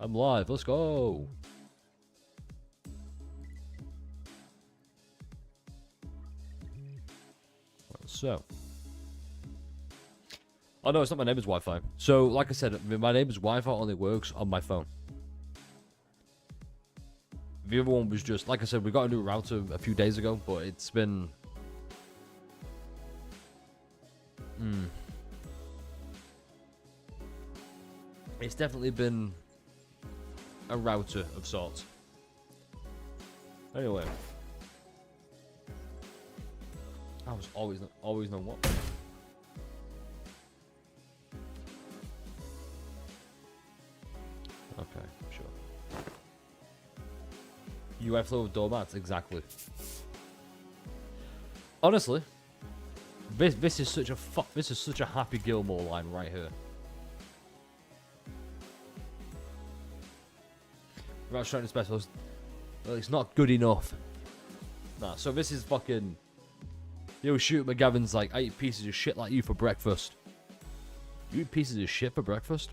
I'm live. Let's go. So. Oh, no, it's not my neighbor's Wi-Fi. So, like I said, my neighbor's Wi-Fi only works on my phone. The other one was just, like I said, we got a new router a few days ago, but it's been... It's definitely been a router of sorts. Anyway. I was always know what. Okay, sure. UI flow of doormats, exactly. Honestly, this is such a Happy Gilmore line right here. Without trying to special, well, it's not good enough. Nah, so this is fucking. Yo, shoot, McGavin's like, I eat pieces of shit like you for breakfast. You eat pieces of shit for breakfast?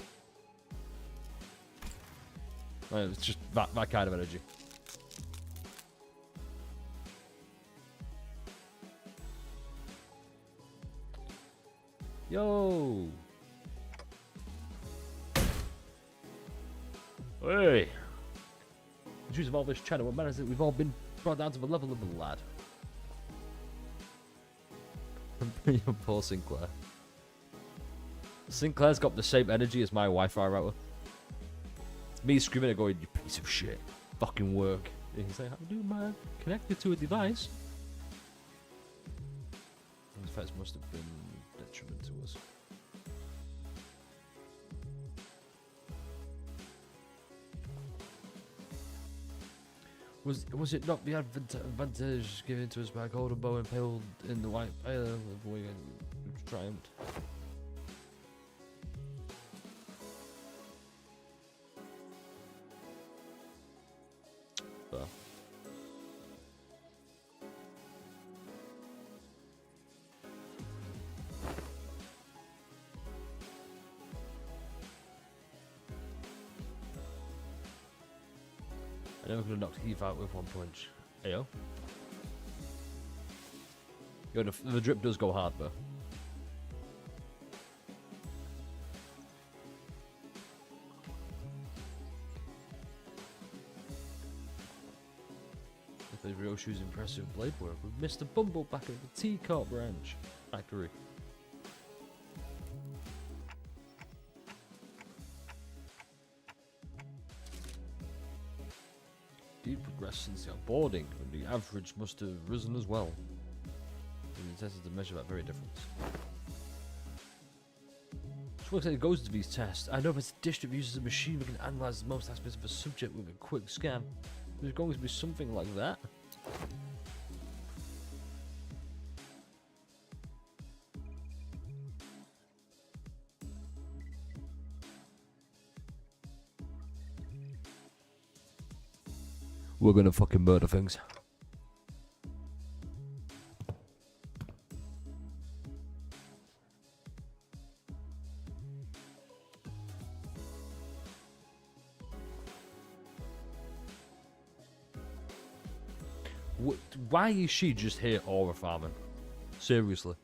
It's just that kind of energy. Yo! Hey! The juice of all this cheddar, what matters is that we've all been brought down to the level of the lad. Poor Sinclair. Sinclair's got the same energy as my Wi-Fi router. It's me screaming and going, you piece of shit. Fucking work. And he's like, how do I connect it to a device? Those effects must have been detriment to us. Was it not the advantage given to us by golden bow impaled in the white pale we triumphed? But I never could have knocked Heath out with one punch. Ayo. Yo, the drip does go hard, though. The Ryoshu's impressive blade work with Mr. Bumble back at the Teacup Ranch factory. Deep progress since the onboarding, and the average must have risen as well. We tested to measure that very difference. Which looks like it goes to these tests. I know if it's a dish that uses a machine that can analyze most aspects of a subject with a quick scan. There's going to be something like that. We're gonna fucking murder things. Why is she just here aura farming? Seriously.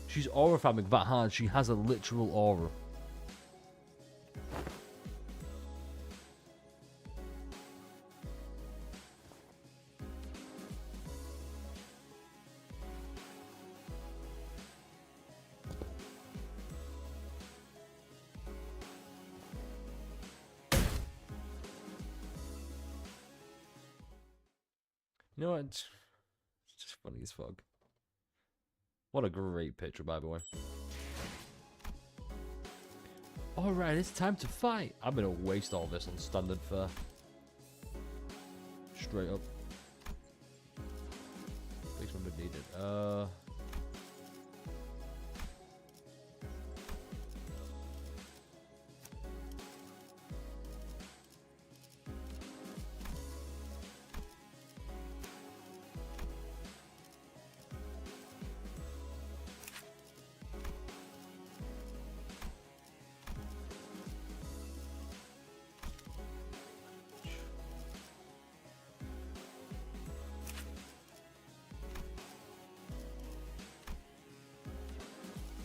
She's aura farming that hard, she has a literal aura. You know what? It's just funny as fuck. What a great picture, by the way. Alright, it's time to fight. I'm gonna waste all this on standard fare. Straight up. Big one would need it.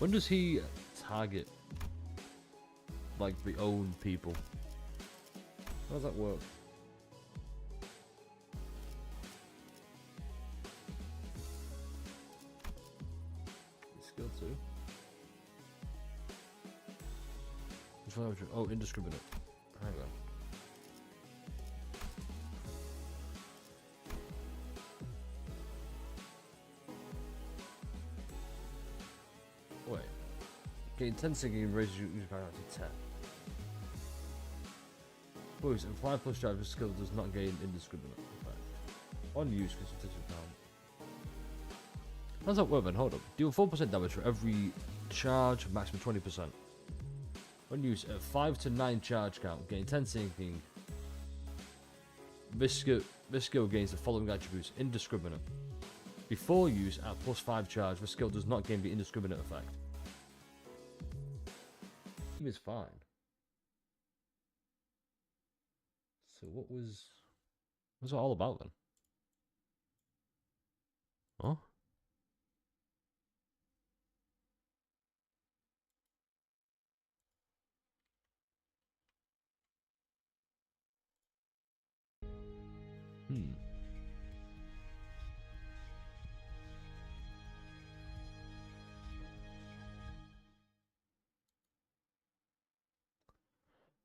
When does he target, like, the own people? How does that work? Skill 2. Which one? Oh, indiscriminate. Hang on. Wait. Gain 10 sinking and raises your use power to 10. Boys, and 5 plus driver skill does not gain indiscriminate effect. On use, because it doesn't count. How's that work then? Hold up. Deal 4% damage for every charge, maximum 20%. On use, at 5 to 9 charge count, gain 10 sinking. This skill gains the following attributes: indiscriminate. Before use, at plus 5 charge, the skill does not gain the indiscriminate effect. Is fine. So what's it all about then? Huh?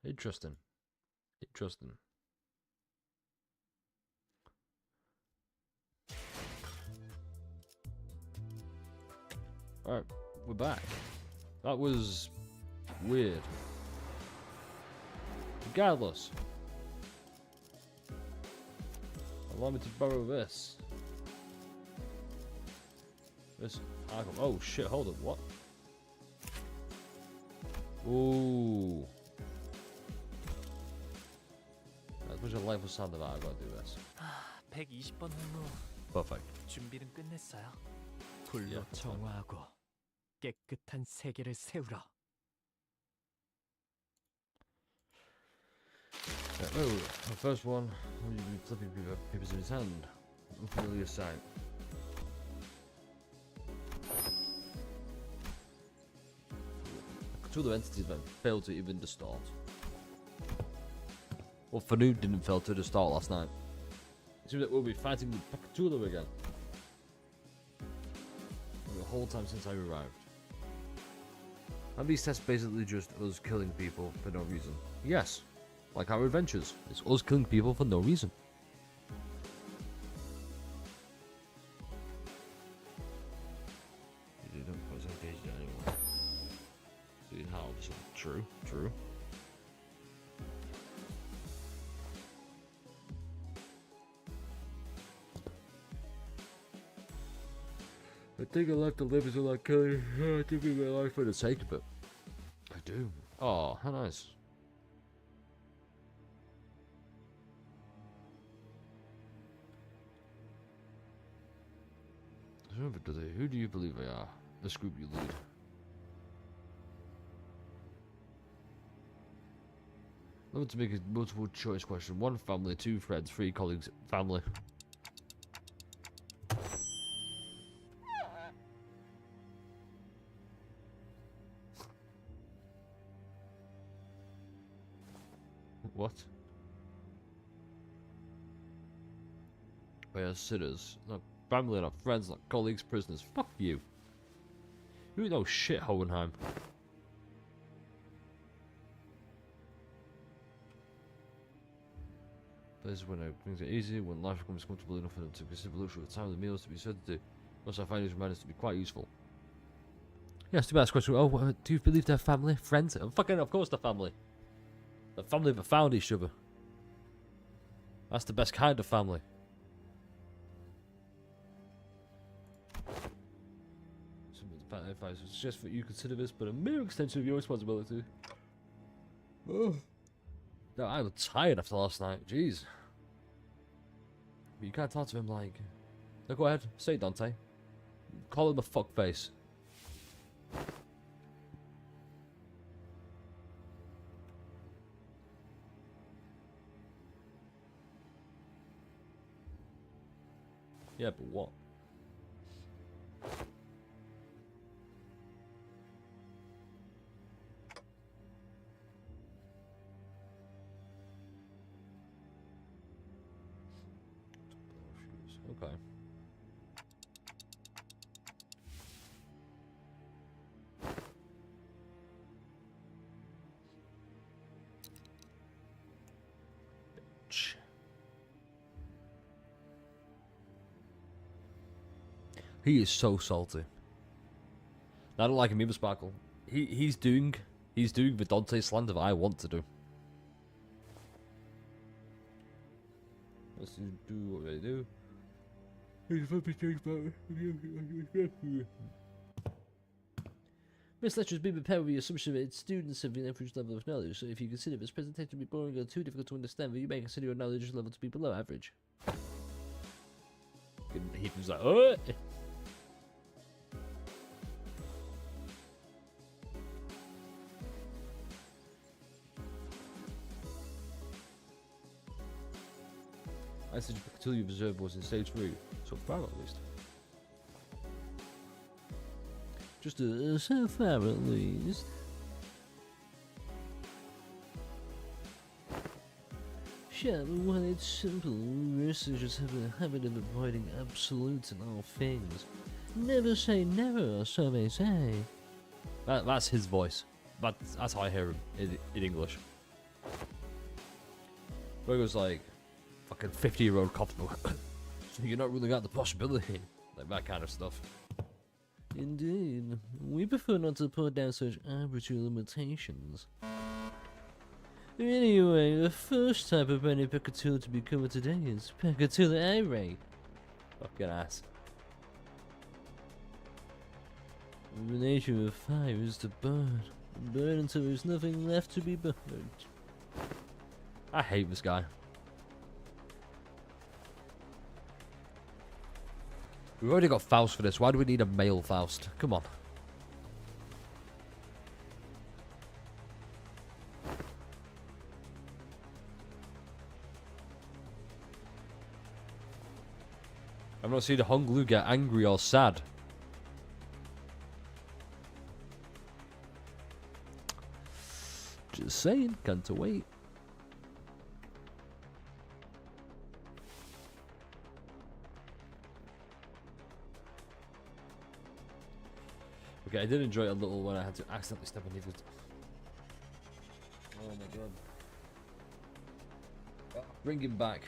Interesting. Interesting. Alright, we're back. That was weird. Regardless, allow me to borrow this. This icon. Oh shit, hold up, what? Ooh. That's much a life of sound that I gotta do this. 120번 후 Perfect. 준비는 끝냈어요. 불로 Yeah, 정화하고 깨끗한 세계를 세우라. Oh, the first one, you be flipping papers in his hand. Unfamiliar sight. Two other entities that failed to even distort. Well, Fanu didn't fail to distort last night. It seems that we'll be fighting with Cthulhu again. The whole time since I arrived. And these tests basically just us killing people for no reason. Yes, like our adventures. It's us killing people for no reason. You didn't pose engaged anyone. See how true, true. I think I left the live until I killing. I think we my life for the sake of it. I do. Oh, how nice. Who do you believe they are? This group you lead. Level to make a multiple choice question. 1 family, 2 friends, 3 colleagues, family. What? We are sinners. Not family, not friends, not colleagues, prisoners. Fuck you. You know shit, Hohenheim. This is when things get easy, when life becomes comfortable enough for them to consider the luxury of time and the meals to be certain to. Most I find these reminders to be quite useful. Yes, to ask question. Oh, do you believe they're family, friends? Fucking, of course, they're family. The family that found each other. That's the best kind of family. If I suggest that you consider this but a mere extension of your responsibility. Oh. No, I'm tired after last night. Jeez. But you can't talk to him like... No, go ahead. Say it, Dante. Call him a fuckface. Yeah, but what? Okay. He is so salty. I don't like him either, Sparkle. He's doing the Dante slander that I want to do. Let's do what they do. Miss Lectures, be prepared with the assumption that students have an average level of knowledge, so if you consider this presentation to be boring or too difficult to understand, then you may consider your knowledge level to be below average. He was like, oh! I said Picatulli Reserve was in stage 3, so far at least. Just so far at least. Sure, but when it's simple, researchers have a habit of avoiding absolutes in all things. Never say never, or so they say. That's his voice. That's how I hear him in English. Where it goes like, fucking 50-year-old cop. So you're not ruling out the possibility. Like that kind of stuff. Indeed. We prefer not to put down such arbitrary limitations. Anyway, the first type of any Picatula to be covered today is Picatula aerae. Fucking ass. The nature of fire is to burn. Burn until there's nothing left to be burned. I hate this guy. We've already got Faust for this. Why do we need a male Faust? Come on. I've not seen a Honglu get angry or sad. Just saying, can't wait. Okay, I did enjoy it a little when I had to accidentally step on it. Oh my god. Bring him back.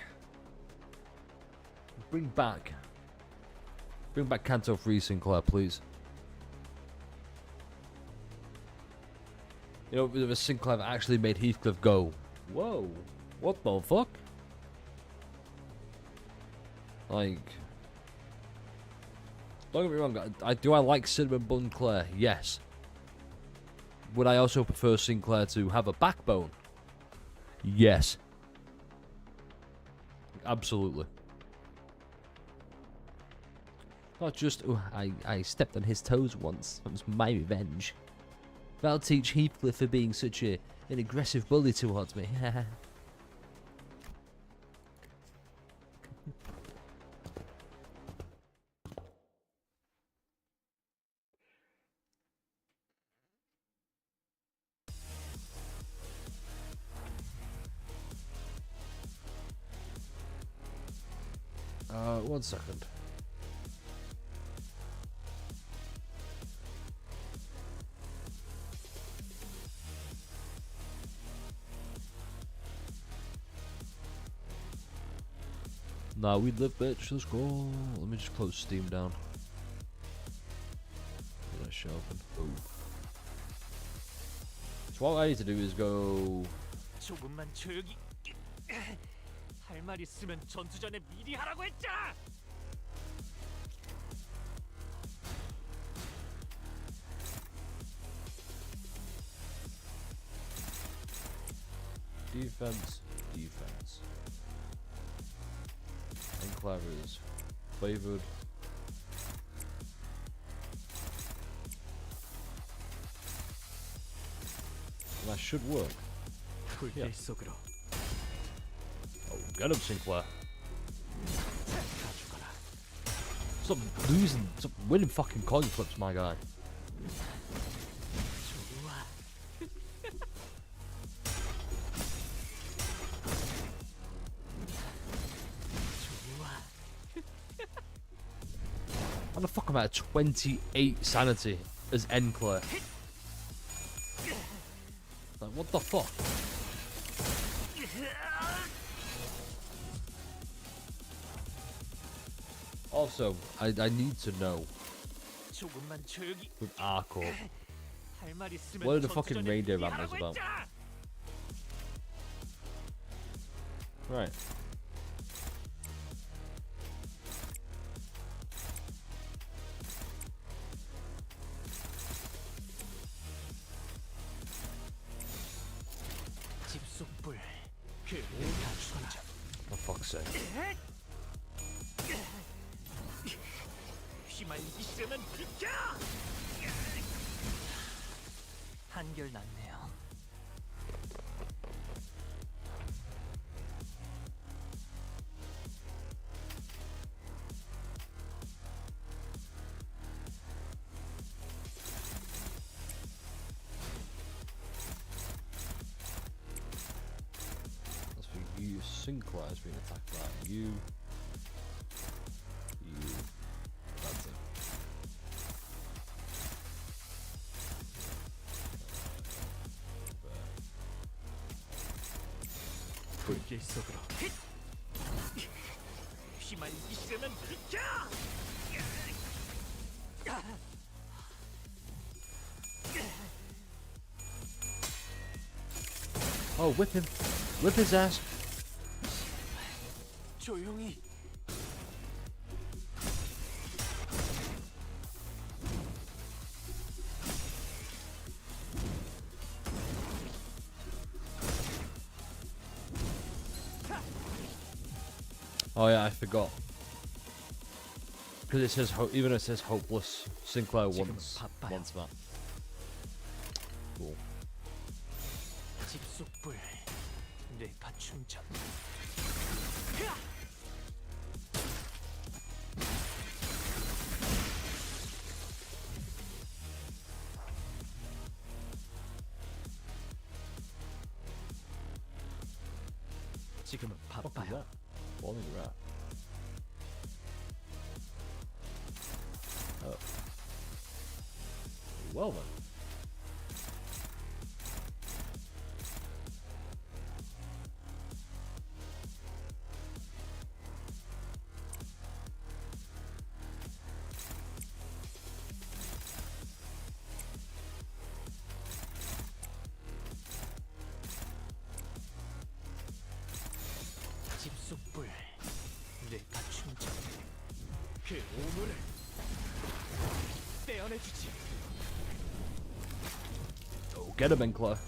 Bring back Canto 3 Sinclair, please. You know, the Sinclair that actually made Heathcliff go, whoa, what the fuck? Like, don't get me wrong, do I like Cinnamon Bun Claire? Yes. Would I also prefer Sinclair to have a backbone? Yes. Absolutely. Not just, oh, I stepped on his toes once. That was my revenge. That'll teach Heathcliff for being such an aggressive bully towards me. One second. Nah, we live, bitch. Let's go. Let me just close Steam down. Get that shit open. Boom. So what I need to do is go. 조금만 조용히. 할 말 있으면 전투 전에 미리 하라고 했잖아. Defense. Enclave is flavored. That should work. Yeah. 속으로. Oh, get him, Sinclair. Stop losing, stop winning fucking coin flips, my guy. How the fuck am I at 28 sanity as Enclair? Like, what the fuck? Also, I need to know 조금만 조용히. with Arco, 할 말 있으면 what are the 전투 fucking 전에 reindeer 미리 antlers 하라고 about? 했잖아! Right. 집속불 그 오다 죽어라. For fuck's sake. 휘말리기 싫으면 비켜! 한결 낫네요. That's for you. Sinclair has been attacked by you. You. That's it. 불길 속으로. 휘말리기 싫으면 비켜! Oh, whip him. Whip his ass. 조용히. Oh yeah, I forgot. Because it says even it says hopeless. Sinclair wants 바빠요. that. Cool. 집속불 뇌파 충전. 지금은 바빠요. Falling rat. Oh. Well then. 집속불 뇌파 충전. 그 오물을 떼어내주지. Oh, get him, Enclair.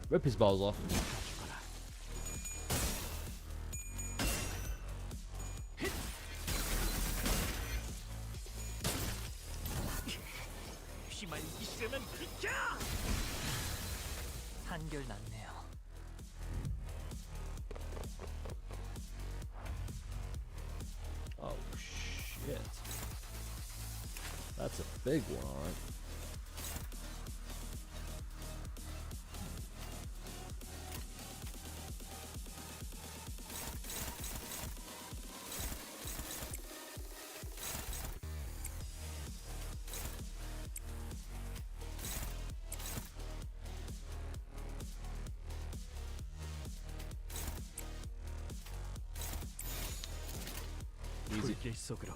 Rip his balls off. 죽어라. 휘말리기 싫으면 비켜! 한결 낫네요. Oh shit. That's a big one, alright. Easy. 불길 속으로.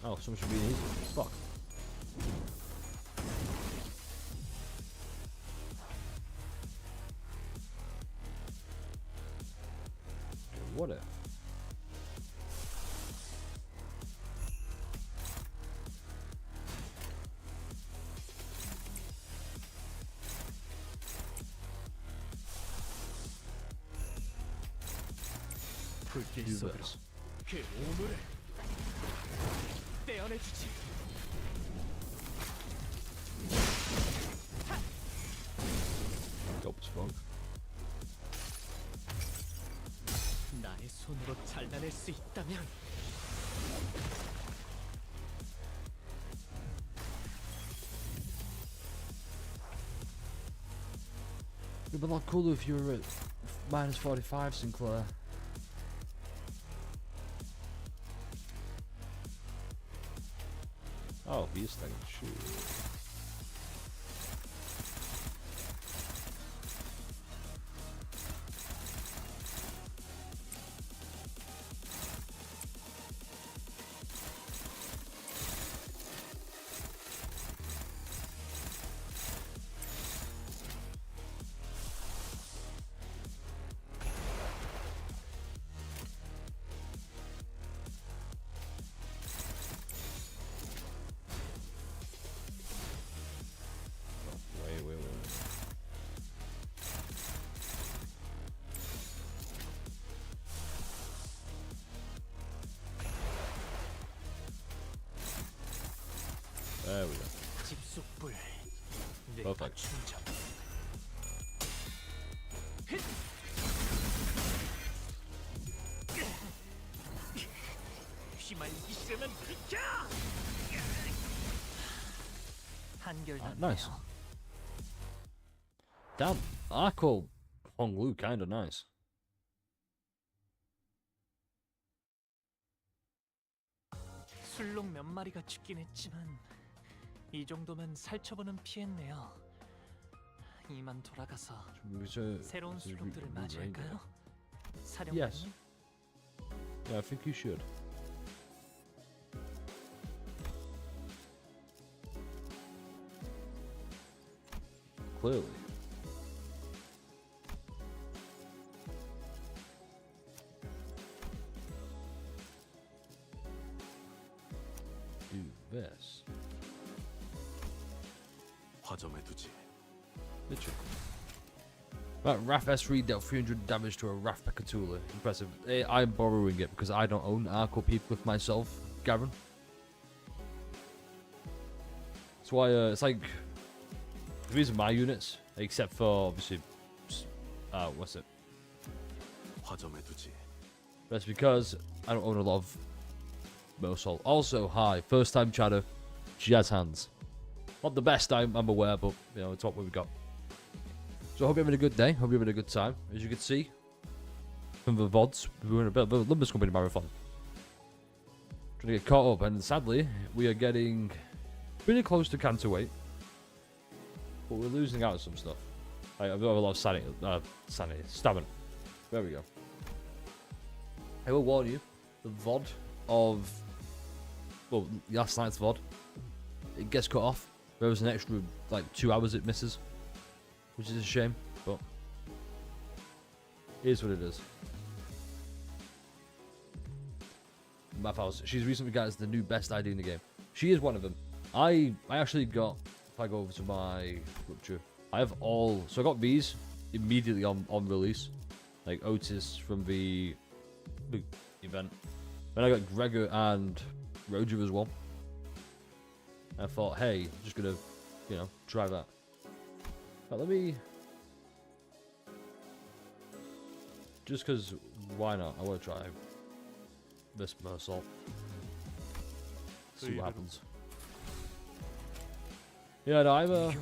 Oh, some should be easy. Fuck. What if? 불길 Do 속으로. this. 그 오물을 떼어내주지. Dope as fuck. 나의 손으로 잘라낼 수 있다면 be a lot cooler if you were at minus 45, Sinclair. Oh, he's staying. Shoot. Wait. There we go. 집속불. 내 Perfect. 충전. 휘말리기 싫으면 비켜! 한결같네요. Nice. Damn, I call Honglu kinda nice. 술록 몇 마리가 죽긴 했지만 이 정도면 살처분은 피했네요. 이만 돌아가서 새로운 술록들을 맞이할까요? 사령관님? Yes. Yeah, I think you should. Clearly. Do this. 화점에 두지. Literally. That Raf S3 dealt 300 damage to a Raf Pekatula. Impressive. I'm borrowing it because I don't own Arco Peepcliff myself, Gavin. That's why it's like these are my units, except for obviously what's it? 화점에 두지. That's because I don't own a lot of Mosol. Also, hi, first time chatter, jazz hands. Not the best, I'm aware, but you know, it's what we've got. So I hope you're having a good day. Hope you're having a good time. As you can see from the VODs, we're in a bit of a Limbus Company Marathon. Trying to get caught up, and sadly, we are getting pretty close to Canter weight. But we're losing out on some stuff. I've got a lot of stamina. There we go. I will warn you, the VOD of, well, last night's VOD, it gets cut off. There was an extra, like, 2 hours it misses. Which is a shame, but it is what it is. Math House, she's recently got as the new best ID in the game. She is one of them. I actually got, if I go over to my rupture, I have all, so I got these immediately on release. Like Otis from the event. Then I got Gregor and Roger as well. I thought, hey, just gonna, you know, try that. But let me, just because, why not? I want to try this Mersault. See what happens. Yeah, no, I'm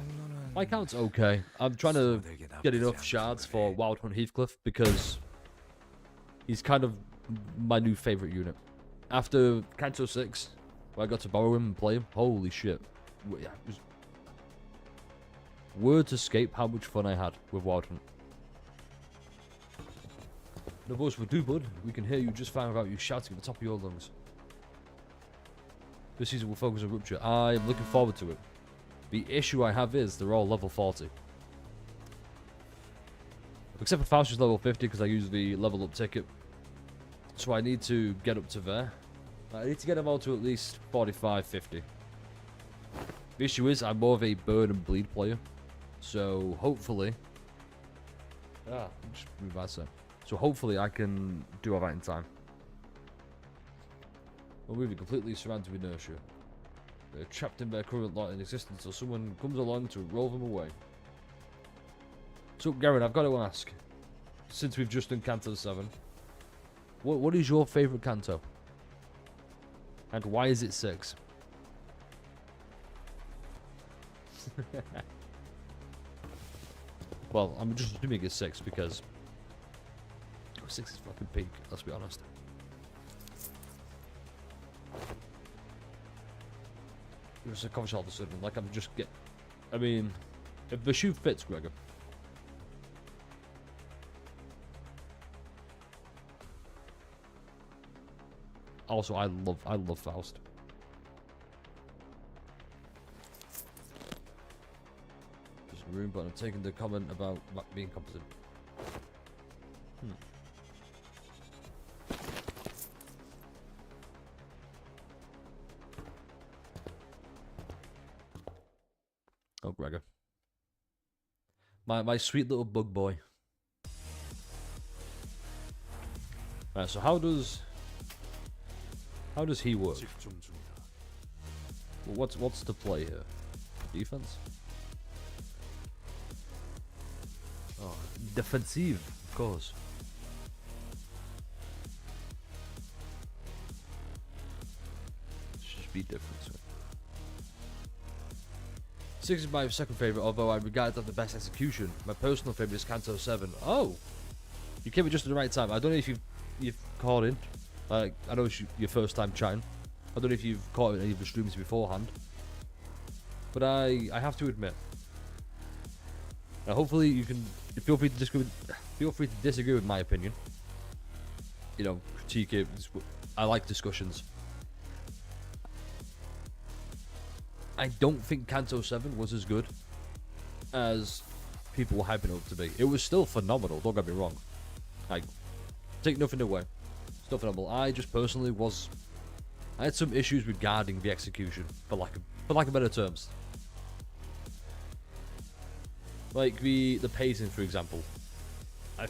my count's okay. I'm trying to get enough shards for Wild Hunt Heathcliff because he's kind of my new favorite unit. After Kanto 6, where I got to borrow him and play him, holy shit. Yeah, it was, words escape how much fun I had with Wild Hunt. No voice for do, bud. We can hear you just fine without you shouting at the top of your lungs. This season we'll focus on Rupture. I'm looking forward to it. The issue I have is they're all level 40. Except for Faust is level 50 because I use the level up ticket. So I need to get up to there. I need to get them all to at least 45, 50. The issue is I'm more of a burn and bleed player. So hopefully... just move that set. So hopefully I can do all that in time. We're moving completely surrounded with inertia. They're trapped in their current lot in existence until someone comes along to roll them away. So Garen, I've got to ask, since we've just done Canto 7, what is your favourite Canto? And why is it 6? Well, I'm just assuming it's 6 because 6 is fucking peak, let's be honest. It was a cover all of a sudden, like I'm just I mean, if the shoe fits, Gregor. Also, I love Faust. There's room, but I'm taking the comment about being competent. Oh, Gregor. My sweet little bug boy. Right, so how does he work? 집중 중이다. Well, what's the play here? Defense? Oh, defensive, of course. Let's just be different. So. 6 is my second favorite, although I regard that the best execution. My personal favorite is Kanto 7. Oh, you came at just at the right time. I don't know if you've caught in. I know it's your first time chatting. I don't know if you've caught it in any of the streams beforehand. But I have to admit. Now hopefully you can feel free to disagree with my opinion. You know, critique it. I like discussions. I don't think Kanto 7 was as good as people were hyping it up to be. It was still phenomenal, don't get me wrong. Like, take nothing away. Still phenomenal. I just personally I had some issues regarding the execution, for lack of better terms. Like the pacing, for example. I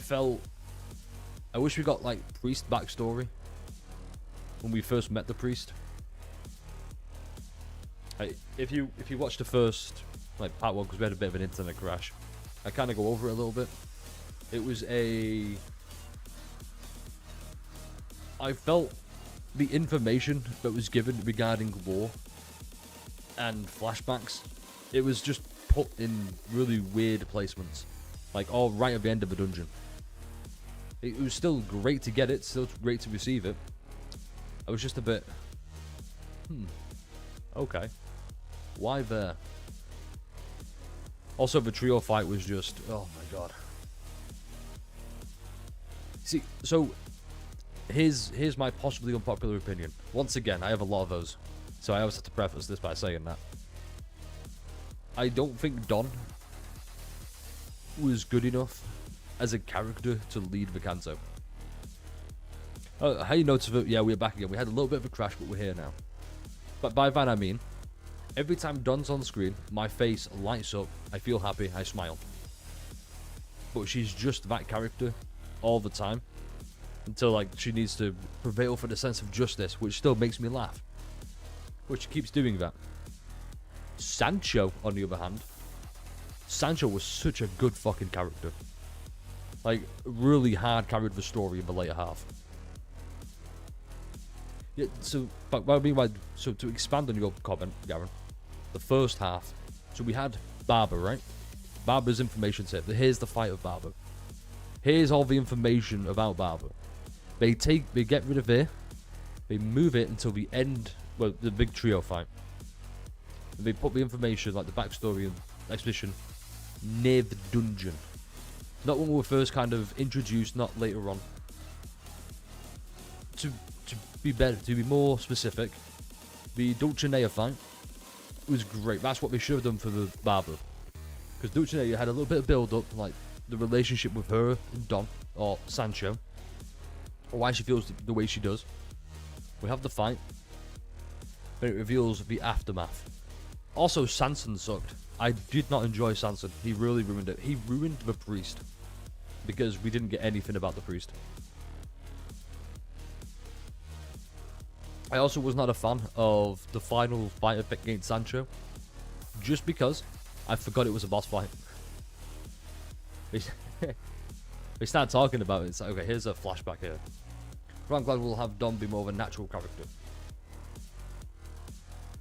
wish we got like priest backstory when we first met the priest. If you watch the first like part 1, because we had a bit of an internet crash, I kind of go over it a little bit. It was I felt the information that was given regarding war and flashbacks, it was just put in really weird placements, like all right at the end of the dungeon. It was still great to get it, still great to receive it. I was just a bit, okay, why there? Also, the trio fight was just, oh my god. See, so here's my possibly unpopular opinion. Once again, I have a lot of those, so I always have to preface this by saying that I don't think Don was good enough as a character to lead the Kanto. How you notice that? Yeah, we're back again. We had a little bit of a crash, but we're here now. But by that I mean, every time Don's on screen, my face lights up, I feel happy, I smile. But she's just that character all the time, until like she needs to prevail for the sense of justice, which still makes me laugh. Which keeps doing that. Sancho, on the other hand, Sancho was such a good fucking character. Like, really hard carried the story in the later half. Yeah, so, but what I mean by, so to expand on your comment, Garen, the first half, so we had Barber, right? Barber's information tip. Here's the fight of Barber. Here's all the information about Barber. They get rid of it, they move it until the end, well, the big trio fight. And they put the information, like the backstory and exposition, near the dungeon. Not when we were first kind of introduced, not later on. To be better, to be more specific, the Dulcinea fight was great. That's what they should have done for the Barber. Because Dulcinea had a little bit of build-up, like the relationship with her and Don, or Sancho, or why she feels the way she does. We have the fight, and it reveals the aftermath. Also, Sanson sucked. I did not enjoy Sanson. He really ruined it. He ruined the priest, because we didn't get anything about the priest. I also was not a fan of the final fight against Sancho, just because I forgot it was a boss fight. We start talking about it, it's like, okay, here's a flashback here. But I'm glad we'll have Dom be more of a natural character.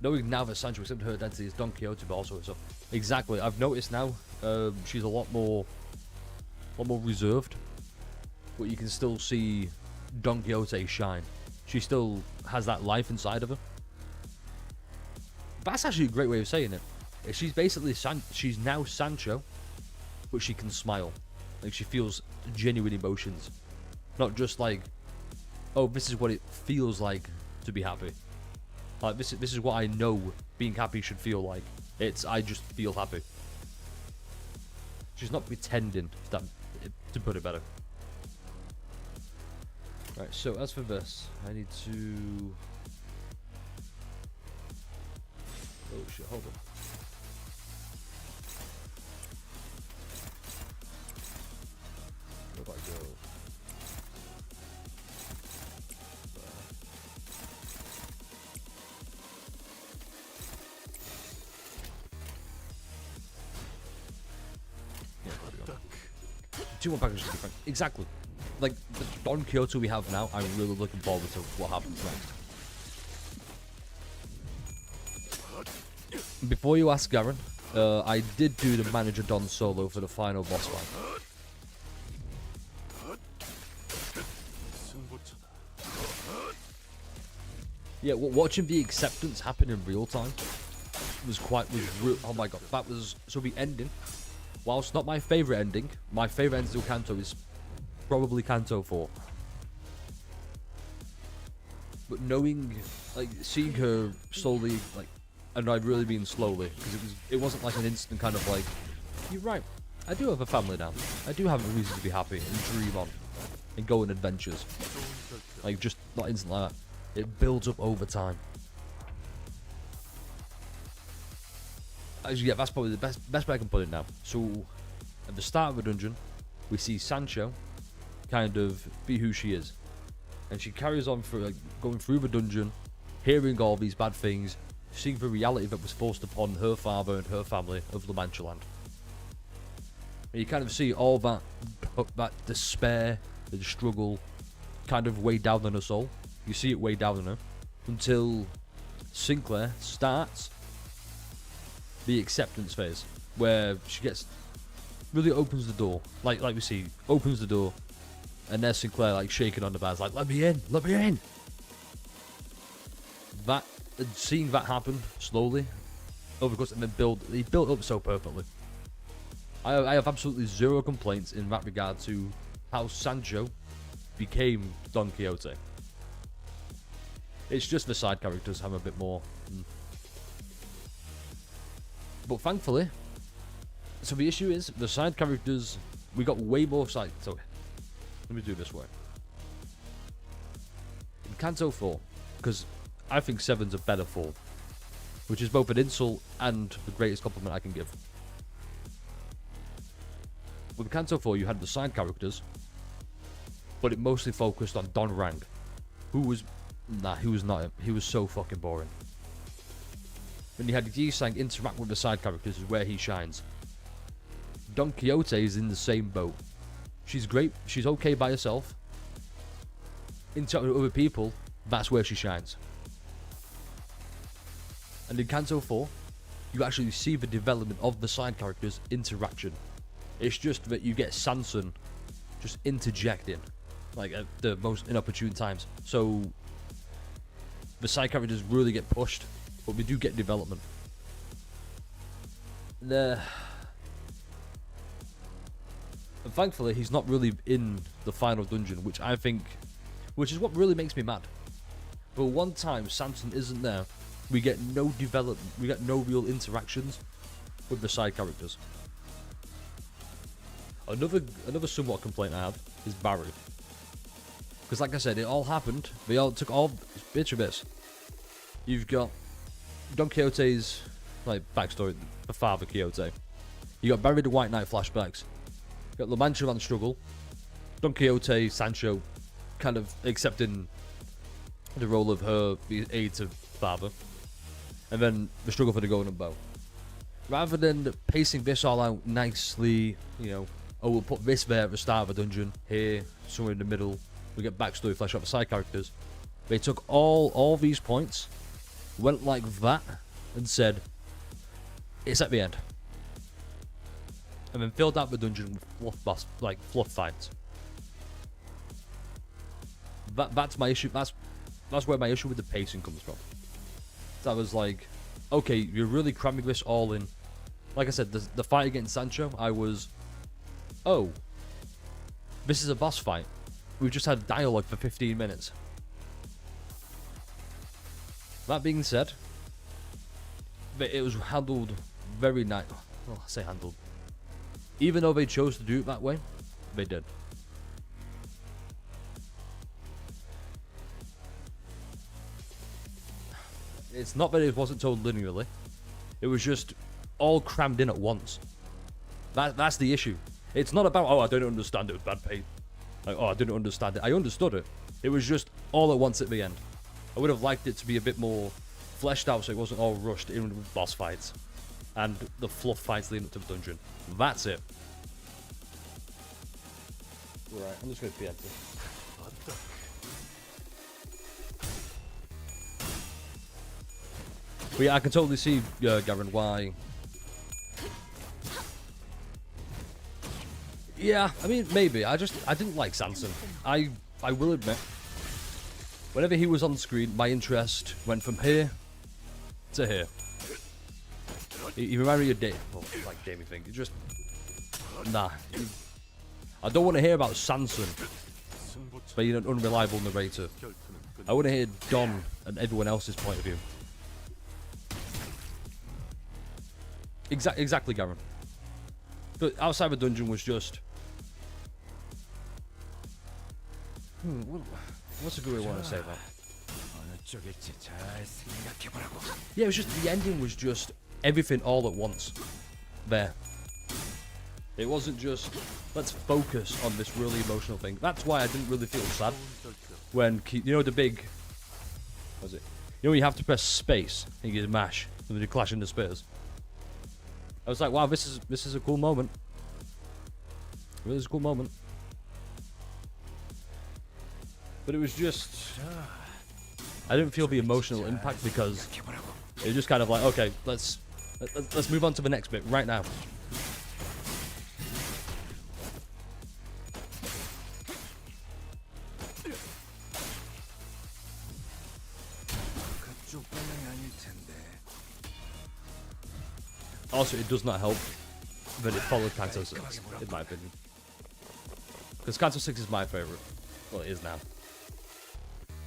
Knowing now that Sancho accepted her identity as Don Quixote, but also so exactly, I've noticed now she's a lot more a lot more reserved. But you can still see Don Quixote shine. She still has that life inside of her. That's actually a great way of saying it. She's basically she's now Sancho, but she can smile. Like, she feels genuine emotions, not just like, oh, this is what it feels like to be happy. Like, this is what I know being happy should feel like. It's, I just feel happy. She's not pretending, to put it better. Right, so as for this, I need to... Oh shit, hold on. Where do I go? Yeah, there we go. 2 more packages different. Exactly. Like, the Don Quixote we have now, I'm really looking forward to what happens next. Before you ask, Garen, I did do the Manager Don solo for the final boss fight. Yeah, watching the acceptance happen in real time was oh my god, that was, so the ending, whilst not my favourite ending, my favourite ending to Kanto is probably Kanto 4. But knowing, like, seeing her slowly, like, and I really mean slowly, because it wasn't like an instant kind of like, you're right, I do have a family now. I do have a reason to be happy and dream on and go on adventures. Like, just not instant like that. It builds up over time. Actually, yeah, that's probably the best way I can put it now. So, at the start of the dungeon, we see Sancho kind of be who she is. And she carries on through, like, going through the dungeon, hearing all these bad things, seeing the reality that was forced upon her father and her family of La Mancha Land. And you kind of see all that despair and struggle kind of weigh down on her soul. You see it weigh down on her until Sinclair starts the acceptance phase, where she really opens the door, like we see, opens the door, and there's Sinclair like shaking on the bars, like, let me in, let me in. That, seeing that happen slowly over the course, and then he built up so perfectly. I have absolutely zero complaints in that regard to how Sancho became Don Quixote. It's just the side characters have a bit more. But thankfully, so the issue is, the side characters, we got way more side. So, let me do it this way. In Kanto 4, because I think 7's a better form, which is both an insult and the greatest compliment I can give. With Kanto 4, you had the side characters, but it mostly focused on Don Rang, who was, he was not him. He was so fucking boring. When you had Yi-Sang interact with the side characters is where he shines. Don Quixote is in the same boat. She's great, she's okay by herself. Interacting with other people, that's where she shines. And in Kanto 4, you actually see the development of the side characters' interaction. It's just that you get Sanson just interjecting, like, at the most inopportune times. So the side characters really get pushed, but we do get development. And thankfully, he's not really in the final dungeon, which is what really makes me mad. But one time Sanson isn't there, we get no development, we get no real interactions with the side characters. Another somewhat complaint I have is Barry. Because like I said, it all happened, they all took all bits of this. You've got Don Quixote's, like, backstory, the father Quixote. You got Barry the White Knight flashbacks. You got La Mancha Land struggle. Don Quixote, Sancho, kind of accepting the role of her aide to father. And then the struggle for the golden bow. Rather than pacing this all out nicely, you know, oh, we'll put this there at the start of a dungeon, here, somewhere in the middle, we get backstory, flesh out the side characters. They took all these points, went like that, and said, it's at the end. and then filled out the dungeon with fluff fights. That's my issue. That's where my issue with the pacing comes from. So I was like, okay, you're really cramming this all in. Like I said, the fight against Sancho, I was, oh, this is a boss fight. We've just had dialogue for 15 minutes. That being said, it was handled very nice. Well, I say handled. Even though they chose to do it that way, they did. It's not that it wasn't told linearly. It was just all crammed in at once. That's the issue. It's not about, oh, I don't understand it, it was bad pace. Like, oh, I didn't understand it. I understood it. It was just all at once at the end. I would have liked it to be a bit more fleshed out so it wasn't all rushed in with boss fights. And the fluff fights leading up to the dungeon. That's it. Right, I'm just going to preempt it. But yeah, I can totally see, Garen, why. Yeah, I mean, maybe. I didn't like Sanson. I will admit, whenever he was on screen, my interest went from here to here. He reminded me of like Damien thing. It just, nah. I don't want to hear about Sanson being an unreliable narrator. I want to hear Don and everyone else's point of view. Exactly, Garen. But outside the dungeon was just... what's a good way I want to say that? Yeah, it was just... The ending was just everything all at once. There. It wasn't just, let's focus on this really emotional thing. That's why I didn't really feel sad. When, you know the big... What was it? You know you have to press space and you mash, and then you clash into spears. I was like, wow, this is a cool moment. It really is a cool moment. But it was just... I didn't feel the emotional impact because it was just kind of like, okay, let's move on to the next bit right now. Also, it does not help that it followed Kanto 6, in my opinion. Because Kanto 6 is my favourite. Well, it is now.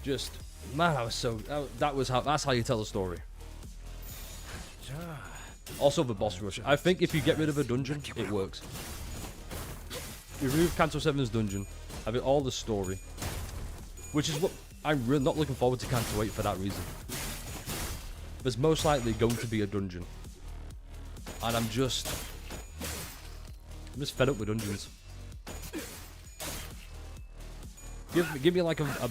Just, man, I was so... That's how you tell a story. Also, the boss rush. I think if you get rid of a dungeon, it works. You remove Kanto 7's dungeon, have it all the story. Which is what... I'm really not looking forward to Kanto 8 for that reason. There's most likely going to be a dungeon. And I'm just fed up with dungeons. Give me like a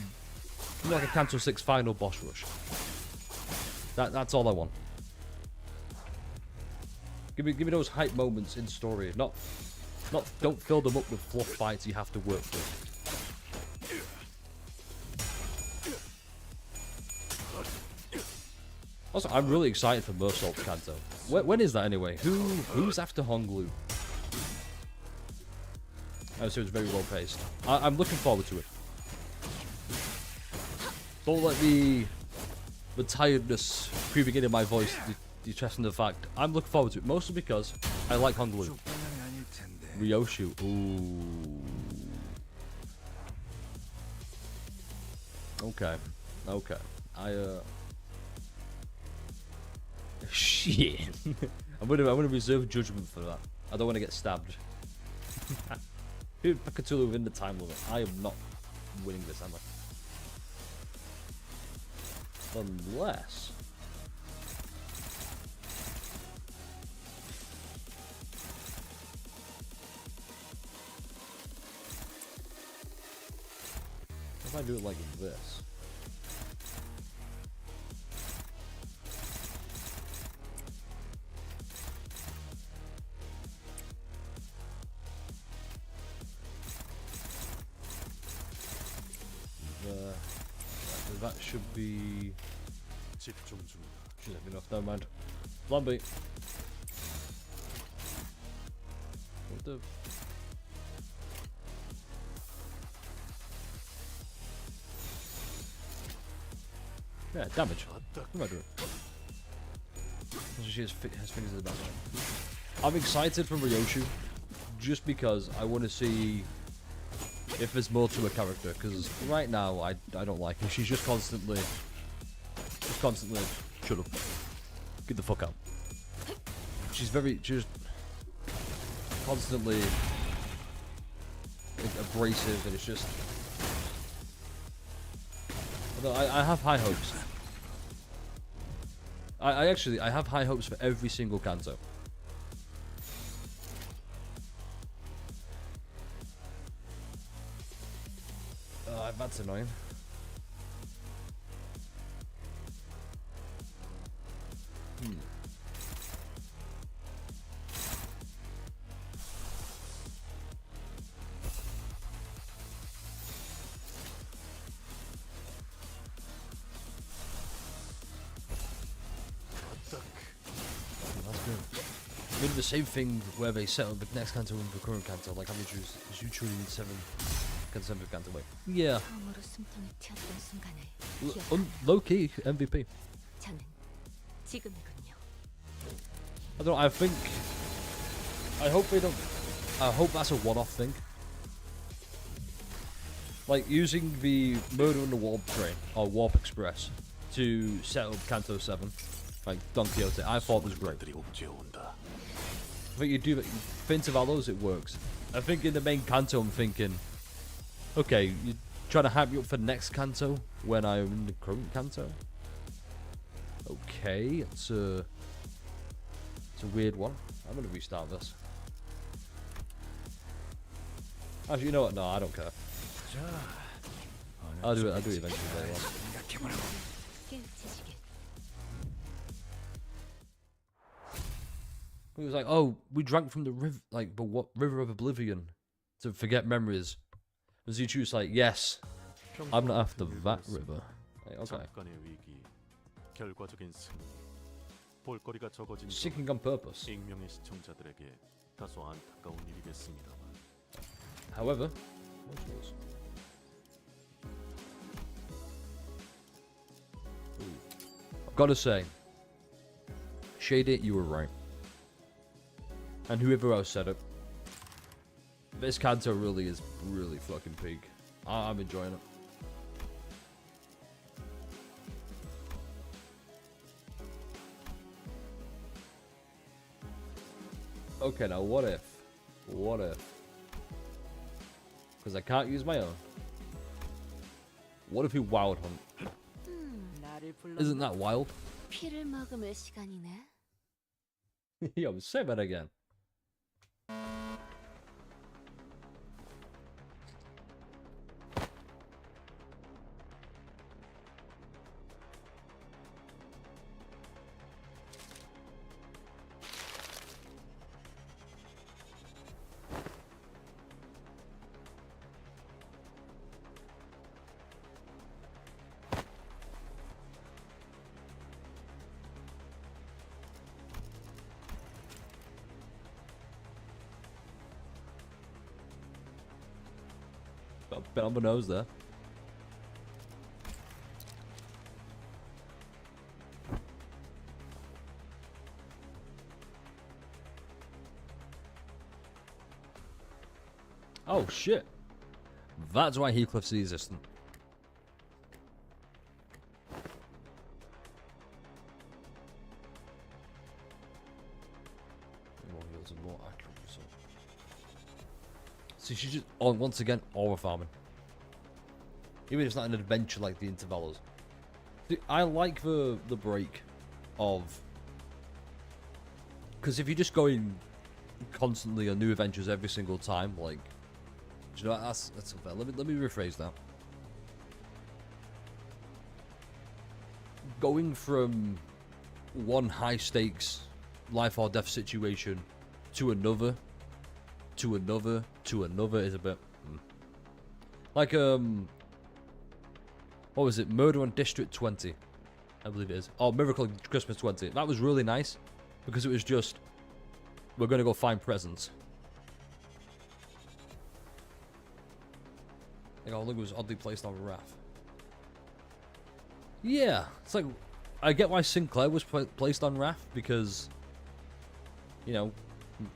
Kanto 6 final boss rush. That's all I want. Give me those hype moments in story. Not don't fill them up with fluff fights you have to work with. Also, I'm really excited for Mersault Kanto. When is that anyway? Who's after Honglu? Oh, so it's very well paced. I'm looking forward to it. Don't let the tiredness creeping into my voice detracting the fact I'm looking forward to it, mostly because I like Honglu. Ryoshu, ooh. Okay. Shit. I'm gonna reserve judgment for that. I don't want to get stabbed. Cthulhu within the time limit. I am not winning this, am I? Unless... if I do it like this... that should be... should have enough, never mind. Plan B. What the? Yeah, damage. What am I doing? She has fingers in the back. I'm excited for Ryoshu, just because I want to see if there's more to her character. Because right now, I don't like her. She's just constantly, shut up, get the fuck out. She's just constantly abrasive, and it's just. I have high hopes. I have high hopes for every single Kanto. That's annoying. Maybe the same thing where they set up the next Kanto and the current Kanto, like how many Jews you truly need 7 consecutive Kanto. Wait. Yeah. Low key MVP. I don't know, I hope they don't. I hope that's a one-off thing. Like using the Murder on the Warp train or Warp Express to set up Kanto 7, like Don Quixote, I thought was great. I think you do that for intervalos, it works. I think in the main Kanto, I'm thinking, okay, you're trying to hype me up for the next Kanto when I'm in the current Kanto. Okay, it's a weird one. I'm gonna restart this. Actually, you know what? No, I don't care. I'll do it eventually later on. It was like, oh, we drank from the river, like, but what river of oblivion to forget memories? And Zuchu's like, yes, I'm not after that river. Like, okay. Sinking on purpose. However, I've got to say, Shady, you were right. And whoever else said it, this Kanto really is really fucking peak. I'm enjoying it. Okay, now what if? Because I can't use my own. What if we wild hunt? Isn't that wild? Yo, say that again. Bit on my nose there. Oh shit. That's why Heathcliff's the assistant. More heals and more accurate result. See, she's just once again aura farming. Even if it's not an adventure like the intervalos. See, I like the break of, because if you're just going constantly on new adventures every single time, like, do you know what? That's unfair. Let me rephrase that. Going from one high stakes life or death situation to another is a bit like what was it? Murder on District 20, I believe it is. Oh, Miracle on Christmas 20. That was really nice because it was just, we're gonna go find presents. Like, our logo was oddly placed on RAF. Yeah, it's like, I get why Sinclair was placed on RAF, because, you know,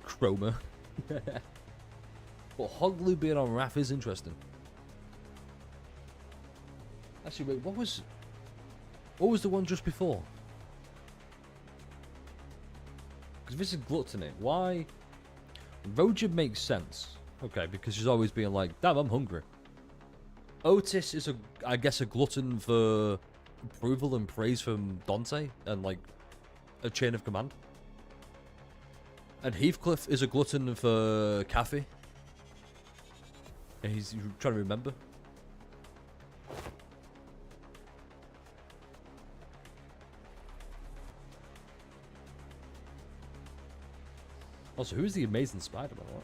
chroma. But Hogloo being on RAF is interesting. Actually, wait, what was the one just before? Because this is Gluttony. Why? Roger makes sense. Okay, because she's always being like, damn, I'm hungry. Otis is, I guess, a glutton for approval and praise from Dante and, like, a chain of command. And Heathcliff is a glutton for Kathy. And he's trying to remember. Also, who is the Amazing Spider-Man? What?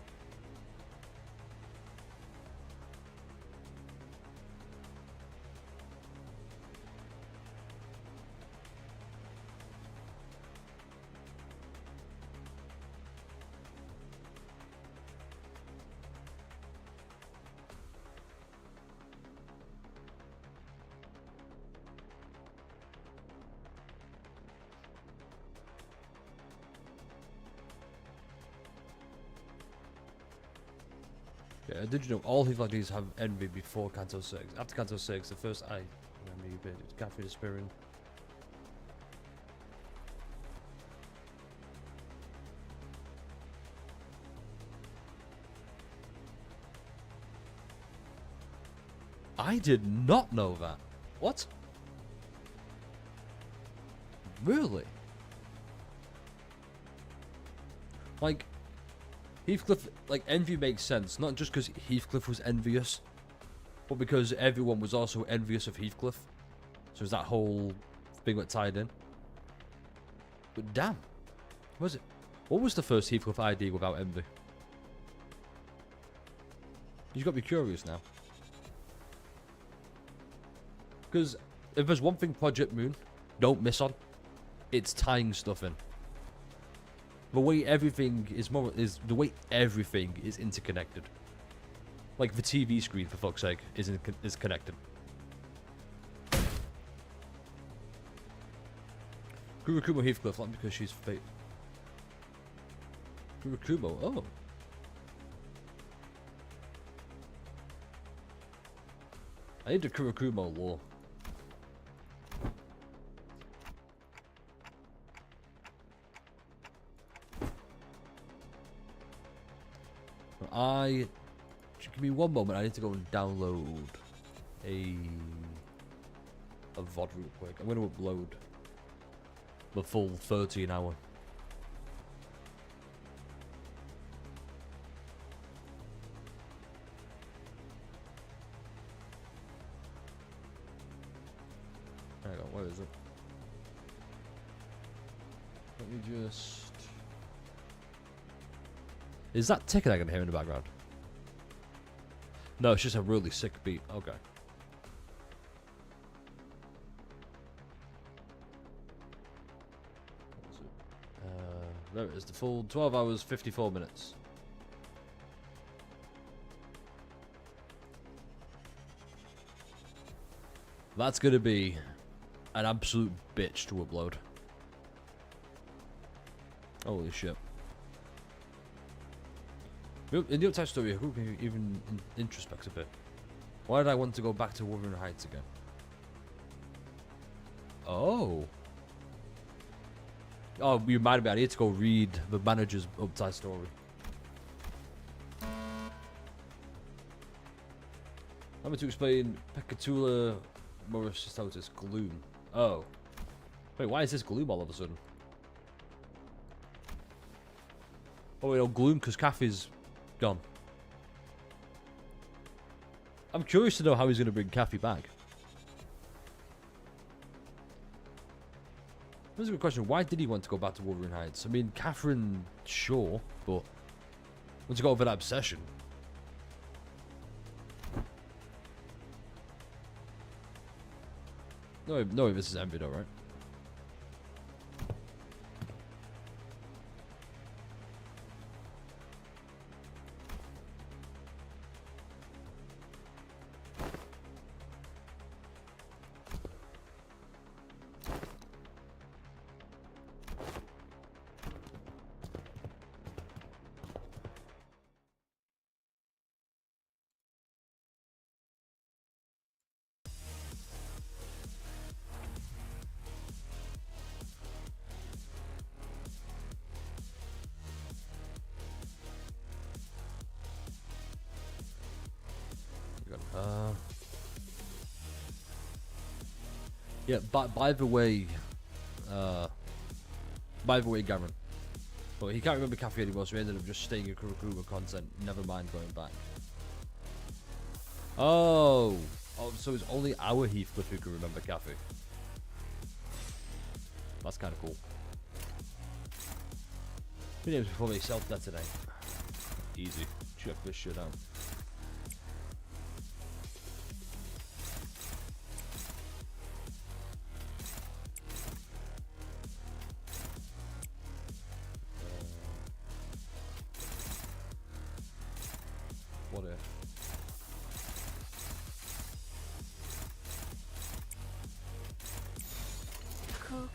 Yeah, did you know all his ladies have envy before Canto 6? After Canto 6, the first I remember bit is Gaffy Despairing. I did not know that. What? Really? Like, Heathcliff, like, envy makes sense, not just because Heathcliff was envious, but because everyone was also envious of Heathcliff. So is that whole thing that tied in? But damn, was it? What was the first Heathcliff ID without envy? You've got me curious now. Because if there's one thing Project Moon don't miss on, it's tying stuff in. The way everything is interconnected. Like the TV screen, for fuck's sake, is connected. Kurokumo Heathcliff, not because she's fake. Kurokumo, oh. I need the Kurokumo lore. Give me one moment. I need to go and download a VOD real quick. I'm going to upload the full 13 hour. Hang on, where is it? Let me just... Is that ticking I can hear in the background? No, it's just a really sick beat. Okay. There it is, the full 12 hours, 54 minutes. That's gonna be an absolute bitch to upload. Holy shit. In the entire story, who can even introspect a bit? Why did I want to go back to Wuthering Heights again? Oh. Oh, you reminded me, I need to go read the manager's upside story. I'm going to explain Pecatula Morosistotis Gloom. Oh. Wait, why is this Gloom all of a sudden? Oh, wait, no, Gloom because Kathy's gone. I'm curious to know how he's going to bring Kathy back. That's a good question. Why did he want to go back to Wuthering Heights? I mean, Catherine, sure, but once you got over that obsession. No, this is envy though, right? Yeah, by the way, Garen. But he can't remember Cafe anymore, so he ended up just staying in Kurokuma content. Never mind going back. Oh, so it's only our Heathcliff who can remember Cafe. That's kind of cool. Who names before they self-detonate? Easy. Check this shit out. What if?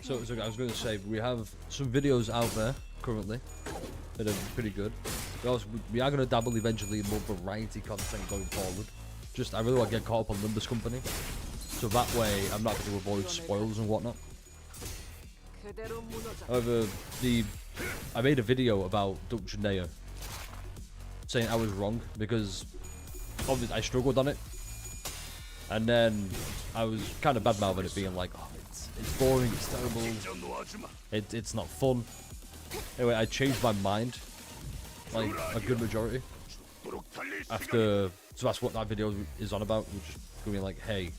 So I was going to say, we have some videos out there currently that are pretty good. We are going to dabble eventually in more variety content going forward. I really want to get caught up on Limbus Company, so that way I'm not going to avoid spoils and whatnot. However, I made a video about Dulcinea, saying I was wrong because obviously I struggled on it, and then I was kind of bad-mouthing it, being like, oh, it's boring, it's terrible, it's not fun. Anyway, I changed my mind, like a good majority, after, so that's what that video is on about. We're just going like, hey,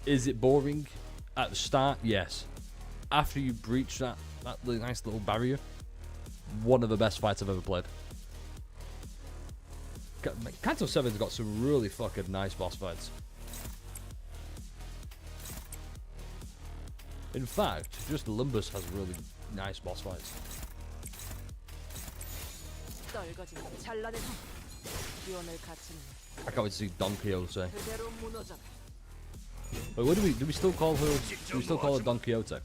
is it boring? At the start, yes. After you breach that nice little barrier, one of the best fights I've ever played. Kanto 7's got some really fucking nice boss fights. In fact, just Limbus has really nice boss fights. I can't wait to see Don Quixote. Wait, what do we still call her? Do we still call her Don Quixote? Or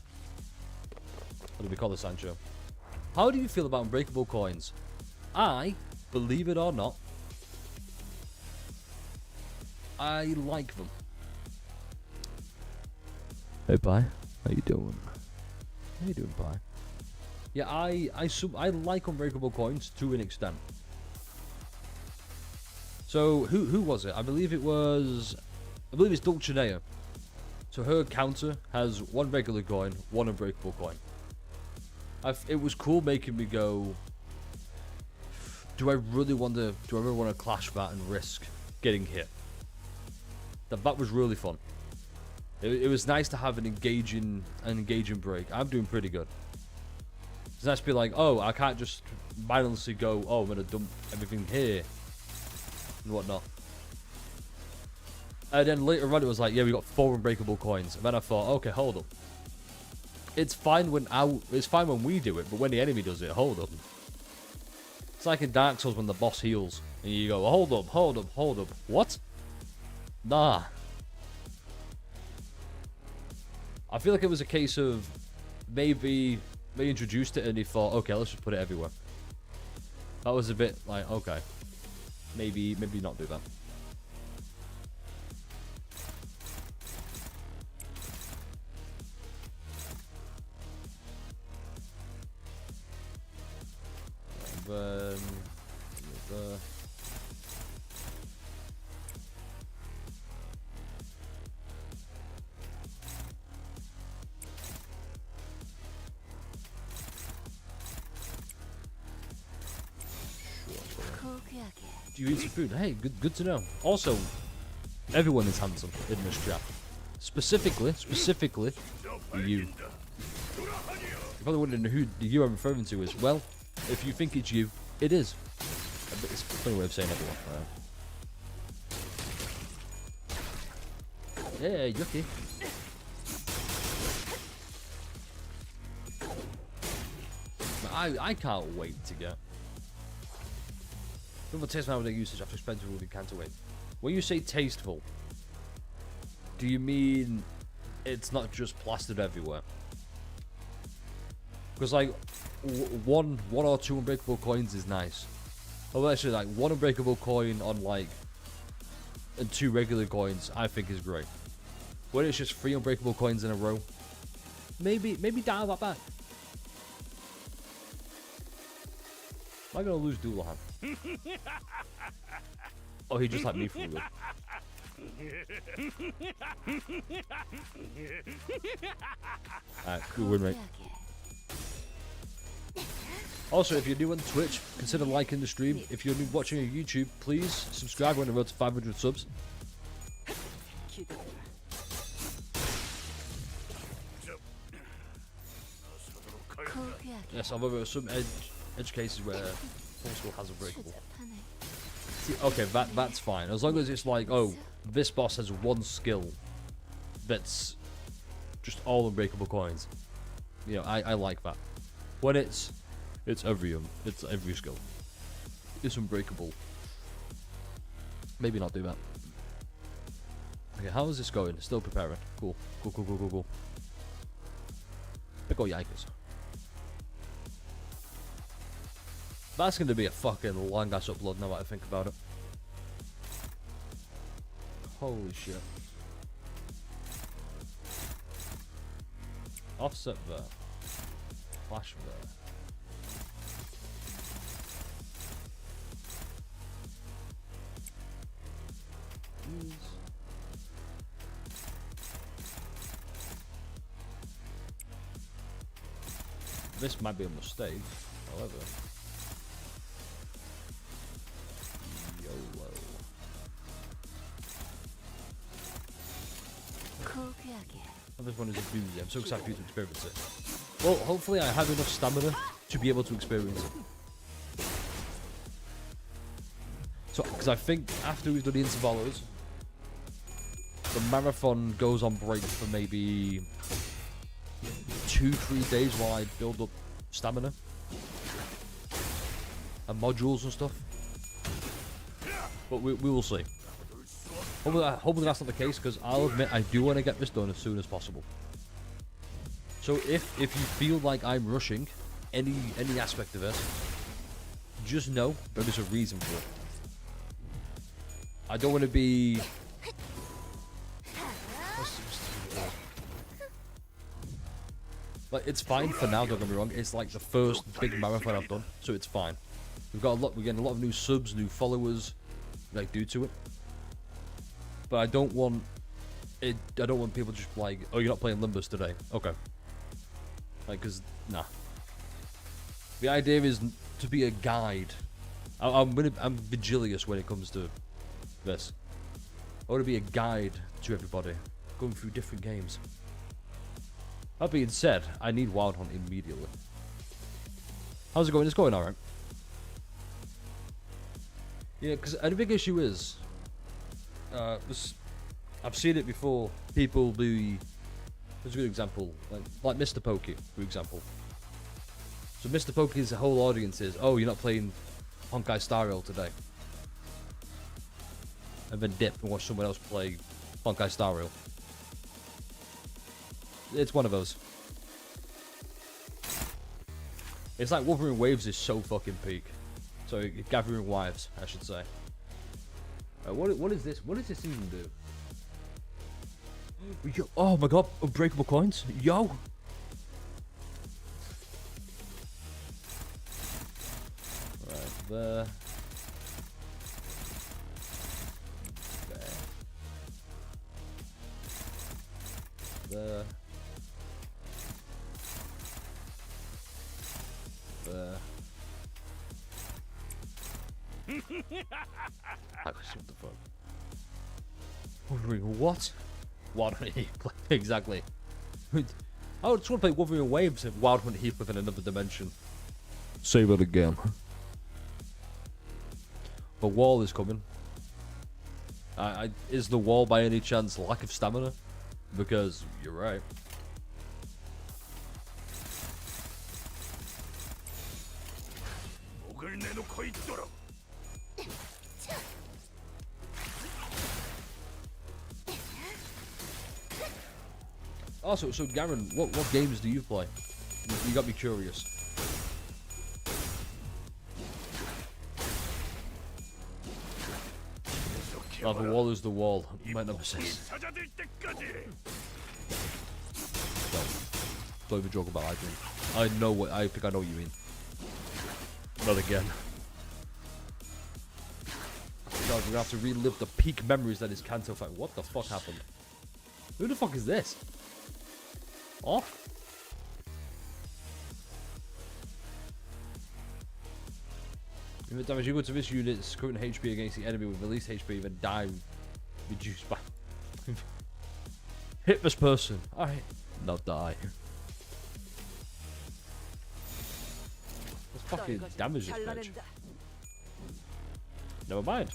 do we call her Sancho? How do you feel about unbreakable coins? I, believe it or not, I like them. Hey, Pi. How you doing? How you doing, Pi? Yeah, I like unbreakable coins to an extent. So who was it? I believe it's Dulcinea. So her counter has one regular coin, one unbreakable coin. It was cool making me go, do I really want to clash that and risk getting hit? That was really fun. It was nice to have an engaging break. I'm doing pretty good. It's nice to be like, oh, I can't just mindlessly go, oh, I'm gonna dump everything here and whatnot. And then later on it was like, yeah, we got 4 unbreakable coins. And then I thought, okay, hold up. It's fine when we do it, but when the enemy does it, hold up. It's like in Dark Souls when the boss heals and you go, hold up. What? Nah. I feel like it was a case of maybe they introduced it and he thought, okay, let's just put it everywhere. That was a bit like, okay, maybe not do that. And then do you eat some food? Hey, good to know. Also, everyone is handsome in this chat. Specifically, you. You probably wondering who the you I'm referring to is. Well, if you think it's you, it is. It's a funny way of saying everyone. Yeah, yucky. I can't wait to get. Remember taste nowadays usage after expensive movie can't wait. When you say tasteful, do you mean it's not just plastered everywhere? Because like one or two unbreakable coins is nice. Oh, actually, like one unbreakable coin on like and 2 regular coins, I think is great. When it's just 3 unbreakable coins in a row, maybe dial that back. Am I gonna lose Doulahan? Oh, he just had me for good. Alright, cool win rate. Also, if you're new on Twitch, consider liking the stream. If you're new watching on YouTube, please subscribe. We're on the road to 500 subs. Yes, however, some edge cases where full skill has a breakable. See, okay, that's fine. As long as it's like, oh, this boss has one skill that's just all unbreakable coins. You know, I like that. When it's every skill. It's unbreakable. Maybe not do that. Okay, how is this going? Still preparing. Cool. Cool. Big ol' yikers. That's going to be a fucking long ass upload now that I think about it. Holy shit. Offset there. Flash there. This might be a mistake, however. YOLO. Oh, this one is a doozy. I'm so excited for you to experience it. Well, hopefully I have enough stamina to be able to experience it. So, because I think after we've done the intervalos, the marathon goes on break for maybe 2-3 days while I build up stamina and modules and stuff. But we will see. Hopefully that's not the case, because I'll admit I do want to get this done as soon as possible. So if you feel like I'm rushing any aspect of it, just know there is a reason for it. I don't want to be... Like, it's fine for now, don't get me wrong. It's like the first big marathon I've done, so it's fine. We're getting a lot of new subs, new followers, like, due to it. But I don't want people just like, oh, you're not playing Limbus today. Okay. Like, cause nah. The idea is to be a guide. I'm vigilious when it comes to this. I want to be a guide to everybody, going through different games. That being said, I need Wild Hunt immediately. How's it going? It's going alright. Yeah, because the big issue is, I've seen it before. People do. There's a good example, like Mr. Pokey, for example. So Mr. Pokey's whole audience is, oh, you're not playing Honkai Star Rail today, and then dip and watch someone else play Honkai Star Rail. It's one of those. It's like Wuthering Waves is so fucking peak. So Gathering Wives, I should say. What is this? What does this even do? Yo, oh my god, unbreakable coins. Yo. Right there. There. There. What the fuck? Wuthering what? Wild Hunt Heap. Exactly. I just want to play Wuthering Waves and Wild Hunt Heap within another dimension. Say that again. The wall is coming. Is the wall by any chance lack of stamina? Because you're right. Also, so Garen, what games do you play? You got me curious. Oh, the wall is the wall. My nemesis. Don't even joke about hygiene. I think I know what you mean. Not again. God, we're gonna have to relive the peak memories that is Kanto fight. What the fuck happened? Who the fuck is this? Off? If it damage equal to this unit's current HP against the enemy with released HP, then die reduced by. Hit this person. Alright. Not die. Let's fucking damage this bitch. Never mind.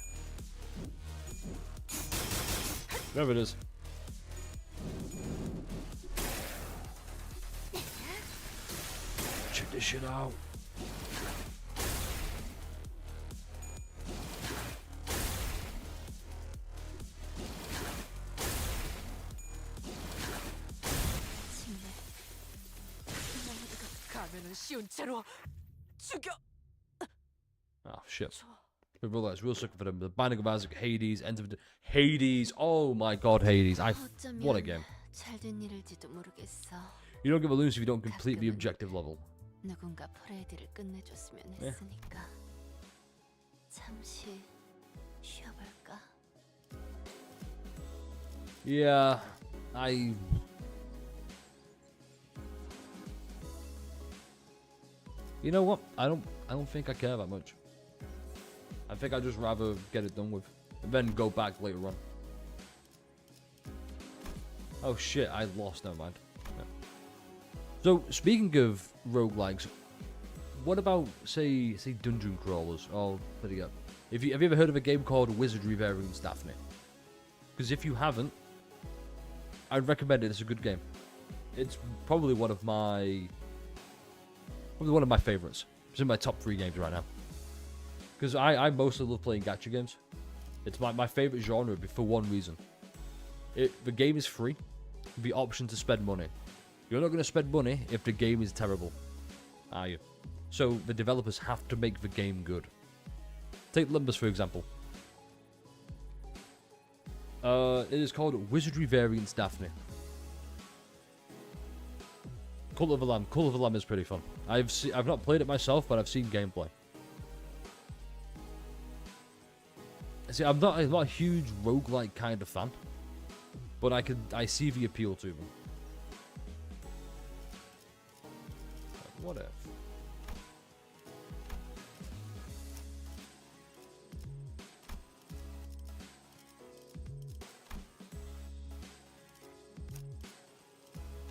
There it is. Check this shit out. 가면은 쉬운 채로 죽여. Oh shit. We realize real sucker for them. The Binding of Isaac, Hades, End of the Hades. Oh my god, Hades. What a game. You don't give a lose if you don't complete the objective level. 누군가 퍼레이드를 끝내줬으면 했으니까 잠시 쉬어볼까? Yeah, You know what? I don't think I care that much. I think I'd just rather get it done with and then go back later on. Oh shit, I lost, never mind. Yeah. So speaking of roguelikes, what about say dungeon crawlers? Oh, there you go. Have you ever heard of a game called Wizardry Variants Daphne? Because if you haven't, I'd recommend it. It's a good game. It's probably one of my favorites. It's in my top 3 games right now. Because I mostly love playing gacha games. It's my favorite genre for one reason. The game is free. The option to spend money. You're not going to spend money if the game is terrible, are you? So the developers have to make the game good. Take Limbus for example. It is called Wizardry Variants Daphne. Cult of the Lamb. Cult of the Lamb is pretty fun. I've not played it myself, but I've seen gameplay. See, I'm not a huge roguelike kind of fan, but I see the appeal to them. What if?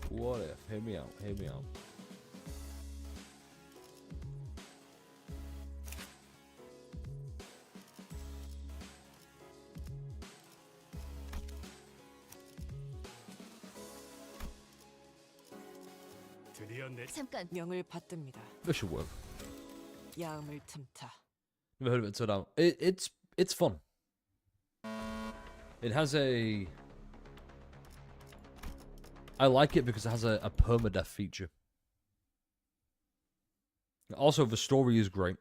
What if? Hear me out. Hear me out. 드디어 내 잠깐. 명을 받듭니다. This should work. 야음을 틈타. Never heard of it until now. It's fun. It has a. I like it because it has a permadeath feature. Also, the story is great.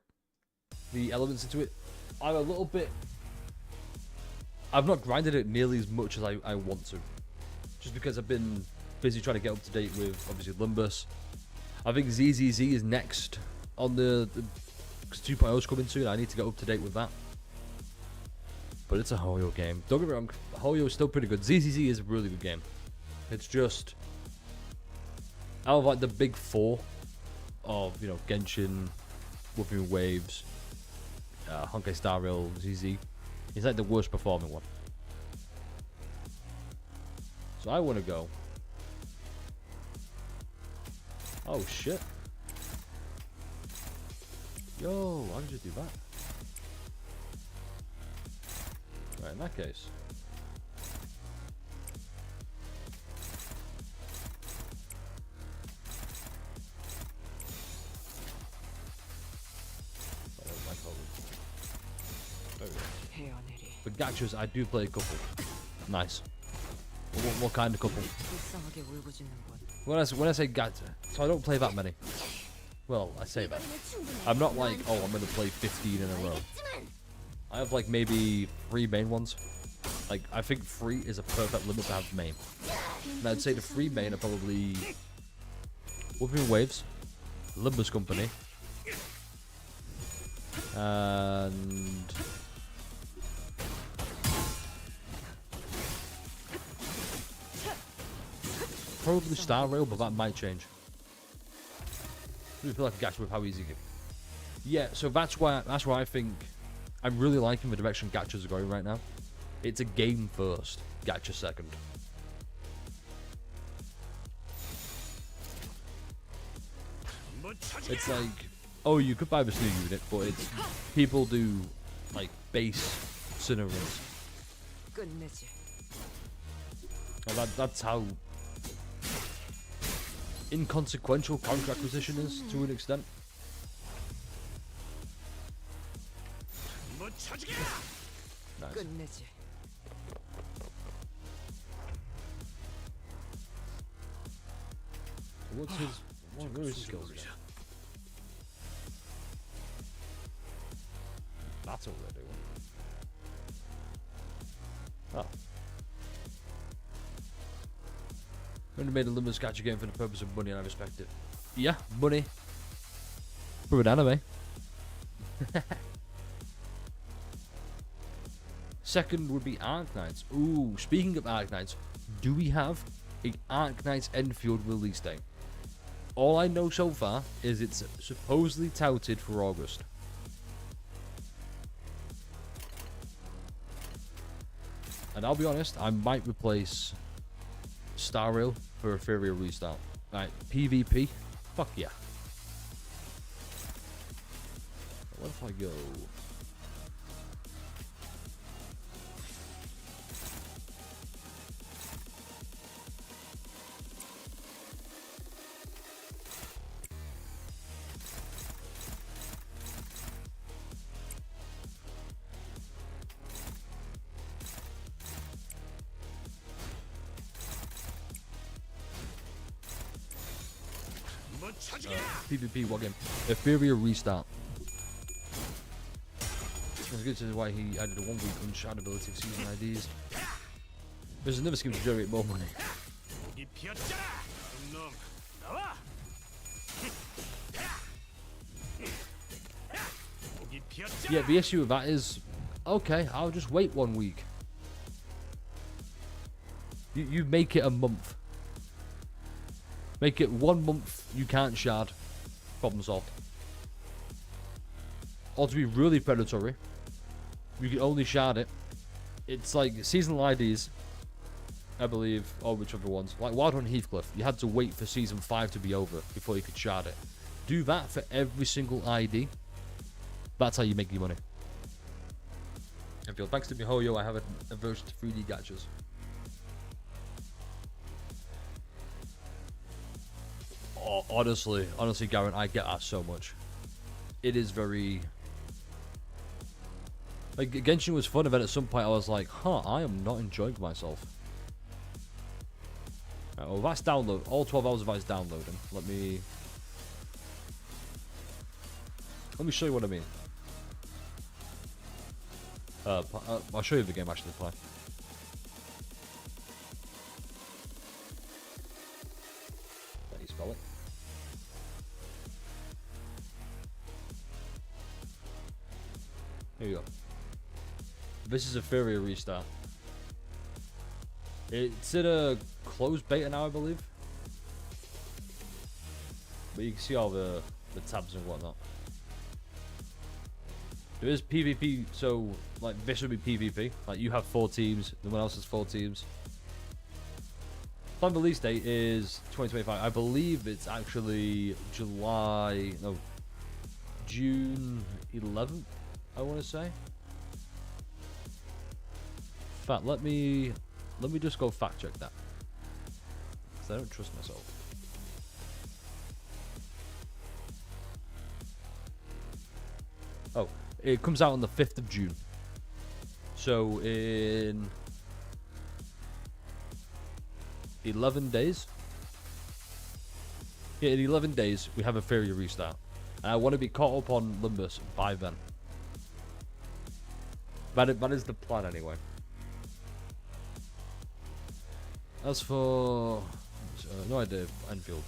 The elements into it, I'm a little bit. I've not grinded it nearly as much as I want to, just because I've been busy trying to get up to date with obviously Limbus. I think ZZZ is next on the 2.0 is coming soon. I need to get up to date with that. But it's a Hoyo game. Don't get me wrong, Hoyo is still pretty good. ZZZ is a really good game. It's just out of like the big 4 of, you know, Genshin, Whooping Waves, Honkai Star Rail, ZZ. It's like the worst performing one. So I want to go. Oh shit. Yo, why did you do that? Right, in that case. I don't like all this. There we go. 헤어내리. But gachas, I do play a couple. Nice. What kind of couple? 불쌍하게 울부짖는군. When I say gacha, so I don't play that many. Well, I say that. I'm not like, oh, I'm gonna play 15 in a row. I have like maybe 3 main ones. Like, I think 3 is a perfect limit to have main. And I'd say the 3 main are probably Whooping Waves, Limbus Company, and probably Star Rail, but that might change. I feel like a gacha with how easy it is. Yeah, so that's why I think I'm really liking the direction gachas are going right now. It's a game first, gacha second. It's like, oh, you could buy this new unit, but it's people do like base scenarios. That's how inconsequential character acquisition is to an extent. Nice. What's his? What are his skills again? That's all they're doing. Oh. Only made a Limbus gacha game for the purpose of money, and I respect it. Yeah, money. For an anime. Second would be Arknights. Ooh, speaking of Arknights, do we have a Arknights Enfield release date? All I know so far is it's supposedly touted for August. And I'll be honest, I might replace Star Rail for a Furia restart. Right, PvP? Fuck yeah. What if I go? PvP, what game? A Furia restart. That's good to know why he added a 1 week unshard ability of season IDs. There's another scheme to generate more money. Yeah, the issue with that is, okay, I'll just wait 1 week. You make it a month. Make it 1 month, you can't shard. Problem solved. Or to be really predatory, you can only shard it. It's like seasonal IDs, I believe, or whichever ones. Like Wild Hunt Heathcliff, you had to wait for season 5 to be over before you could shard it. Do that for every single ID. That's how you make your money. And thanks to MiHoYo, I have an aversion to 3D gachas. Oh, honestly, Garen, I get asked so much. It is very... Like, Genshin was fun, and then at some point I was like, huh, I am not enjoying myself. Right, well, that's download. All 12 hours of that is downloading. Let me show you what I mean. I'll show you the game actually play. How do you spell it? Here you go. This is a Furia restart. It's in a closed beta now, I believe. But you can see all the tabs and whatnot. There is PvP, so like this would be PvP. Like you have 4 teams, no one else has 4 teams. Planned release date is 2025. I believe it's actually June 11th. I want to say. In fact, let me just go fact check that, because I don't trust myself. Oh, it comes out on the 5th of June. So in 11 days. Yeah, in 11 days we have a Furia restart, and I want to be caught up on Limbus by then. That is the plan anyway. As for no idea, Enfield.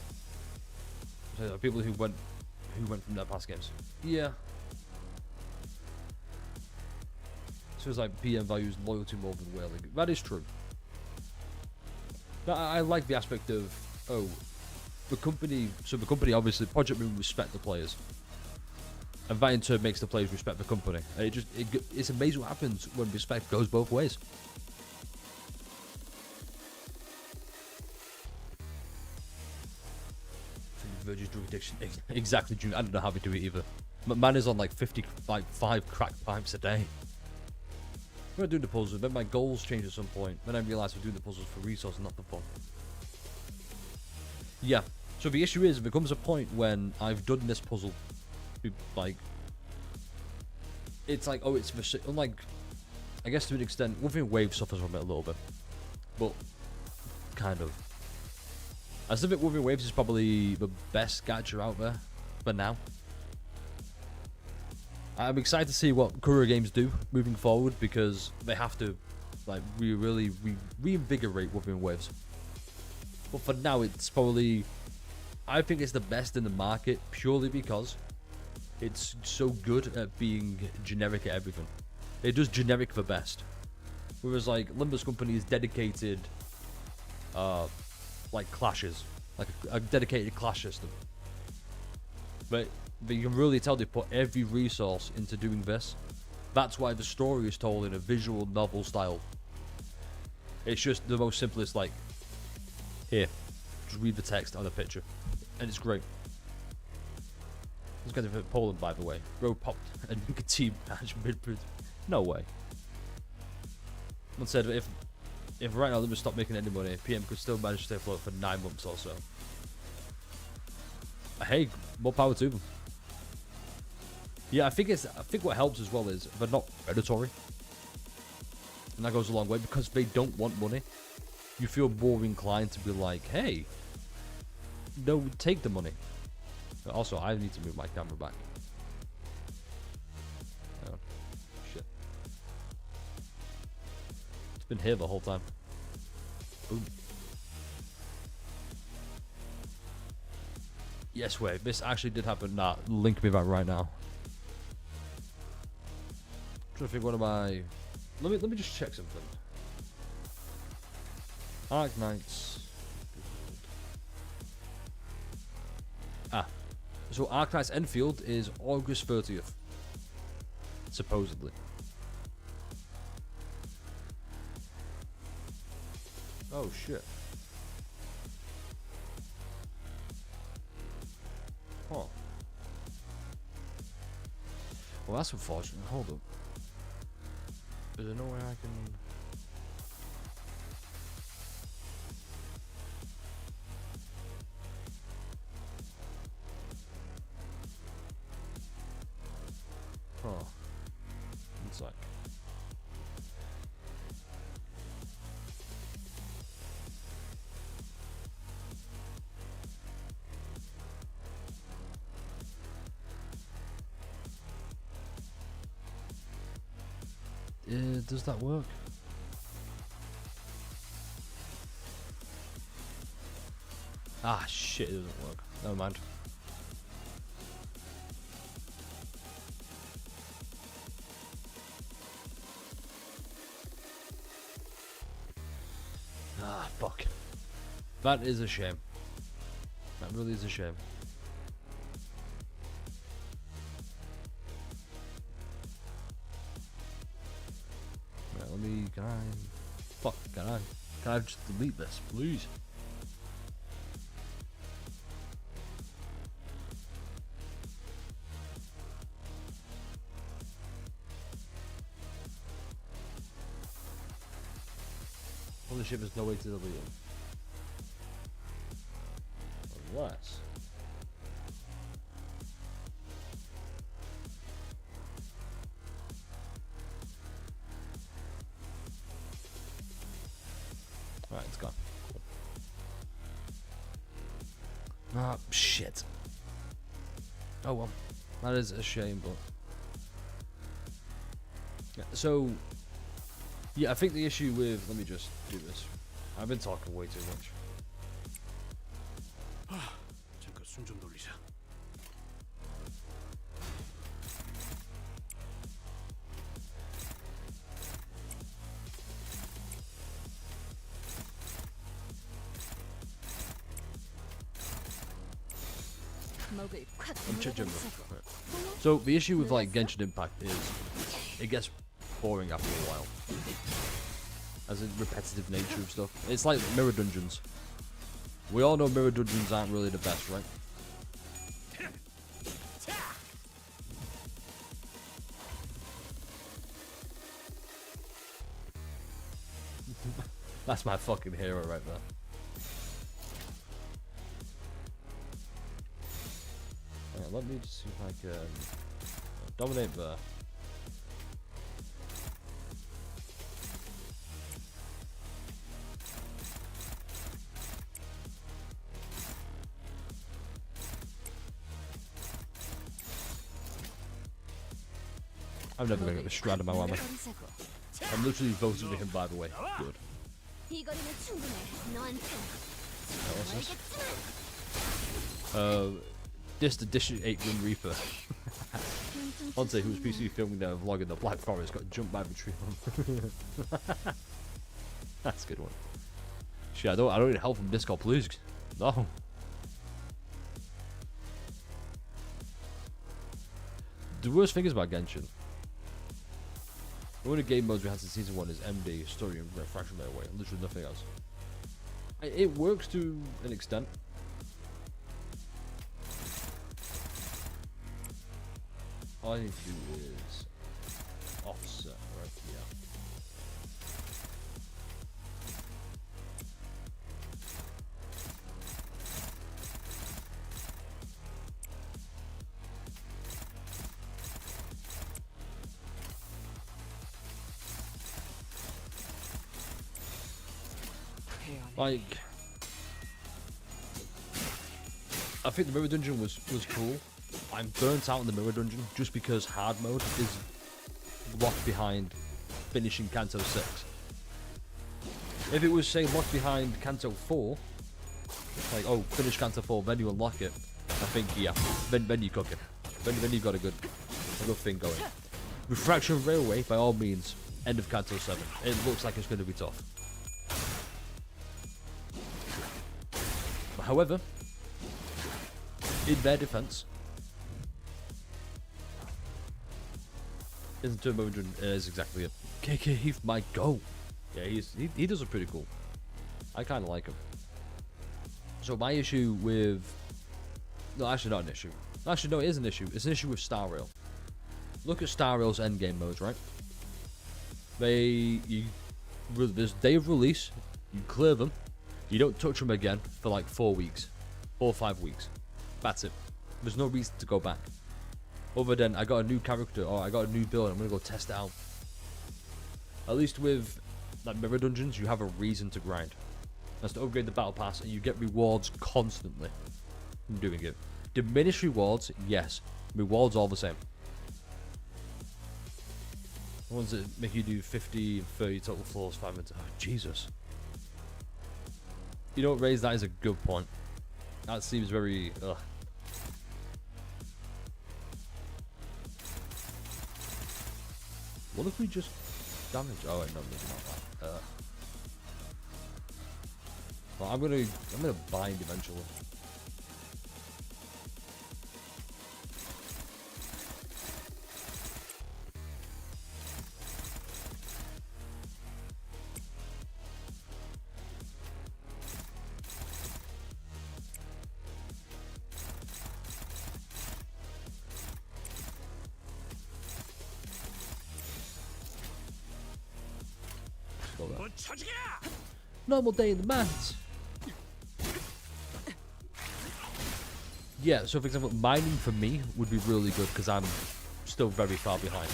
So people who went from their past games. Yeah. So it's like PM values loyalty more than whaling. That is true. But I like the aspect of, oh, the company obviously, Project Moon respect the players. And that in turn makes the players respect the company. And it's amazing what happens when respect goes both ways. Virgin drug addiction. Exactly, I don't know how they do it either. Man is on like 5 crack pipes a day. When I'm doing the puzzles, then my goals change at some point. Then I realise I'm doing the puzzles for resource, not for fun. Yeah. So the issue is, there comes a point when I've done this puzzle, like, it's like, oh, it's unlike, I guess to an extent, Wuthering Waves suffers from it a little bit, but kind of. I still think Wuthering Waves is probably the best gacha out there for now. I'm excited to see what Kura Games do moving forward, because they have to, like, really reinvigorate Wuthering Waves. But for now, it's probably, I think it's the best in the market purely because it's so good at being generic at everything. It does generic the best. Whereas like Limbus Company is dedicated, like clashes, like a dedicated clash system. But you can really tell they put every resource into doing this. That's why the story is told in a visual novel style. It's just the most simplest, like, here, just read the text on the picture, and it's great. This guy's from Poland, by the way. Bro popped a nicotine patch mid. No way. One said if right now Limbus stopped making any money, PM could still manage to stay afloat for 9 months or so. Hey, more power to them. Yeah, I think what helps as well is they're not predatory, and that goes a long way because they don't want money. You feel more inclined to be like, hey, no, take the money. But also, I need to move my camera back. Oh, shit. It's been here the whole time. Boom. Yes, wait. This actually did happen. Nah, link me back right now. I'm trying to think, what am I... Let me just check something. Arc Knights. So Arc Knights Enfield is August 30th. Supposedly. Oh shit. Huh. Well, that's unfortunate. Hold up. Is there no way I can... Huh. One sec. Does that work? Ah, shit, it doesn't work. Never mind. Ah, fuck. That is a shame. That really is a shame. Right, let me... Can I... Fuck, can I just delete this, please? Holy shit, there's no way to delete it. Unless... Alright, it's gone. Cool. Ah, shit. Oh well. That is a shame, but... Yeah, so... Yeah, I think the issue with... Let me just do this. I've been talking way too much. 잠깐 숨 좀 돌리자. So the issue with like Genshin Impact is it gets boring after a while. As in repetitive nature of stuff. It's like mirror dungeons. We all know mirror dungeons aren't really the best, right? That's my fucking hero right there. Alright, let me just see if I can dominate there. I'm never gonna get the strand of my armor. I'm literally voting for him, by the way. Good. What's this? This edition 8 Grim Reaper. Once who was PC filming their vlog in the Black Forest got jumped by the tree. That's a good one. Shit, I don't need help from Discord, please. No. The worst thing is about Genshin. The only game modes we had since season 1 is MD, story, and refraction right away. Literally nothing else. It works to an extent. All I need to do is offset right here. Like, I think the mirror dungeon was cool. I'm burnt out in the mirror dungeon just because hard mode is locked behind finishing Kanto 6. If it was, say, locked behind Kanto 4, like, oh, finish Kanto 4, then you unlock it, I think, yeah, then you cook it. Then you got a good thing going. Refraction Railway, by all means, end of Kanto 7. It looks like it's going to be tough. However, in their defense, isn't Turbo is exactly it. KK Heath might go. Yeah, he does it pretty cool. I kind of like him. So my issue with, no, actually not an issue. Actually, no, it is an issue. It's an issue with Star Rail. Look at Star Rail's endgame modes, right? There's day of release. You clear them. You don't touch them again for like 4 weeks. 4 or 5 weeks. That's it. There's no reason to go back. Other than I got a new character or I got a new build, I'm going to go test it out. At least with like mirror dungeons, you have a reason to grind. That's to upgrade the battle pass and you get rewards constantly from doing it. Diminished rewards, yes. Rewards all the same. The ones that make you do 50 and 30 total floors, 5 minutes. Oh, Jesus. You don't raise that is a good point. That seems very ugh. What if we just damage? Oh wait, no, maybe not that. Well, I'm gonna bind eventually. Normal day in the mines. Yeah, so for example, mining for me would be really good because I'm still very far behind.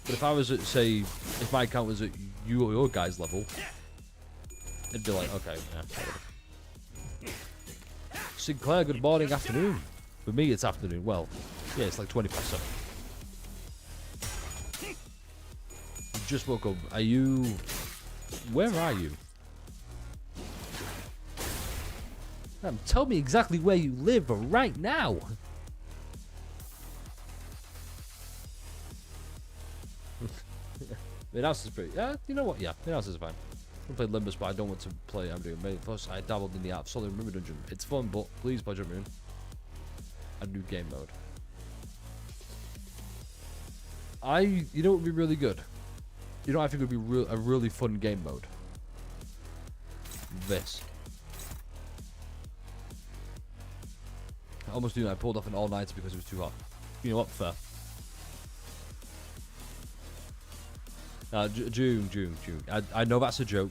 But if I was at, say, if my account was at you or your guys' level, it'd be like, okay, yeah. Sinclair, good morning, afternoon. For me, it's afternoon. Well, yeah, it's like 20 past 7. Just woke up. Are you... Where are you? Tell me exactly where you live right now. The house is pretty... Yeah, you know what? Yeah, the house is fine. I play Limbus, but I don't want to play. I'm doing... Plus, I dabbled in the app Solid River Dungeon. It's fun, but please play Jump Moon. a new game mode. You know what would be really good? You know, I think it would be a really fun game mode. This. I almost knew I pulled off an all-nighter because it was too hot. You know what? Fair. June. I know that's a joke.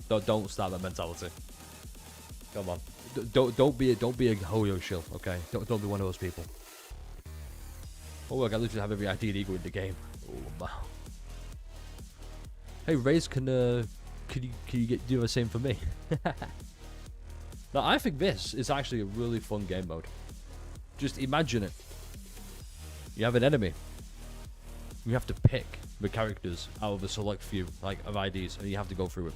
But don't start that mentality. Come on. Don't be a Hoyo shill, okay? Don't be one of those people. Oh look, I literally have every ID equal in the game. Oh wow. Hey Raze, can you do the same for me? Now I think this is actually a really fun game mode. Just imagine it. You have an enemy. You have to pick the characters out of a select few, like, of IDs, and you have to go through it.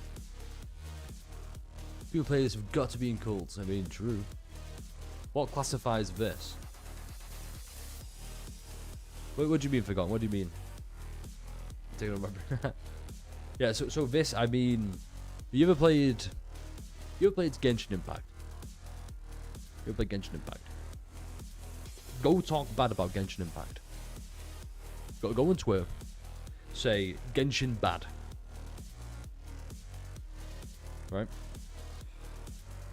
People play this have got to be in cults. I mean, true. What classifies this? What do you mean forgotten? What do you mean? I don't remember. Yeah, so this, I mean, you ever played Genshin Impact? You ever played Genshin Impact? Go talk bad about Genshin Impact. Go on Twitter. Say Genshin bad. Right?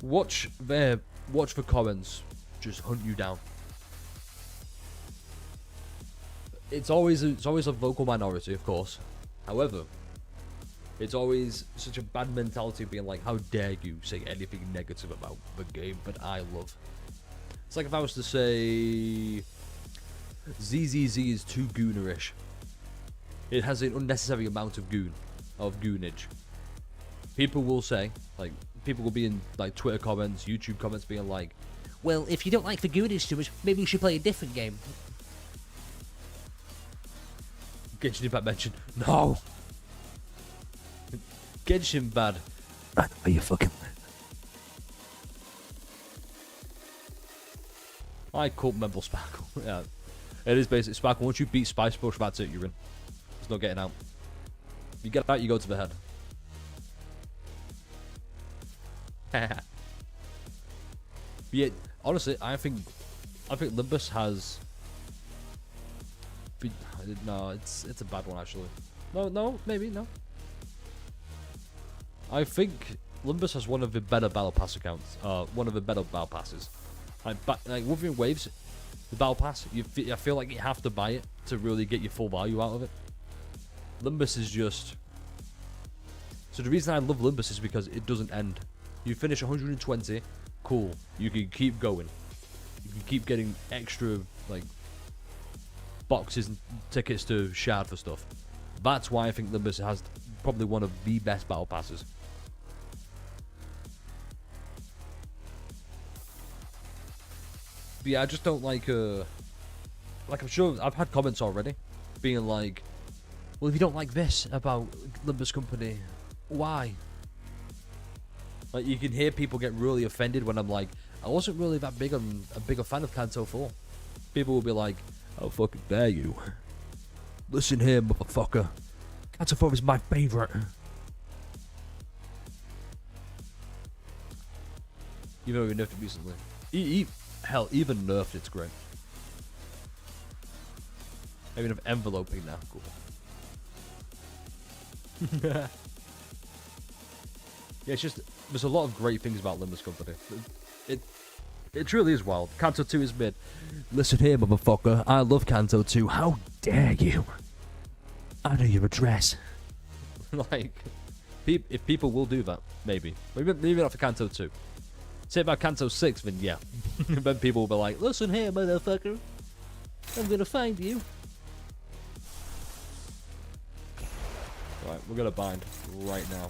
Watch the comments just hunt you down. It's always a vocal minority, of course. However, it's always such a bad mentality being like, how dare you say anything negative about the game that I love. It's like if I was to say ZZZ is too goonerish. It has an unnecessary amount of goonage. People will say, like, people will be in like Twitter comments, YouTube comments being like, well, if you don't like the goonage too much, maybe you should play a different game. Genshin Impact mentioned. No! Genshin bad. I know you fucking... I cult member Sparkle. Yeah. It is basically Sparkle. Once you beat Spice Bush, that's it, you're in. There's no getting out. If you get out, you go to the head. Yeah, honestly, I think Limbus has... No, it's a bad one actually. No, maybe no. I think Limbus has one of the better battle pass accounts. One of the better battle passes. Like Wuthering Waves, the battle pass. I feel like you have to buy it to really get your full value out of it. Limbus is just. So the reason I love Limbus is because it doesn't end. You finish 120, cool. You can keep going. You can keep getting extra like boxes and tickets to shard for stuff. That's why I think Limbus has probably one of the best battle passes. But yeah, I just don't like I'm sure I've had comments already being like, well, if you don't like this about Limbus Company, why? Like, you can hear people get really offended when I'm like, I wasn't really that big on a bigger fan of Kanto 4. People will be like, how fucking dare you? Listen here, motherfucker. Kanto 4 is my favourite. Even though we nerfed it recently. Hell, even nerfed it's great. Maybe enough enveloping now. Cool. Yeah, it's just, there's a lot of great things about Limbus Company. It truly is wild. Kanto 2 is mid. Listen here, motherfucker. I love Kanto 2. How dare you? I know your address. Like, if people will do that, maybe. Maybe not for Kanto 2. Say about Kanto 6, then yeah. Then people will be like, listen here, motherfucker. I'm gonna find you. Right, we're gonna bind right now.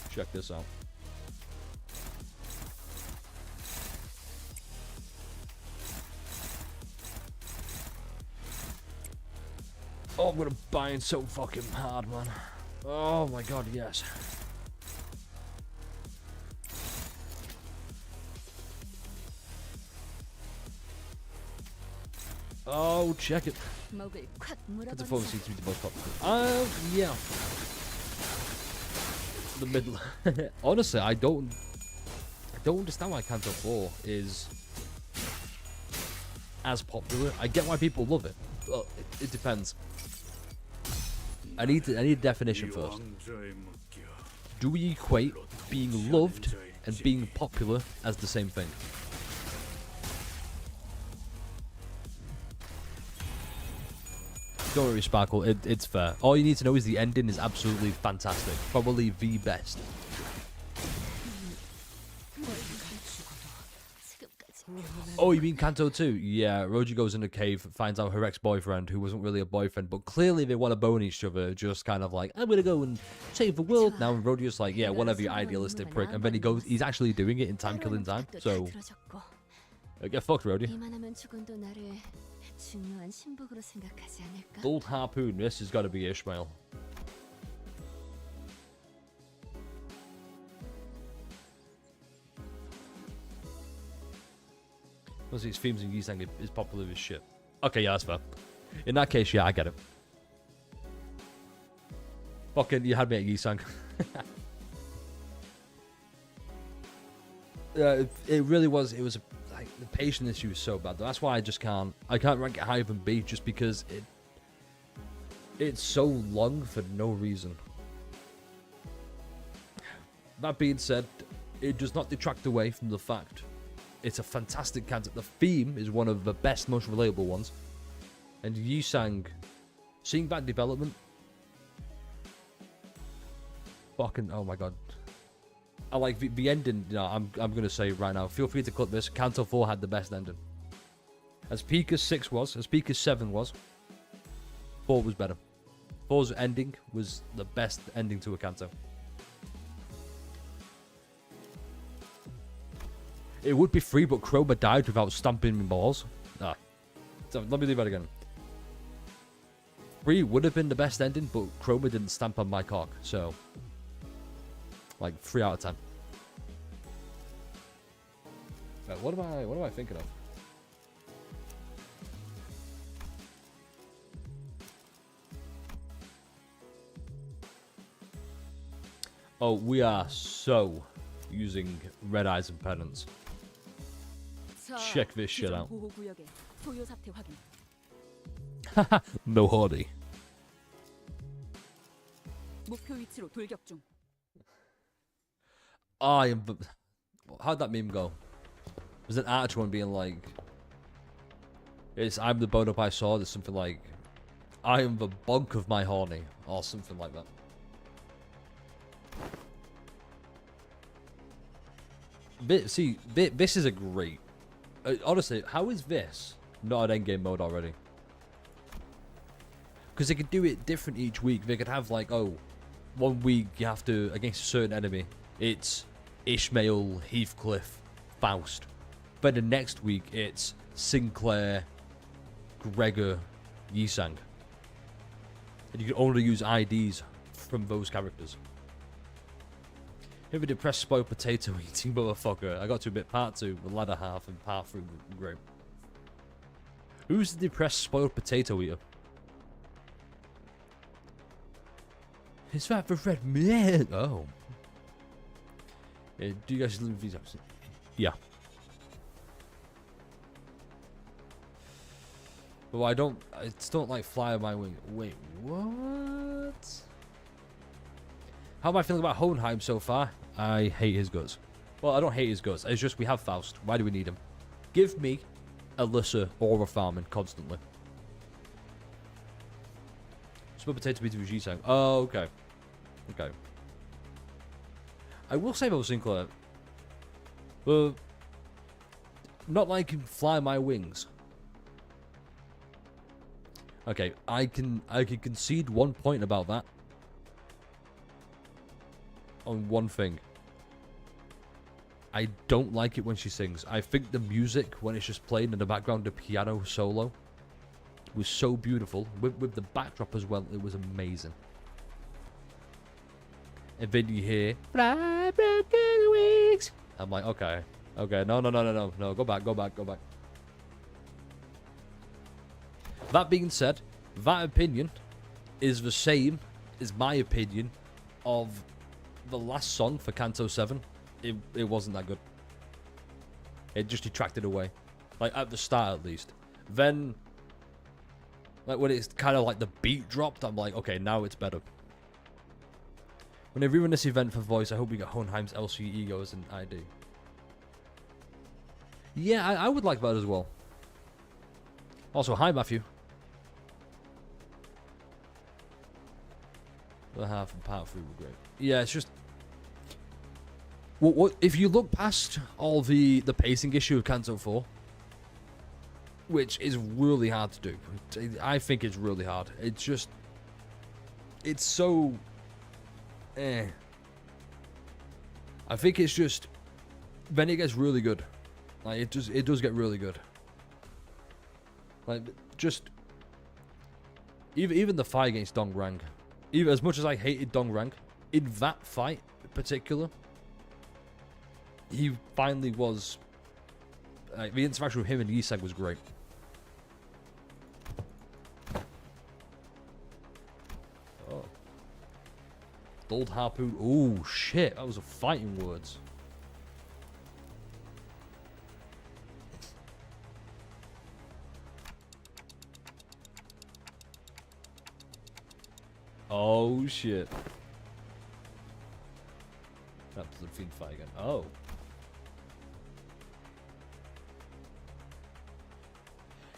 Check this out. Oh, I'm gonna bind so fucking hard, man. Oh my god, yes. Oh, check it. That's a seems to be the most popular. Yeah. The middle. Honestly, I don't understand why Kanto 4 is as popular. I get why people love it. Well, it depends. I need a definition first. Do we equate being loved and being popular as the same thing? Don't worry, Sparkle, it's fair. All you need to know is the ending is absolutely fantastic. Probably the best. Oh, you mean Kanto 2? Yeah, Roji goes in a cave, finds out her ex-boyfriend, who wasn't really a boyfriend, but clearly they want to bone each other, just kind of like, I'm gonna go and save the world now, and Roji's like, yeah, whatever, you idealistic prick, and then he's actually doing it in time killing time, so... get fucked, Rody. Old Harpoon, this has got to be Ishmael. His themes in Yisang is popular as shit. Okay, yeah, that's fair. In that case, yeah, I get it. Fucking, you had me at Yisang. It really was. It was like the patient issue was so bad. That's why I can't rank it higher than B, just because it's so long for no reason. That being said, it does not detract away from the fact it's a fantastic concept. The theme is one of the best, most relatable ones. And Yisang, seeing that development, fucking, oh my god. I like the ending, you know, I'm gonna say right now, feel free to clip this, Kanto 4 had the best ending. As peak as 6 was, as peak as 7 was, 4 was better. 4's ending was the best ending to a Kanto. It would be free, but Chroma died without stamping me balls. Ah. So, let me leave that again. 3 would have been the best ending, but Chroma didn't stamp on my cock, so... like, 3 out of 10. What am I thinking of? Oh, we are so using red eyes and penance. Check this shit out. No hardy. How'd that meme go? Was an archer one being like, I'm the bone up I saw, there's something like, I am the bunk of my horny, or something like that. This is a great... honestly, how is this not an endgame mode already? Because they could do it different each week. They could have like, oh, 1 week you have to, against a certain enemy, it's Ishmael, Heathcliff, Faust. But the next week it's Sinclair, Gregor, Yisang. And you can only use IDs from those characters. Him a depressed spoiled potato eating motherfucker. I got to admit, part 2, the latter half, and part 3, great. Who's the depressed spoiled potato eater? Is that the red man? Oh. Do you guys live in these episodes? Yeah. But I just don't like fly on my wing. Wait, what? How am I feeling about Hohenheim so far? I hate his guts. Well, I don't hate his guts. It's just we have Faust. Why do we need him? Give me Alyssa or a farming constantly. Split potato beater with G-Sang. Oh, okay. Okay. I will say about Sinclair. Well, not like him fly my wings. Okay, I can concede 1 point about that. On one thing. I don't like it when she sings. I think the music, when it's just playing in the background, the piano solo, was so beautiful. With the backdrop as well, it was amazing. And then you hear, fly broken wings. I'm like, okay. Okay, no, go back. That being said, that opinion is the same as my opinion of the last song for Kanto 7. It wasn't that good. It just detracted away. Like, at the start, at least. Then, like when it's kind of like the beat dropped, I'm like, okay, now it's better. When they rerun this event for voice, I hope we get Hohenheim's LC Ego as an ID. Yeah, I would like that as well. Also, hi Matthew. The half and part 3 were great. Yeah, it's just... What if you look past all the pacing issue of Kanto 4, which is really hard to do. I think it's really hard. It's just... It's so... I think it's just... Then it gets really good. Like, it does get really good. Like, just... Even the fight against Dong Rang. Even as much as I hated Dong Rang, in that fight in particular, he finally was... the interaction with him and Yisang was great. Oh. Dulled harpoon. Oh, shit. That was a fighting words. Oh, shit. That was the fiend fight again. Oh.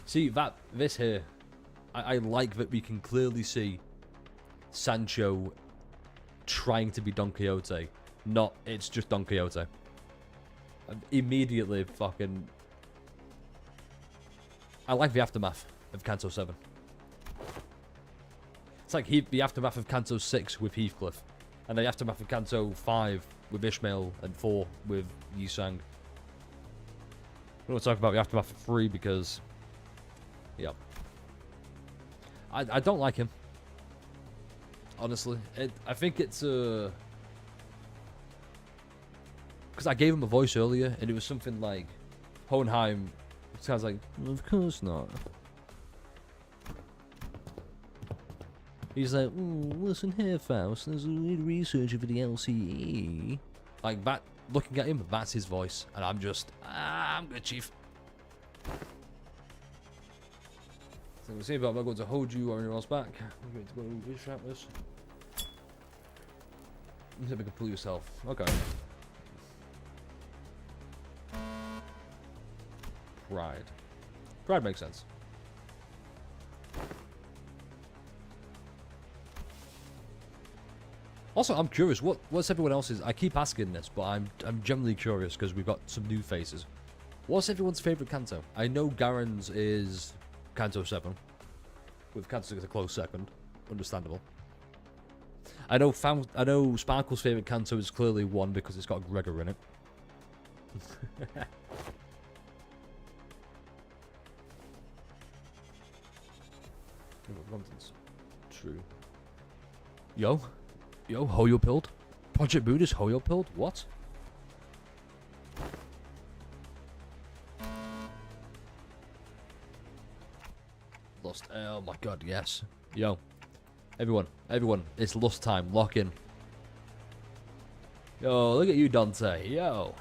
See, this here, I like that we can clearly see Sancho trying to be Don Quixote. Not, it's just Don Quixote. Immediately fucking... I like the aftermath of Kanto 7. It's like the aftermath of Kanto 6 with Heathcliff. And the aftermath of Kanto 5 with Ishmael and 4 with Yisang. We don't talk about the aftermath of 3 because... Yeah. I don't like him. Honestly. I think it's... Because I gave him a voice earlier and it was something like... Hohenheim sounds like... Of course not. He's like, listen here, Faust, there's a little research for the LCE. Like, that, looking at him, that's his voice. And I'm just, I'm good, Chief. So we'll see about I'm not going to hold you or anyone else back. I'm going to go to restrap this. You said we can pull yourself. Okay. Pride. Pride makes sense. Also, I'm curious, what's everyone else's... I keep asking this, but I'm generally curious because we've got some new faces. What's everyone's favourite Kanto? I know Garen's is Kanto 7, with Kanto 6 a close second. Understandable. I know Sparkle's favourite Kanto is clearly 1 because it's got Gregor in it. True. Yo, Hoyo pilled? Project Buddhist Hoyo pilled? What? Lust. Oh my god, yes. Yo. Everyone, it's lust time. Lock in. Yo, look at you, Dante. Yo.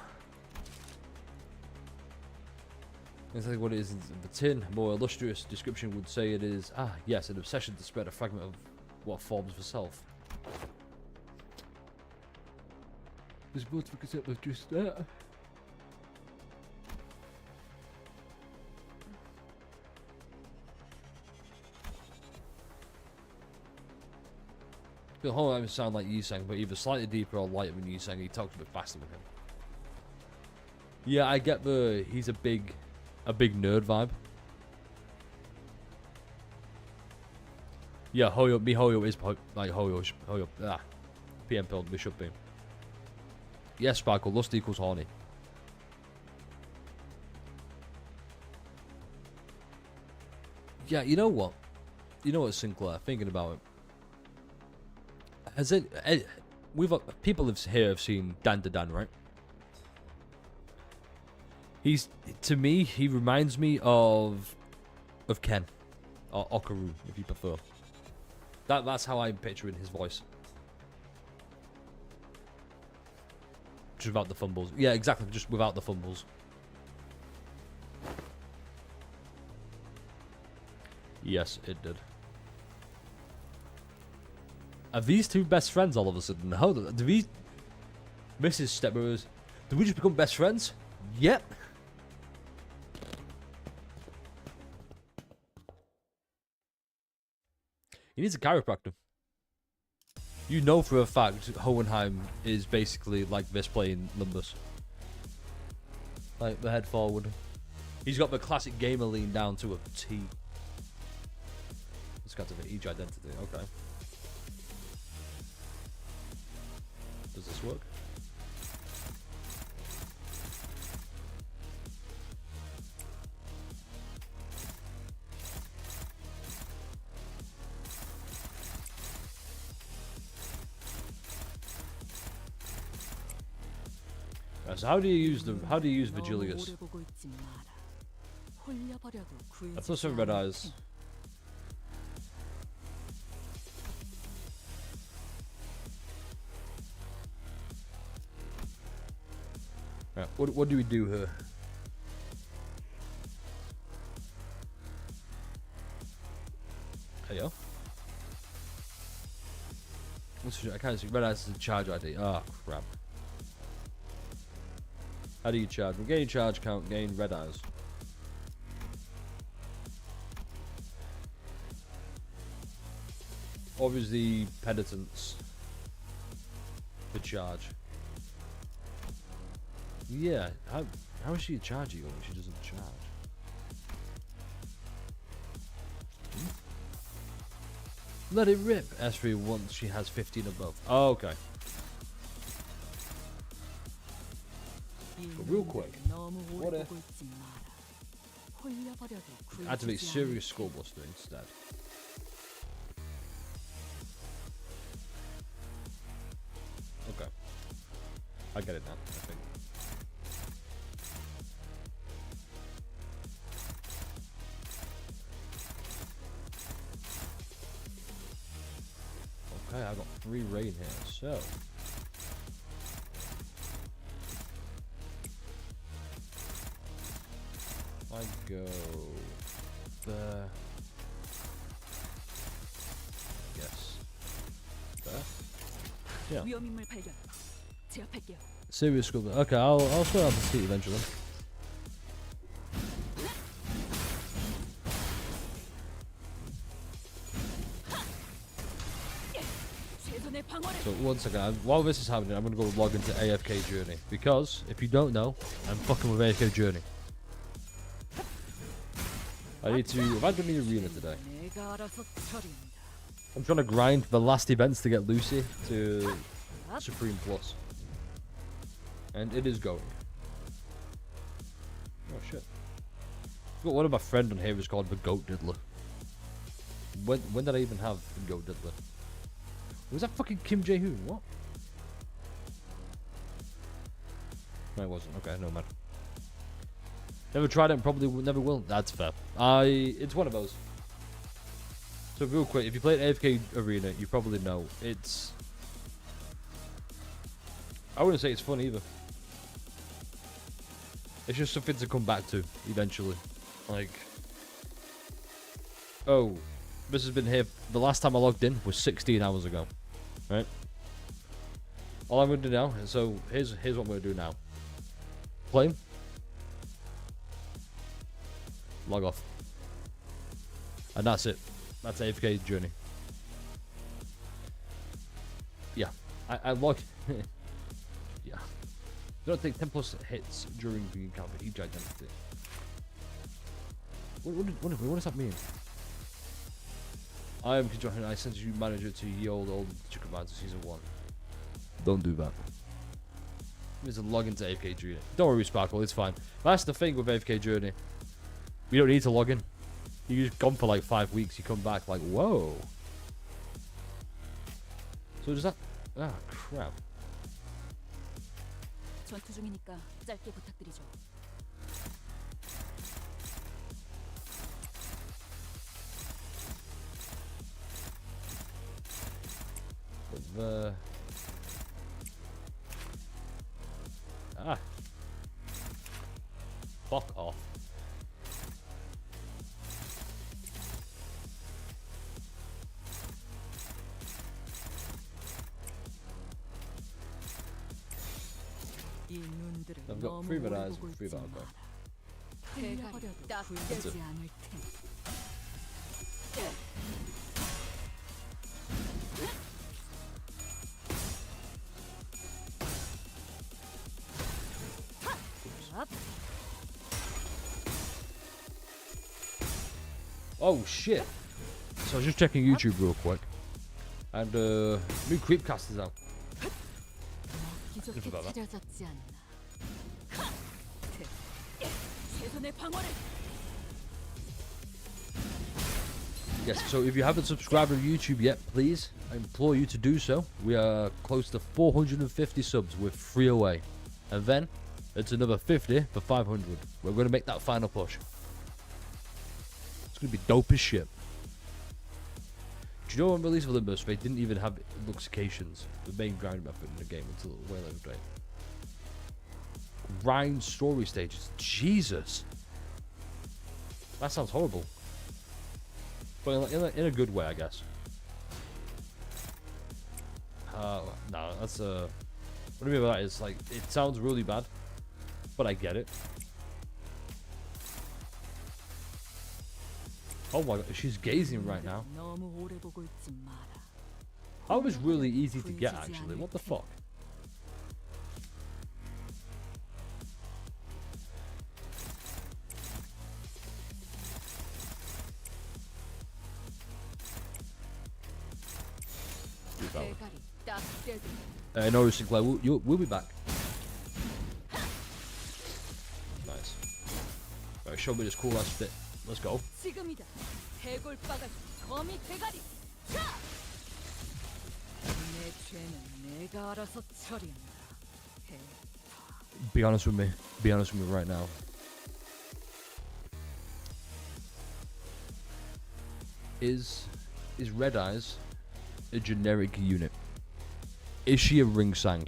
Exactly what it is in the tin. More illustrious description would say it is, yes, an obsession to spread a fragment of what forms for self. This word for cassette was just that. The whole time sound like Yisang, but either slightly deeper or lighter than Yisang. He talks a bit faster than him. Yeah, I get he's a big nerd vibe. Yeah, Hoyo is like Hoyo. PM pilled, we should be. Yes, Sparkle, lust equals horny. Yeah, you know what? Sinclair, thinking about it. Has people here have seen Dan to Dan, right? To me, he reminds me of Ken. Or Okaru, if you prefer. That's how I'm picturing his voice. Just without the fumbles. Yeah, exactly, just without the fumbles. Yes, it did. Are these two best friends all of a sudden? Hold on. Do we... Mrs. Stepbrothers, did we just become best friends? Yep. He needs a chiropractor. You know for a fact Hohenheim is basically like this playing Limbus. Like the head forward. He's got the classic gamer lean down to a T. It's got to be each identity. Okay. Does this work? Right, so how do you use Vigilius? I thought some red eyes. Right, what do we do here? Hey yo. I can't see red eyes is a charge ID. Oh crap. How do you charge? Gain charge count, gain red eyes. Obviously, penitence for charge. Yeah, how is she a charge eagle when she doesn't charge? Let it rip. S3 once she has 15 above. Oh, okay. But real quick, what if activate serious skull buster instead? Okay, I get it now. I think. Okay, I got 3 rain here, so. I go there. Yes. There. Yeah. Serious skull. Okay, I'll sort out the seat eventually. So one second, while this is happening, I'm gonna go log into AFK Journey because if you don't know, I'm fucking with AFK Journey. I need to. Have I done the arena today? I'm trying to grind the last events to get Lucy to Supreme Plus, and it is going. Oh shit! I've got one of my friends on here who's called the Goat Diddler. When did I even have the Goat Diddler? Was that fucking Kim Jae-hoon? What? No, it wasn't. Okay, no man. Never tried it and probably never will. That's fair. It's one of those. So real quick, if you play AFK Arena, you probably know it's. I wouldn't say it's fun either. It's just something to come back to eventually. Like, oh, this has been here. The last time I logged in was 16 hours ago, right? All I'm gonna do now. So here's what I'm gonna do now. Play. Log off. And that's it. That's AFK Journey. Yeah. I log. Yeah. Don't take 10 plus hits during the encounter each identity. What does that mean? I am conjoined. I sent you manager to ye old chicken to season 1. Don't do that. There's a log into AFK Journey. Don't worry, Sparkle. It's fine. That's the thing with AFK Journey. We don't need to log in. You're just gone for like 5 weeks. You come back like, whoa. So does that... Ah, crap. 전투 중이니까 짧게 부탁드리죠. The... Ah. Fuck off. I've got 3 red eyes and 3 battle cry. 대가리 딱 That's it. 되지 않을 테니. Oh shit! So I was just checking YouTube real quick, and new Creepcast is out. 기적이 봐봐. 찾아졌지 않나. 최선의 방어를. Yes, so if you haven't subscribed on YouTube yet, please, I implore you to do so. We are close to 450 subs with 3 away. And then, it's another 50 for 500. We're going to make that final push. It's going to be dope as shit. Do you know on release of Limbus, they didn't even have luxications, the main grind method in the game, until way later date. Grind story stages. Jesus. That sounds horrible. But in a good way, I guess. No, that's what I mean by that is, like, it sounds really bad, but I get it. Oh my god, she's gazing right now. 너무 오래 보고 있지 마라. That was really easy to get, actually. What the fuck? 대가리 딱 되지. No, Sinclair, we'll be back. Nice. Right, show me this cool ass bit. Let's go. 지금이다. 해골바가지 거미 대가리. 자! 내 죄는 내가 알아서 처리한다. 해. Be honest with me. Be honest with me right now. Is Red Eyes a generic unit? Is she a ring sang?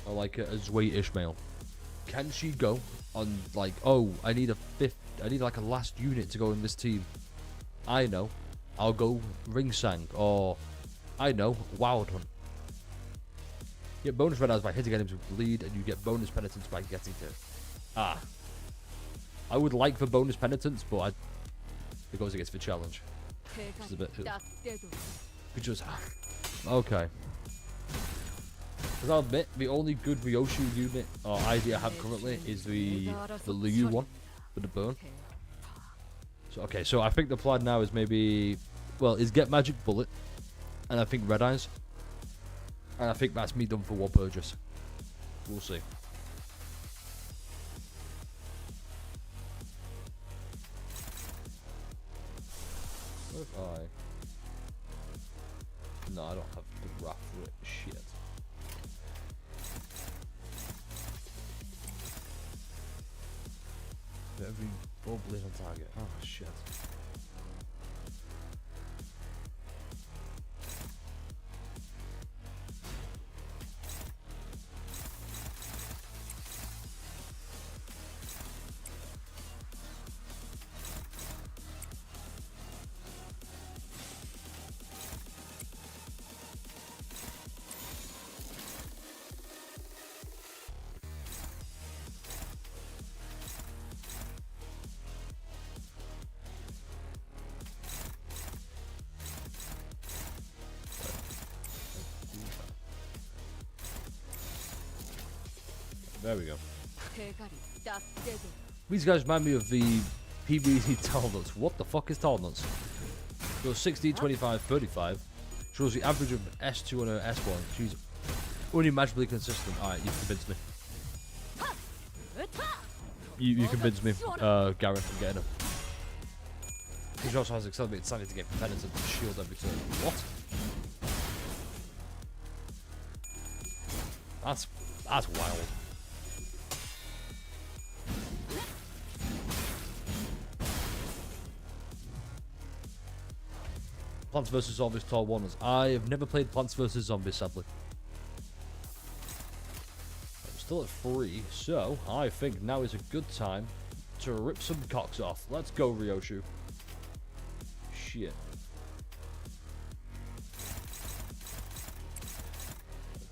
Or like a Zway Ishmael? Can she go on like, oh, I need like a last unit to go in this team. I know, I'll go ring sang, or I know, wild hunt. You get bonus red eyes by hitting items with lead, and you get bonus penitence by getting to. I would like the bonus penitence, but it goes against the challenge. It's a bit. We just okay. Because I'll admit, the only good Ryoshu unit or idea I have currently is the Liu one with the burn. So okay, so I think the plan now is maybe, well, is get magic bullet, and I think red eyes, and I think that's me done for one purchase. We'll see. What if I? No, I don't have the wrath for it. Shit. Every full blade on target. Oh shit. There we go. These guys remind me of the PvZ Talnuts. What the fuck is Talnuts? So 16, 25, 35 shows the average of S2 and an S1. She's only magically consistent. Alright, you've convinced me. You convinced me, Gareth, I'm getting him. He also has accelerated sanity to get penance and shield every turn. What? That's wild. Plants vs Zombies Tor 1. I have never played Plants vs Zombies, sadly. I'm still at 3, so I think now is a good time to rip some cocks off. Let's go, Ryoshu. Shit.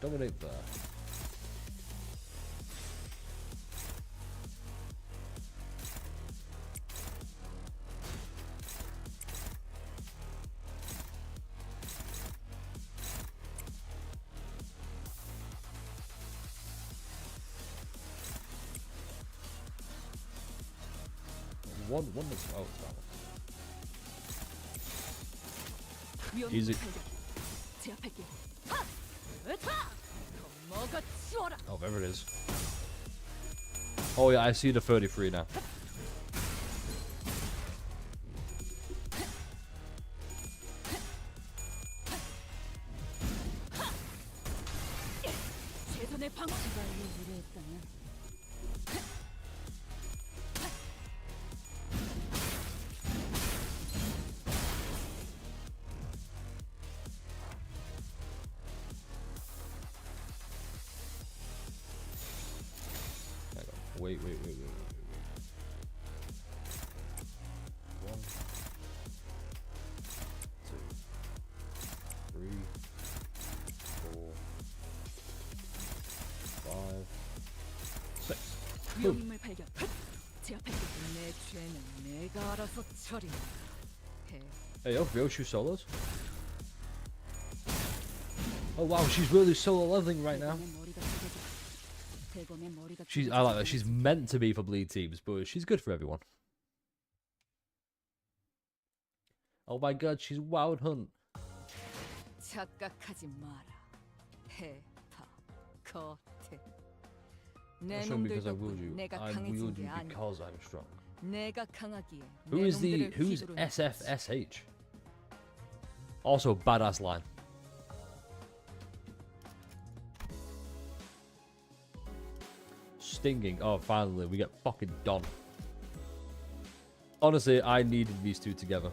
Dominate there. one that's oh, it's that one. 위험 Easy. 발견. 제압할게. 하! 으타! 먹어 치워라. Oh, there it is. Oh yeah, I see the 33 now. 최선의 방어. 시발로 무례했다면 Hang on. Wait. One, two, three, four, five, six. 위험 인물 발견. 제압할게. 내 죄는 내가 알아서 처리한다. 해. Hey, yo, Ryoshi solos. Oh wow, she's really solo leveling right now. 대검의 머리가 쪼개져. 대검의 머리가 I like that. She's meant to be for bleed teams, but she's good for everyone. Oh my god, she's Wild Hunt. 착각하지 마라. 해파 겉에. 내 Not strong because I 놈들 willed 덕분 you. 내가 I 강해진 willed 게 you 아니야. because I'm strong. 내가 강하기에 Who's 내 놈들을 휘두르는 SFSH? Also, badass line. Stinging. Oh, finally, we get fucking done. Honestly, I needed these two together.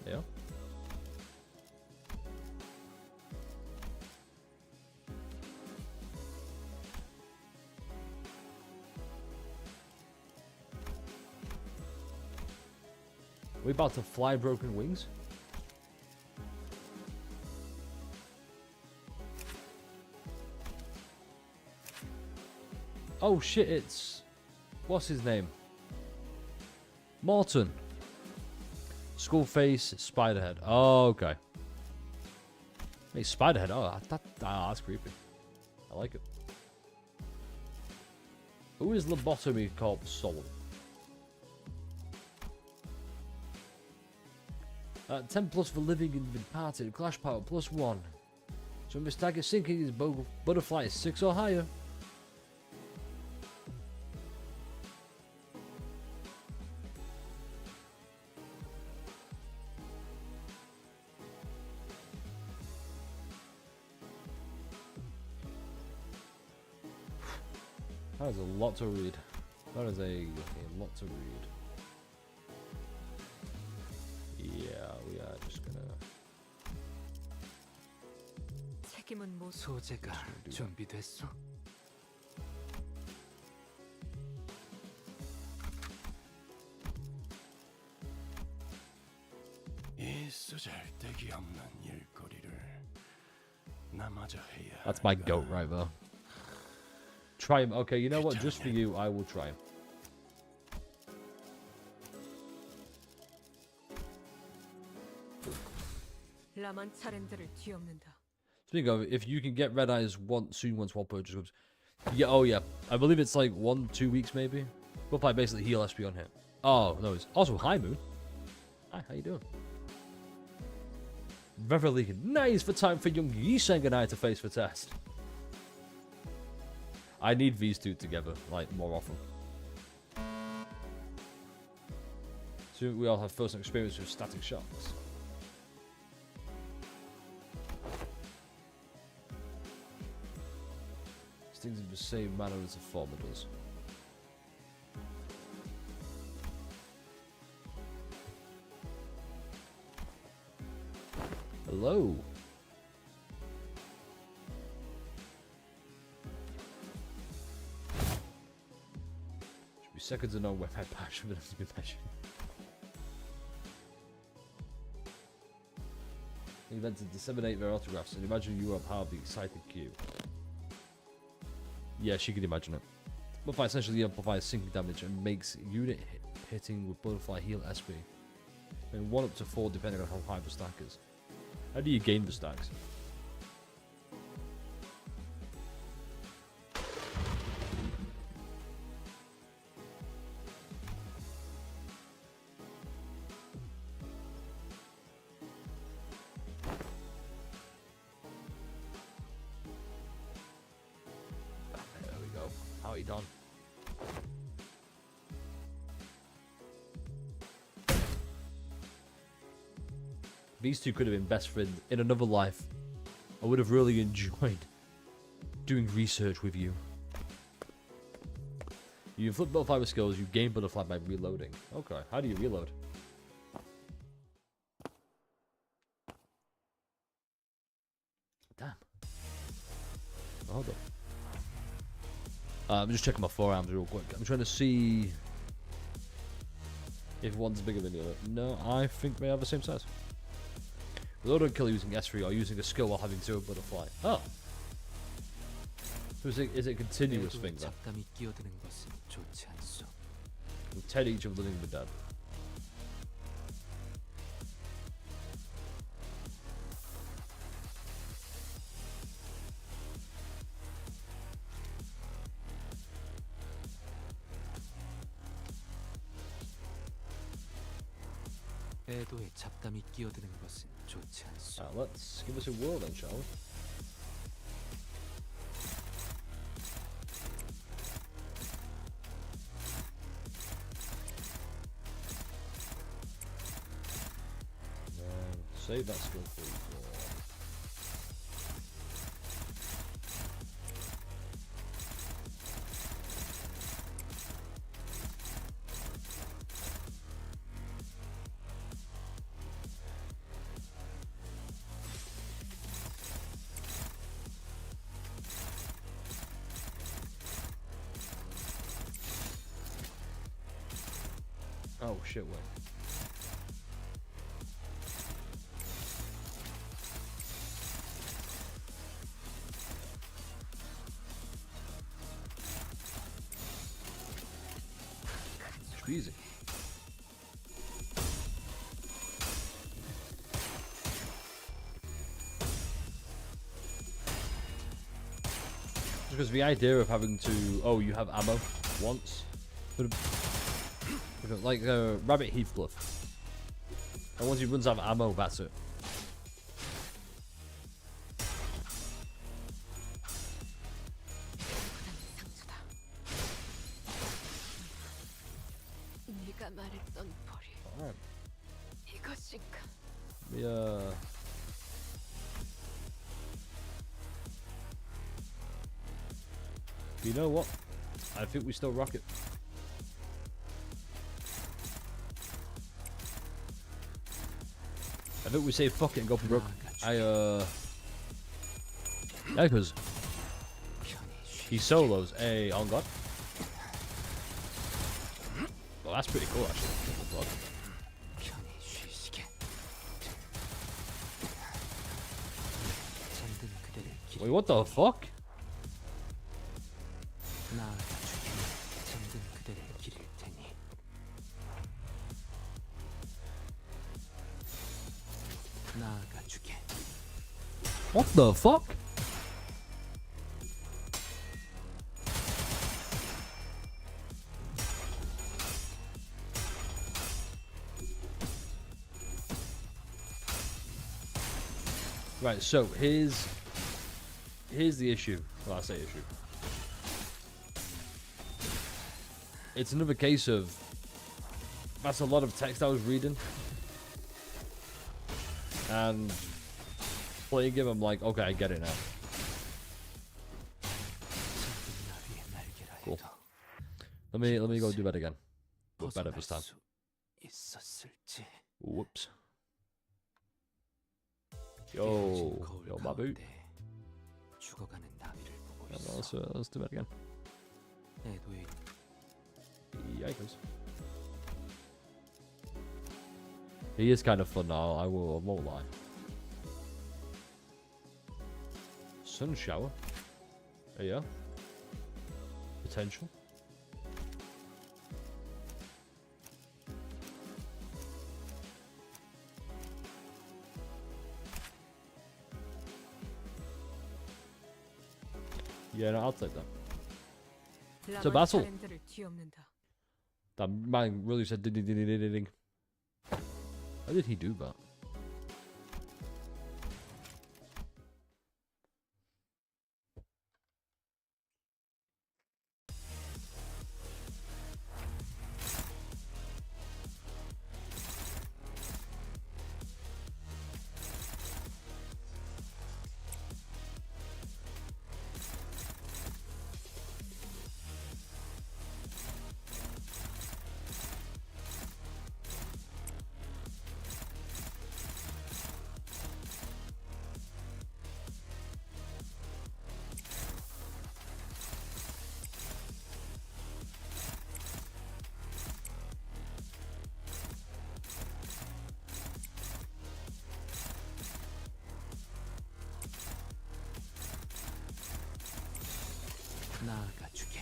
Yeah. We about to fly broken wings? Oh shit, it's... What's his name? Morton. Skullface, Spiderhead. Oh, okay. Hey, Spiderhead. Oh, that's creepy. I like it. Who is Lobotomy Corpse Soul? 10 plus for living and departed. Clash power plus 1. So if stagger sinking his butterfly is 6 or higher. That is a lot to read. That is a lot to read. Yeah, we are just gonna... 책임은 뭐 소재가 준비됐어? 이 쓰잘데기 없는 일거리를 나마저 해야. That's my goat right there. Try him. Okay, you know what? Just for you, I will try him. 라만 차렌들을 뒤엎는다. Speaking of, if you can get red eyes soon once one purchase comes. Yeah, oh yeah. I believe it's like 1-2 weeks maybe. We'll probably basically heal SP on him. Oh, no, it's also hi Moon. Hi, how you doing? Reveille, nice for time for young Yisheng and I to face for test. I need these two together, like, more often. So we all have first experience with static shocks. Stings in the same manner as the former does. Hello. Should be seconds to know where my passion has to be measured. Event to disseminate their autographs and imagine you are part of the excited queue. Yeah, she can imagine it. Butterfly essentially amplifies sinking damage and makes unit hitting with Butterfly heal SP. And 1 up to 4 depending on how high the stack is. How do you gain the stacks? on. These two could have been best friends in another life. I would have really enjoyed doing research with you. You inflict butterfly with skills, you gain butterfly by reloading. Okay, how do you reload? Damn. Oh, hold on. I'm just checking my forearms real quick. I'm trying to see if one's bigger than the other. No, I think they have the same size. Reload and kill using S3 or using a skill while having 0 butterfly. Oh. So is it a continuous thing then? 잡담이 끼어드는 것은 좋지 않소. 10 each of living with dead. 애도에 잡담이 끼어드는 것은 좋지 않소. Let's give us a whirl then, shall we? Save that skill for you. Oh shit, wait. Easy. Because the idea of having to, oh, you have ammo once, but like Rabbit Heathcliff, and once he runs out of ammo, that's it. 네가 말했던 벌이 Alright. 이것인가? You know what? I think we still rock it. I think we say fuck it and go for broke. Yeah, because he solos a on God. Well, that's pretty cool actually. Wait, what the fuck? What the fuck? Right, so here's the issue. Well, I say issue. It's another case of that's a lot of text I was reading, and playing him, I'm like, okay, I get it now. Cool. Let me go do that again. But better this time. Whoops. Yo, my boot. Let's do that again. Yikes. He is kind of fun now, I won't lie. Sun shower. Yeah. Potential. Yeah, no, I'll take that. So Basil. That man really said ding ding ding ding ding ding. How did he do that? 나아가주게.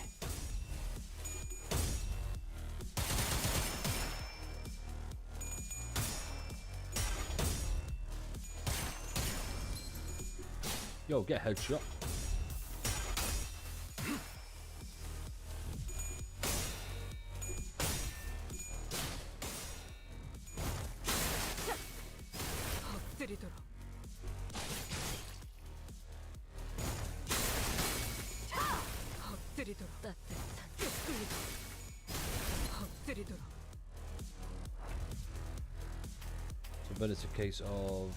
Yo, get headshot. 엎드리도록. 엎드리도록. 따뜻한 끈끈이도. 엎드리도록. So then it's a case of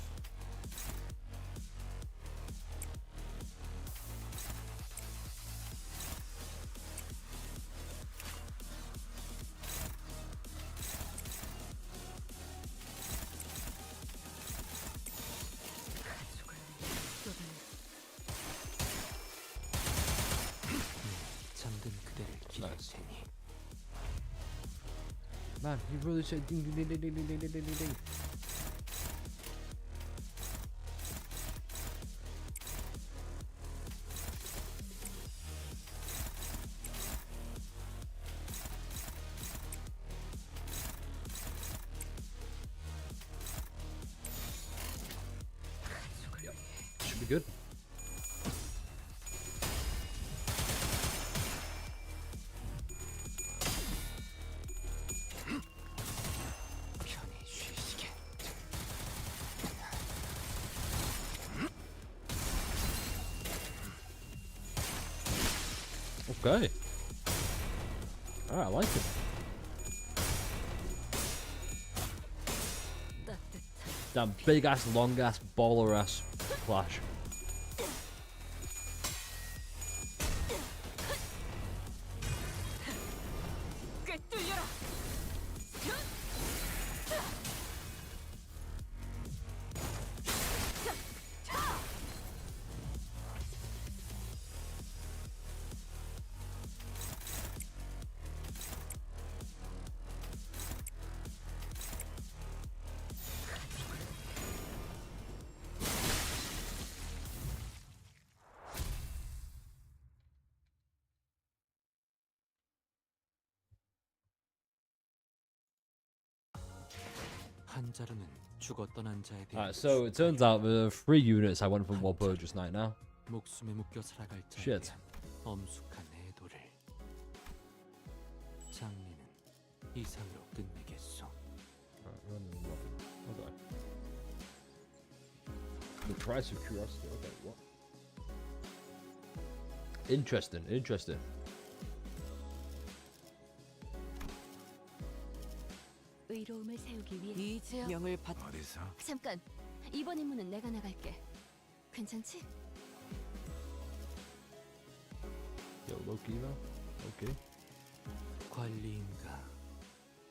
가족을 위해 쏟아내. 잠든 그대를 기다릴 Nice. 테니. man, he really said ding ding ding ding ding ding ding ding ding ding. Should be good. 편히 쉬시게. Okay. Alright, I like it. 따뜻한 Damn big ass, long ass, baller ass clash. 꿰뚫려라. 한 자루는 죽었던 한 자에 대한 Alright, so it turns out the 3 units I went from one purchase night now. 목숨에 묶여 살아갈 자에 Shit. 대한 엄숙한 애도를. 장례는 이상으로 끝내겠소. Okay. The price of curiosity. Okay, what? Interesting, interesting. 의로움을 세우기 위해 이 명을 받. 어디서? 잠깐 이번 임무는 내가 나갈게. 괜찮지? Yo, Loki, though? Okay. 관리인가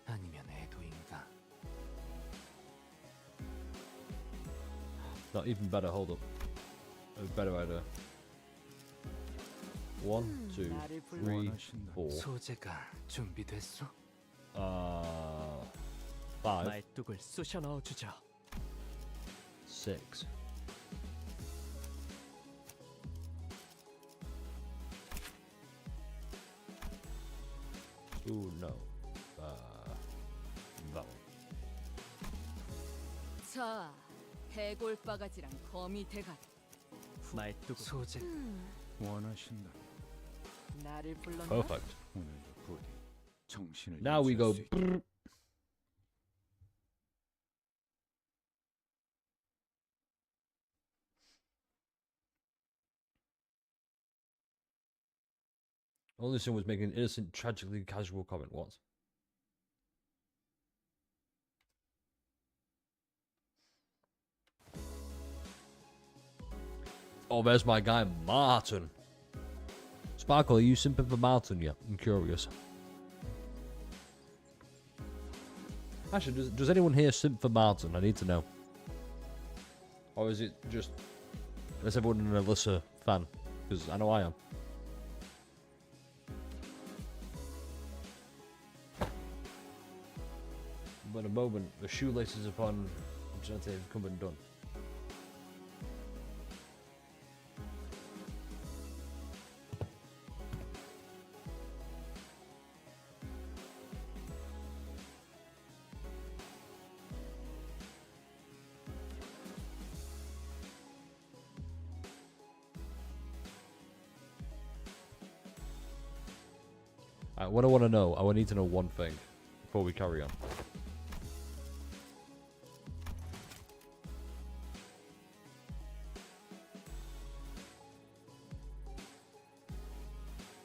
아니면 애도인가. Not even better, hold up. A better idea. 1, 2, 3, 4, 소재가 준비됐소? 5, 말뚝을 쑤셔 넣어주죠. 6. Ooh, no. No. 자, 해골 바가지랑 거미 대가리. 말뚝 소재. 원하신다. 나를 불렀나? Perfect. 오늘도 부디 정신을 Now we go. 유지할 수 있게. brrr. Only son was making an innocent, tragically casual comment. What? Oh, there's my guy, Martin. Sparkle, are you simping for Martin yet? I'm curious. Actually, does anyone here simp for Martin? I need to know. Or is it just... Is everyone an Alyssa fan? Because I know I am. But in a moment, the shoelaces upon Vigilante have come and done. What I want to know, I need to know one thing before we carry on.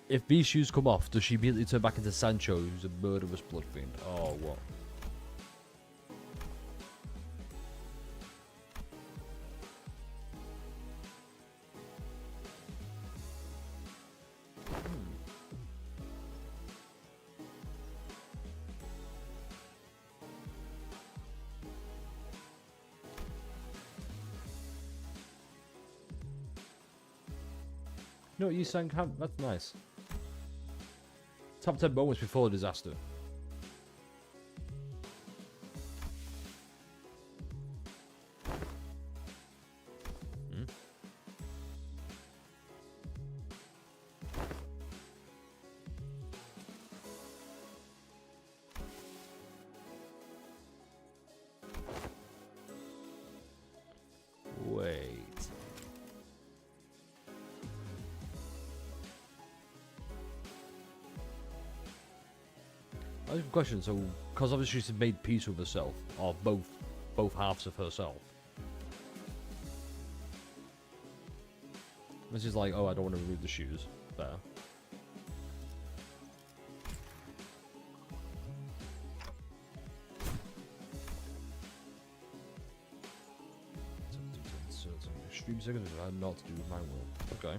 If these shoes come off, does she immediately turn back into Sancho, who's a murderous blood fiend? Oh, what? No, you sang. That's nice. Top 10 moments before the disaster. Hmm? Wait. I have a question. So, because obviously she's made peace with herself, or both halves of herself. This is like, oh, I don't want to remove the shoes. There. Extreme seconds are not to do with my work. Okay.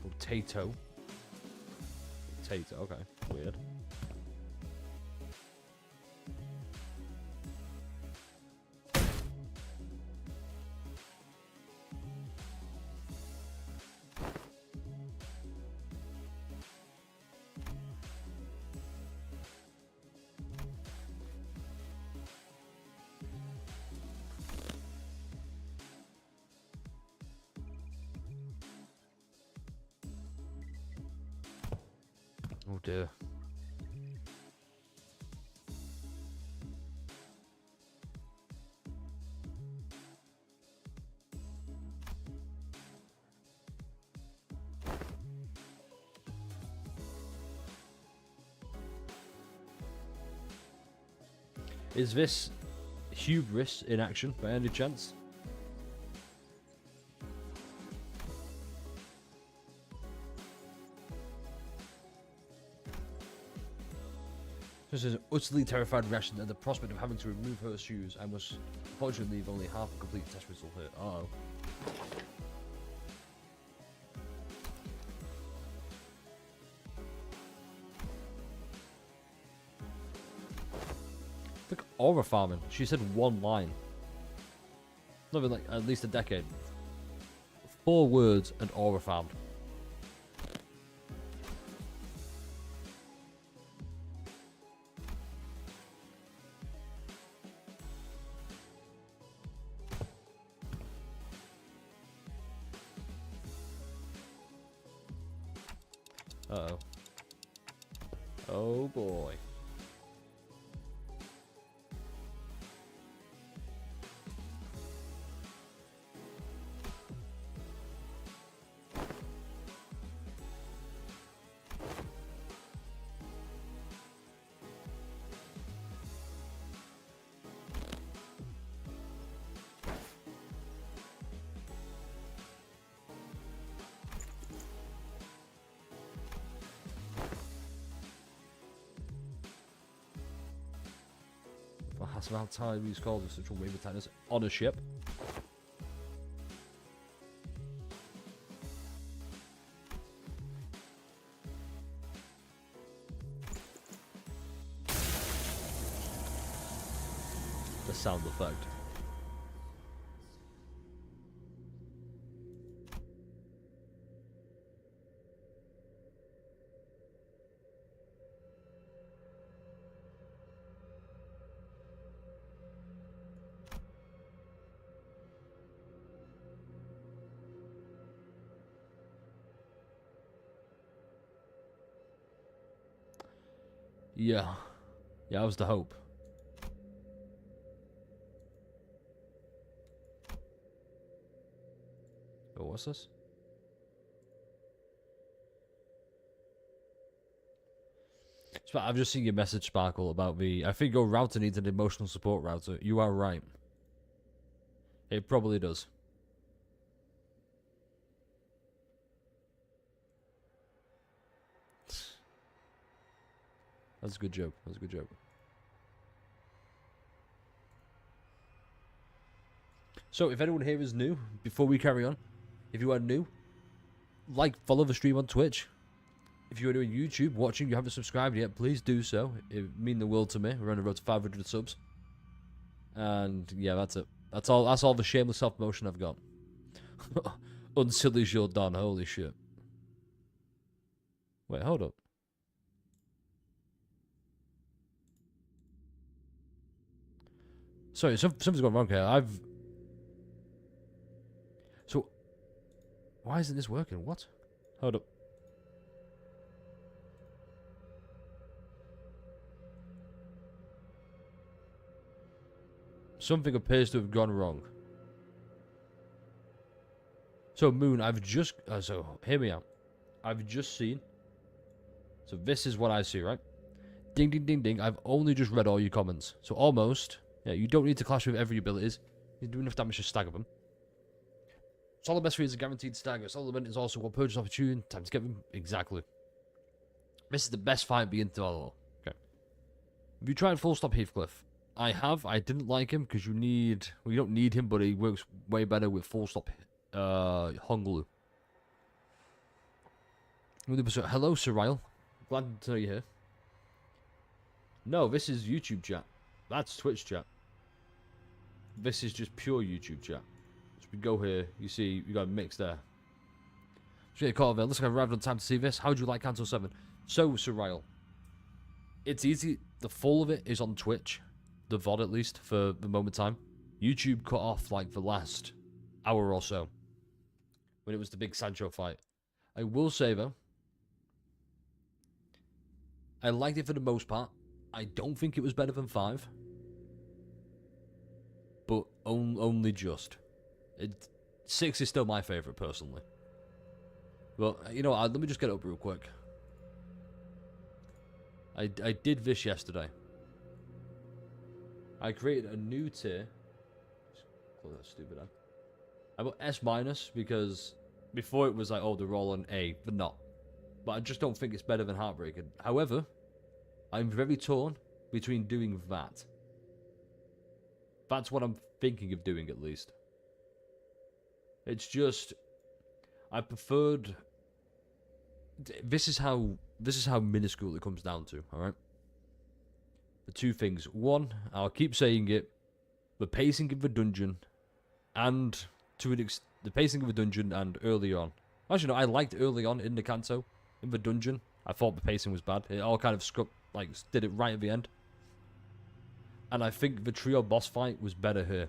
Potato. Potato, okay. Weird. Oh dear. Is this hubris in action by any chance? This is an utterly terrified reaction at the prospect of having to remove her shoes and was unfortunately leave only half a complete test result here. Uh-oh. Look, aura farming. She said one line. Not even like at least a decade. 4 words and aura farmed. Uh-oh. Oh boy. That's about time he's called with such a wave of tennis on a ship. The sound effect. Yeah. Yeah, that was the hope. Oh, what's this? I've just seen your message, Sparkle, about I think your router needs an emotional support router. You are right. It probably does. That's a good joke. That's a good joke. So, if anyone here is new, before we carry on, if you are new, follow the stream on Twitch. If you are doing YouTube, watching, you haven't subscribed yet, please do so. It would mean the world to me. We're on the road to 500 subs. And, yeah, that's it. That's all the shameless self-promotion I've got. Until you're done, holy shit. Wait, hold up. Sorry, something's gone wrong here. So, why isn't this working? What? Hold up. Something appears to have gone wrong. So, Moon, I've just... so, hear me out. I've just seen... So, this is what I see, right? Ding, ding, ding, ding. I've only just read all your comments. So, almost... Yeah, you don't need to clash with every abilities. You do enough damage to stagger them. Solid best 3 is a guaranteed stagger. Solid event is also one purchase opportunity. Time to get them. Exactly. This is the best fight being developed. Okay. Have you tried full stop Heathcliff? I have. I didn't like him because you don't need him, but he works way better with full stop Honglu. Hello, Cyril. Glad to know you're here. No, this is YouTube chat. That's Twitch chat. This is just pure YouTube chat. So we go here, you see, you got a mix there. So yeah, Carvel, looks like I've arrived on time to see this. How would you like Canto 7? So, Cyril, it's easy. The full of it is on Twitch. The VOD, at least, for the moment in time. YouTube cut off, like, the last hour or so. When it was the big Sancho fight. I will say, though, I liked it for the most part. I don't think it was better than 5. But only just. 6 is still my favourite, personally. But, you know what, let me just get it up real quick. I did this yesterday. I created a new tier. Just close that stupid ad. I put S- because before it was like, oh, they're all on A, but not. But I just don't think it's better than Heartbreaker. However, I'm very torn between doing that. That's what I'm thinking of doing, at least. It's just... I preferred... This is how minuscule it comes down to, alright? The two things. One, I'll keep saying it, the pacing of the dungeon, and the pacing of the dungeon and early on. Actually, no, I liked early on in the Kanto, in the dungeon. I thought the pacing was bad. It all kind of did it right at the end. And I think the trio boss fight was better here.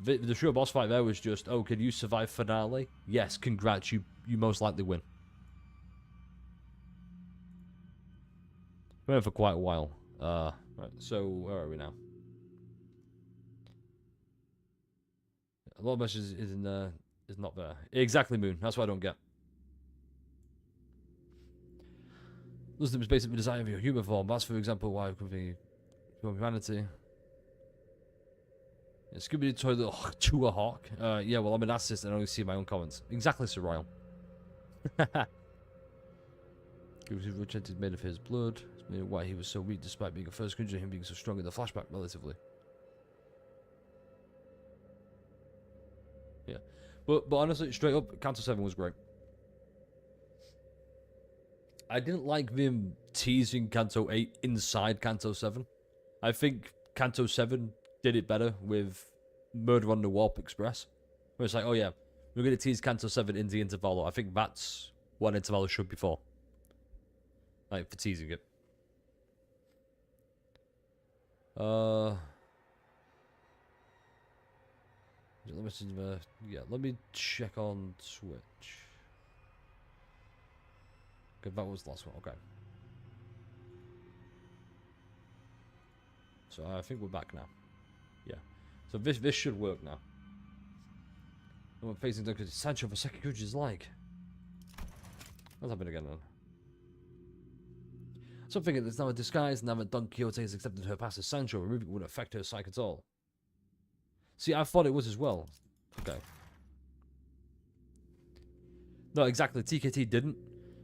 The trio boss fight there was just, oh, can you survive finale? Yes, congrats, you most likely win. Went for quite a while. Right, so where are we now? A lot of messages is not there. Exactly, Moon. That's what I don't get. Wisdom is basically the design of your human form. That's, for example, why it could be humanity. Yeah, Scooby-Doo toilet to a hawk. Yeah, well, I'm an assist and I only see my own comments. Exactly, Sir Ryle. Scooby-Doo is made of his blood. It's made of why he was so weak despite being a first creature, him being so strong in the flashback, relatively. Yeah. But honestly, straight up, Canto 7 was great. I didn't like them teasing Canto 8 inside Canto 7. I think Canto 7 did it better with Murder on the Warp Express. Where it's like, oh yeah, we're going to tease Canto 7 in the Intervallo. I think that's what Intervallo should be for. Like, for teasing it. Let me check on Twitch. Okay, that was the last one. Okay. So I think we're back now. Yeah. So this should work now. No one facing Dr. Sancho for second coach is like. What's happening again then? Something that's now a disguise, now that Don Quixote has accepted her past as Sancho, removing it wouldn't affect her psyche at all. See, I thought it was as well. Okay. No, exactly. TKT didn't.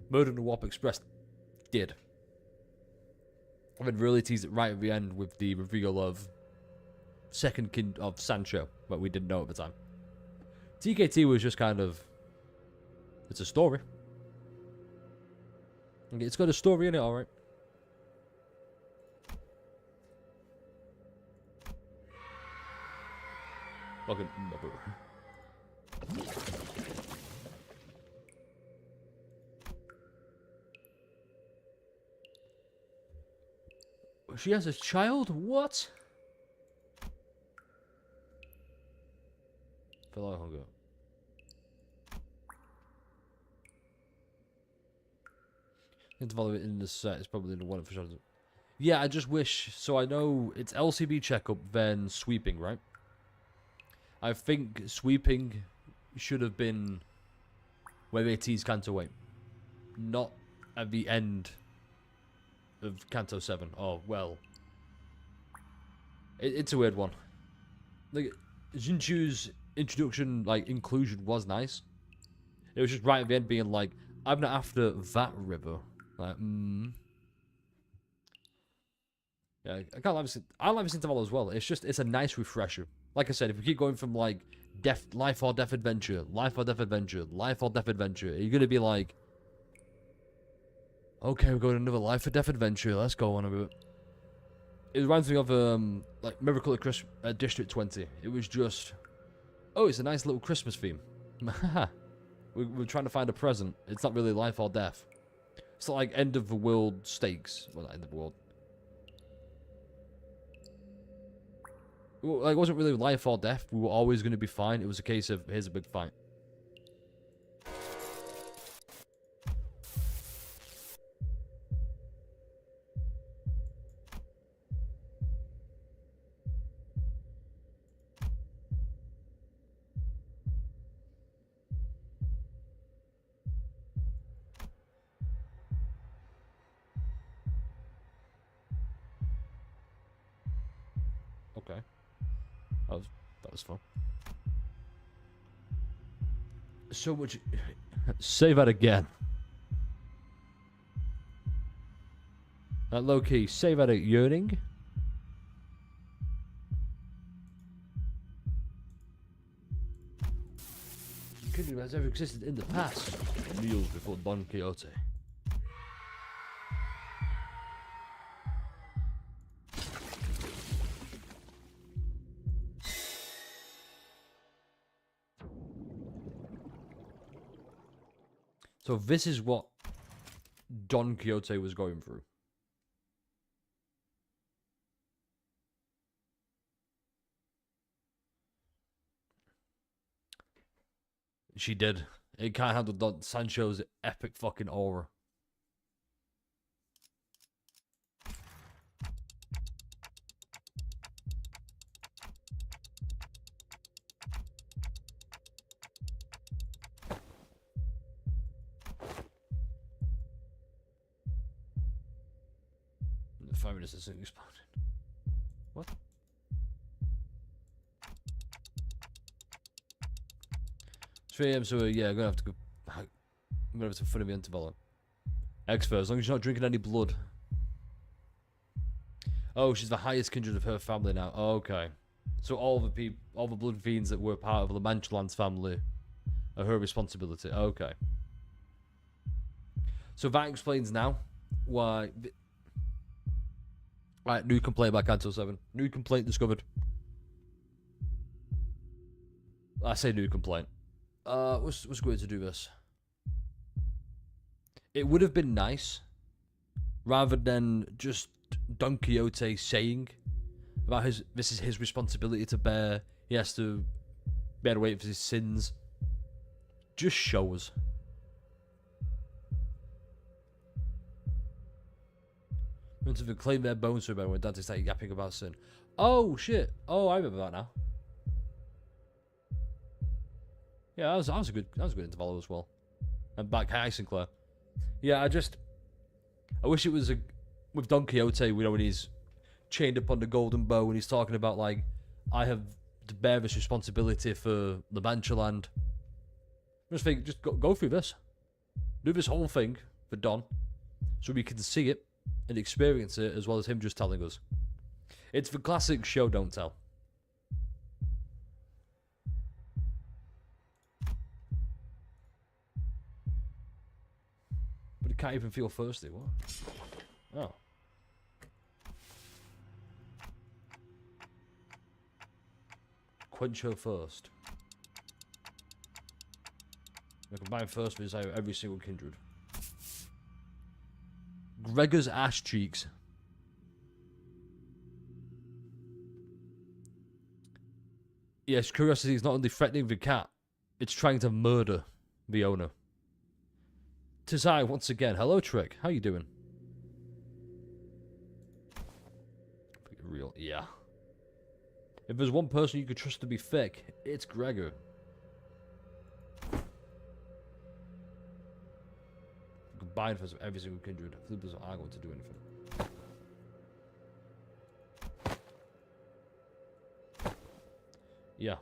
Murder in the Warp Express did. I would really tease it right at the end with the reveal of second kin of Sancho, but we didn't know at the time. TKT was just kind of, it's a story. Okay, it's got a story in it, alright. Fucking she has a child? What? Feel like hunger. Interval in the set is probably the one for sure. Yeah, I just wish. So I know it's LCB checkup, then sweeping, right? I think sweeping should have been where they tease Canto 8, not at the end of Canto 7. Oh, well. It's a weird one. Like, Jinchu's introduction, like, inclusion was nice. It was just right at the end being like, I'm not after that river. Like, Yeah, I like this interval as well. It's a nice refresher. Like I said, if we keep going from like life or death adventure, life or death adventure, life or death adventure, you're gonna be like, okay, we're going to another life or death adventure. Let's go on a bit. It reminds me of like Miracle at District 20. It was just, oh, it's a nice little Christmas theme. we're trying to find a present. It's not really life or death. It's not like end of the world stakes. Well, not end of the world. Like, it wasn't really life or death. We were always going to be fine. It was a case of, here's a big fight. Okay. That was fun. So much. Say that again. That low key. Say that at yearning. Kingdom has ever existed in the past. Meals before Don Quixote. So this is what Don Quixote was going through. She did. It can't handle Don Sancho's epic fucking aura. The 5 minutes isn't exploding. What? 3 AM, so yeah, I'm gonna have to go. I'm gonna have to put the interval on. Expert, as long as you're not drinking any blood. Oh, she's the highest kindred of her family now. Oh, okay. So all the blood fiends that were part of the Manchlands family are her responsibility. Okay. So that explains now why. Right, new complaint about Canto 7. New complaint discovered. I say new complaint. What's going to do this? It would have been nice, rather than just Don Quixote saying about this is his responsibility to bear. He has to bear the weight of his sins. Just show us. To claim their bones for when Dante started yapping about sin. Oh shit! Oh, I remember that now. Yeah, that was a good interval as well. And back, hi Sinclair. Yeah, I wish it was with Don Quixote, we know when he's chained up on the golden bow and he's talking about like, I have to bear this responsibility for the Mancha land. I just think, just go through this. Do this whole thing for Don, so we can see it and experience it as well as him just telling us. It's the classic show don't tell. But he can't even feel thirsty. What? Oh. Quench her first. We combine first with every single kindred. Gregor's ash cheeks. Yes, curiosity is not only threatening the cat, it's trying to murder the owner. Tis I once again. Hello, Trick. How you doing? Real, yeah. If there's one person you could trust to be thick, it's Gregor. Combine for every single kindred. Flippers aren't going to do anything. Yeah.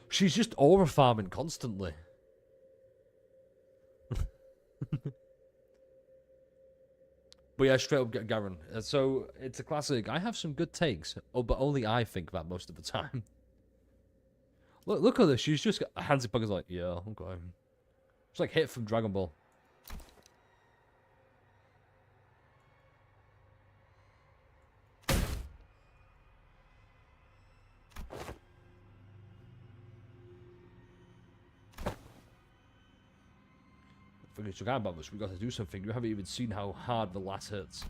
She's just aura farming constantly. But yeah, straight up Garen. So it's a classic. I have some good takes, but only I think that most of the time. Look at this. She's just got hands in pockets like, yeah, okay. It's like Hit from Dragon Ball. Forget about this. We got to do something. You haven't even seen how hard the lass hurts.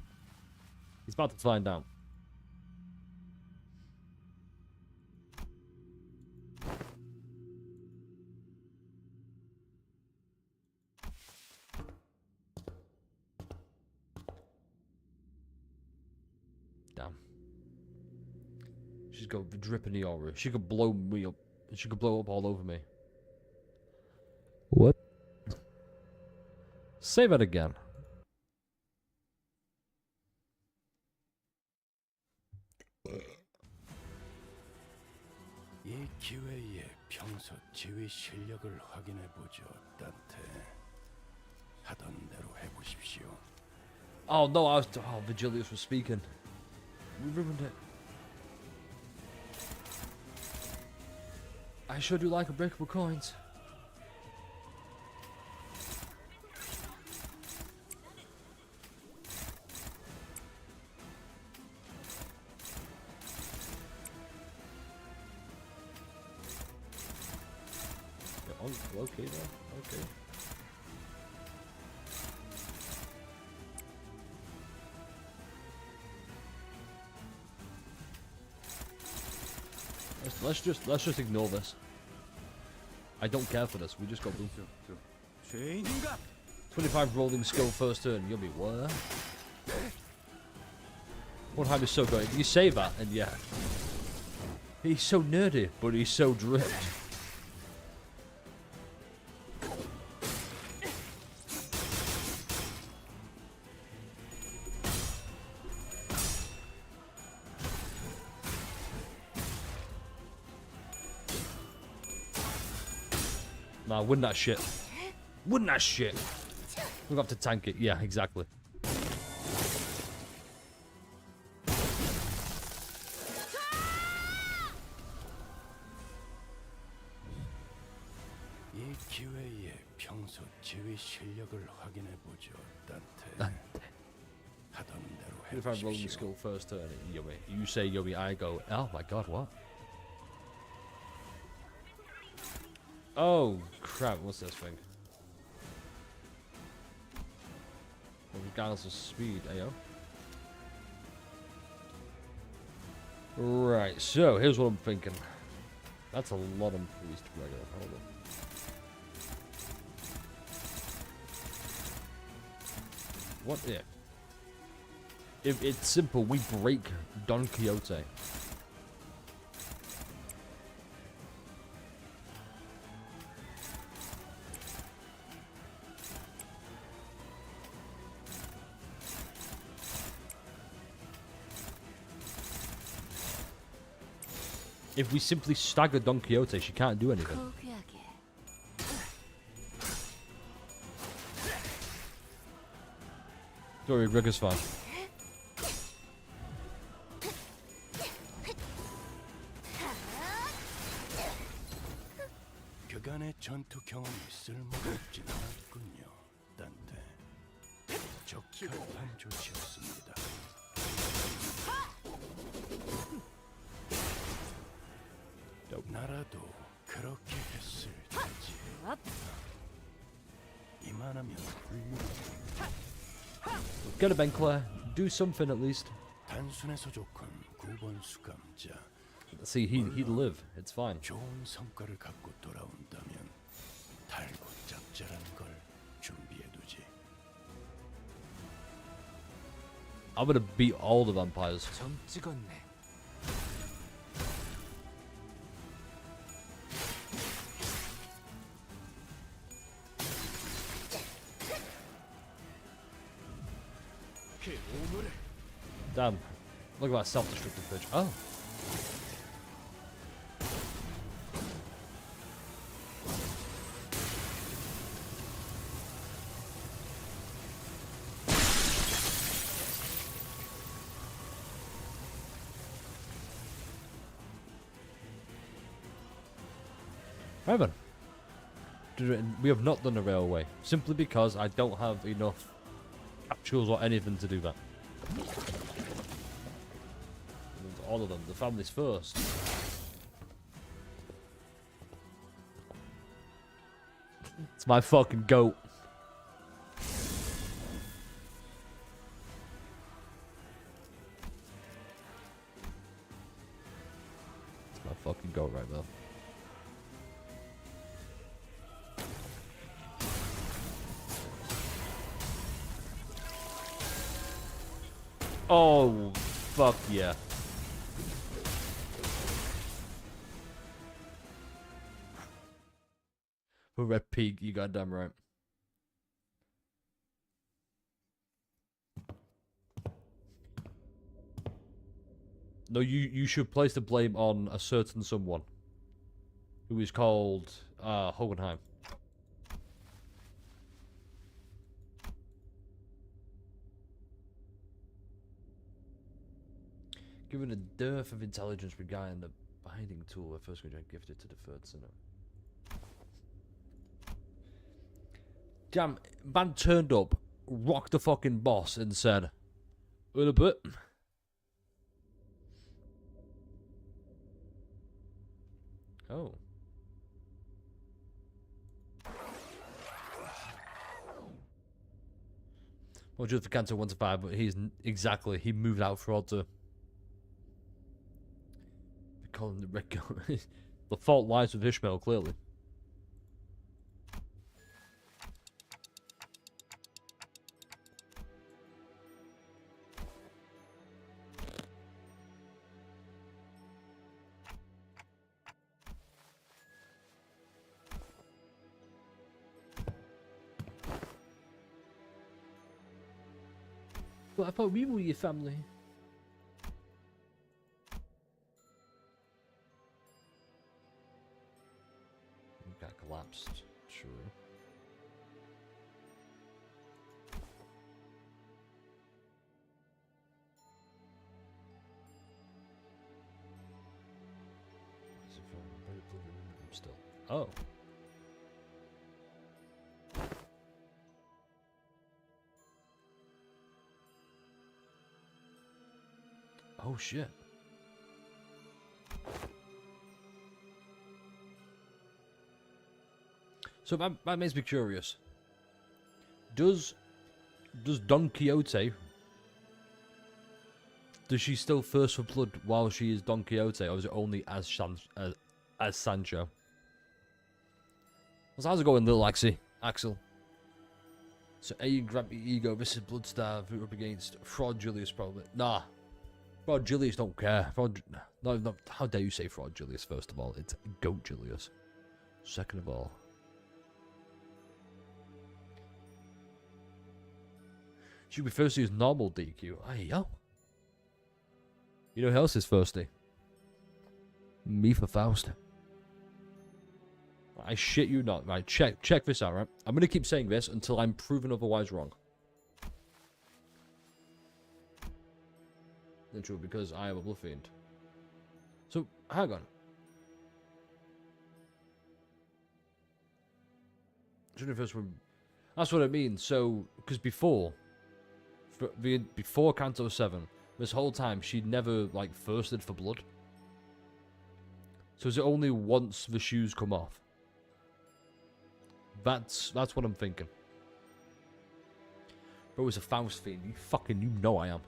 He's about to find out. Damn. She's got dripping the aura. She could blow me up. She could blow up all over me. What? Say that again. 이 기회에 평소 지휘 실력을 확인해 보죠, 단테. 하던 대로 해보십시오. Oh no, oh, Vigilius was speaking. We ruined it. I sure do like unbreakable coins. Okay then. Okay. Let's just ignore this. I don't care for this. We just got blue. 25 rolling skill first turn. You'll be what? One time is so good. You say that, and yeah, he's so nerdy, but he's so dripped. Nah, win that shit. Win that shit. We'll have to tank it. Yeah, exactly. 이 기회에 평소 지휘 실력을 확인해 보죠, 단테. 하던 대로 If I'm rolling 해보십시오. skill first turn, Yumi. You say Yumi, I go, oh my god, what? Oh, crap, what's this thing? Regardless of speed, ayo. Right, so here's what I'm thinking. That's a lot of priest regular. Hold on. What if it's simple, we break Don Quixote. If we simply stagger Don Quixote, she can't do anything. 포기하게. Don't worry, Rigger's fine. 그간의 전투 경험이 쓸모가 없진 않았군요, 딴테. 적합한 조치였습니다. 나라도 그렇게 했을 테지. 이만하면 훌륭해. Get a Ben Claire. Do something at least. 단순해서 좋군 9번 수감자. See, he'd live. It's fine. 좋은 성과를 갖고 돌아온다면 달고 짭짤한 걸 준비해두지. I'm gonna beat all the vampires. 점 찍었네. 그 오물을 Damn. Look at that self-destructive bitch. Oh. Right then. We have not done a railway, simply because I don't have enough capsules or anything to do that. All of them, the families first. It's my fucking goat. It's my fucking goat right there. Oh, fuck yeah. For Red Peak, you goddamn right. No, you should place the blame on a certain someone. Who is called, Hohenheim. Given a dearth of intelligence regarding the binding tool, we're first going to gift it to the third sinner. Damn, man turned up, rocked the fucking boss, and said, "Well, a bit." Oh. Well, just for Canto 1 to 5, but he's exactly, he moved out fraud to. Calling the red gun. The fault lies with Ishmael, clearly. But I thought we were your family. Got collapsed. True. Still. Oh. Oh shit. So that makes me curious. Does Don Quixote, does she still thirst for blood while she is Don Quixote, or is it only as Sancho? So how's it going, little Axel? So A, grab your ego. This is Bloodstar. Who up against Fraud Julius? Probably. Nah. Fraud Julius don't care. No, how dare you say Fraud Julius? First of all, it's Goat Julius. Second of all, she be thirsty as normal DQ. Hey yo. You know who else is thirsty? Me for Faust. I shit you not. Right, check this out, right? I'm going to keep saying this until I'm proven otherwise wrong. Then true, because I am a blood fiend. So, hang on. That's what I mean. So, because before Kanto 7, this whole time she'd never like thirsted for blood. So is it only once the shoes come off? That's what I'm thinking. Bro, it's a Faust fiend. You know I am.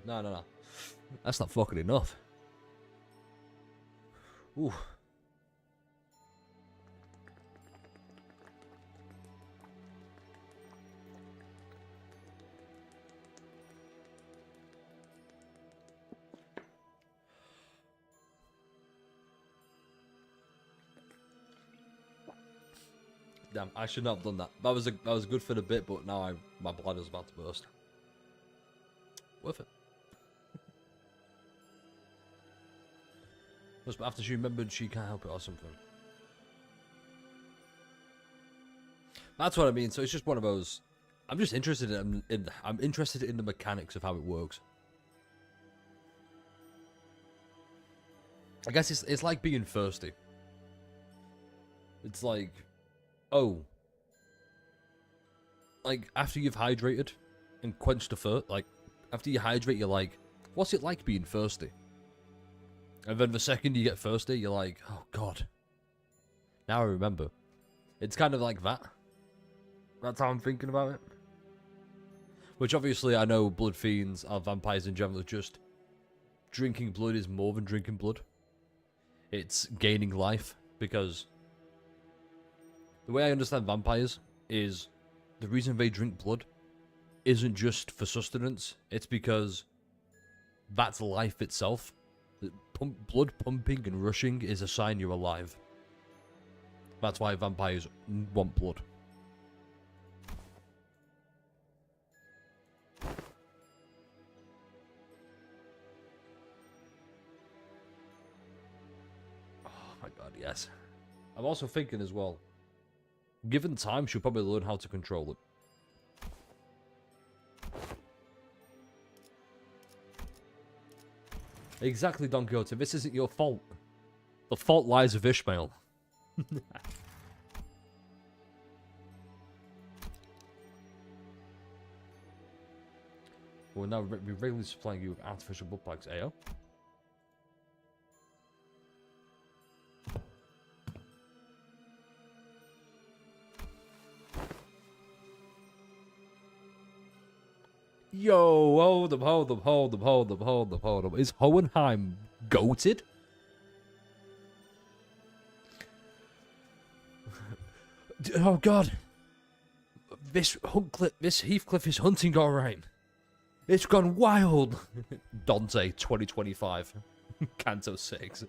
No. That's not fucking enough. Ooh. Damn, I should not have done that. That was good for the bit, but now my bladder's about to burst. Worth it. But after she remembered she can't help it or something. That's what I mean. So it's just one of those. I'm just interested I'm interested in the mechanics of how it works. I guess it's like being thirsty. It's like, oh, like after you've hydrated and quenched the thirst, like after you hydrate, you're like, what's it like being thirsty? And then the second you get thirsty, you're like, oh god. Now I remember. It's kind of like that. That's how I'm thinking about it. Which obviously I know blood fiends or vampires in general, just drinking blood is more than drinking blood. It's gaining life, because the way I understand vampires is the reason they drink blood isn't just for sustenance, it's because that's life itself. Blood pumping and rushing is a sign you're alive. That's why vampires want blood. Oh my god, yes. I'm also thinking as well, given time, she'll probably learn how to control it. Exactly, Don Quixote. This isn't your fault. The fault lies with Ishmael. We're now regularly supplying you with artificial blood bags, AO. Yo, hold up. Is Hohenheim goated? Oh god. This Heathcliff is hunting alright. It's gone wild. Dante 2025. Canto 6.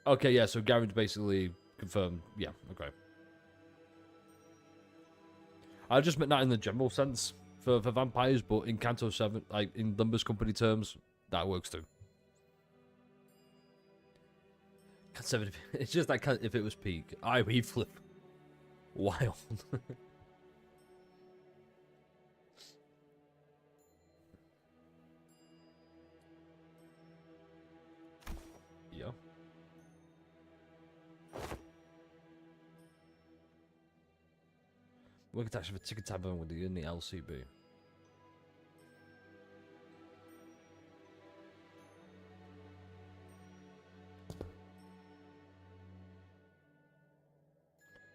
Okay, yeah, so Garage basically confirmed. Yeah, okay. I just meant that in the general sense for vampires, but in Canto 7, like in Limbus Company terms, that works too. Canto 7, it's just like if it was peak. He'd flip. Wild. Yeah. We could actually have a ticket tab on with the in the LCB.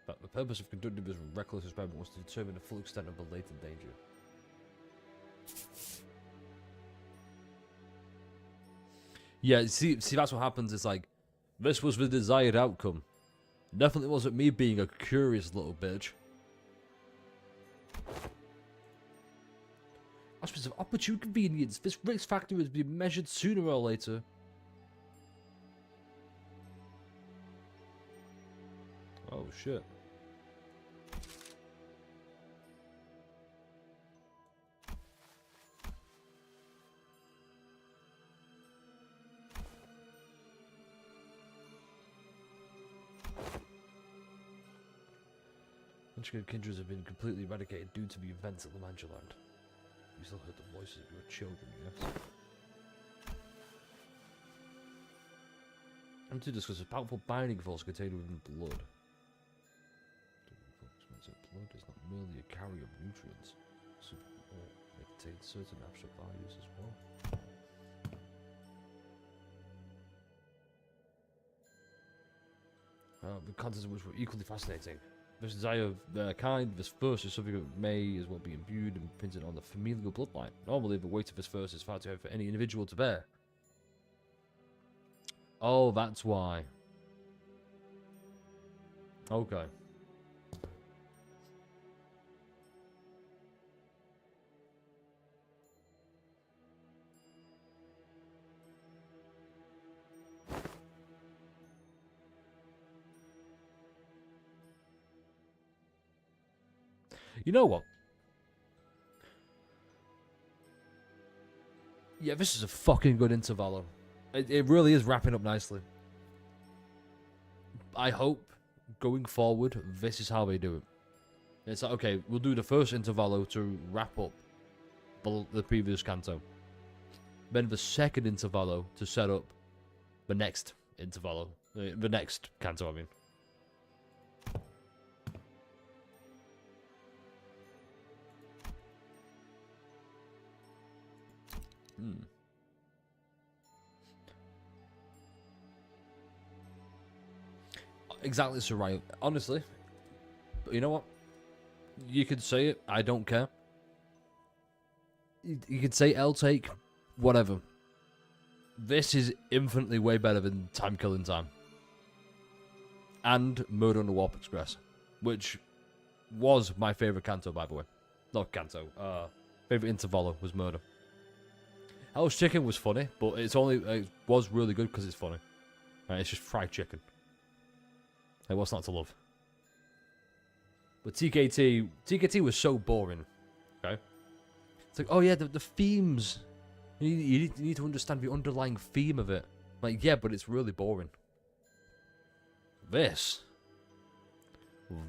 But the purpose of conducting this reckless experiment was to determine the full extent of the latent danger. Yeah, see, that's what happens. It's like, this was the desired outcome. Definitely wasn't me being a curious little bitch. Aspects of opportune convenience. This risk factor would be measured sooner or later. shit. Munchkin kindreds have been completely eradicated due to the events at La Mancha Land. You still heard the voices of your children, yes? I'm to discuss a powerful binding force contained within blood. Blood is not merely a carrier of nutrients. It contains certain abstract values as well. The contents of which were equally fascinating. This desire of their kind, this verse is something that may as well be imbued and printed on the familial bloodline. Normally, the weight of this verse is far too heavy for any individual to bear. Oh, that's why. Okay. You know what? Yeah, this is a fucking good intervallo. It really is wrapping up nicely. I hope, going forward, this is how they do it. It's like, okay, we'll do the first intervallo to wrap up the previous canto. Then the second intervallo to set up the next intervallo. The next canto, I mean. Exactly, Soraya. Honestly, but you know what? You could say it. I don't care. You could say L take, whatever. This is infinitely way better than Time Killing Time and Murder on the Warp Express, which was my favorite canto, by the way. Not canto. Favorite intervallo was Murder. Hell's Chicken was funny, but it was really good because it's funny. Right, it's just fried chicken. Hey, what's not to love? But TKT was so boring. Okay, it's like, oh yeah, the themes. You need to understand the underlying theme of it. Like, yeah, but it's really boring. This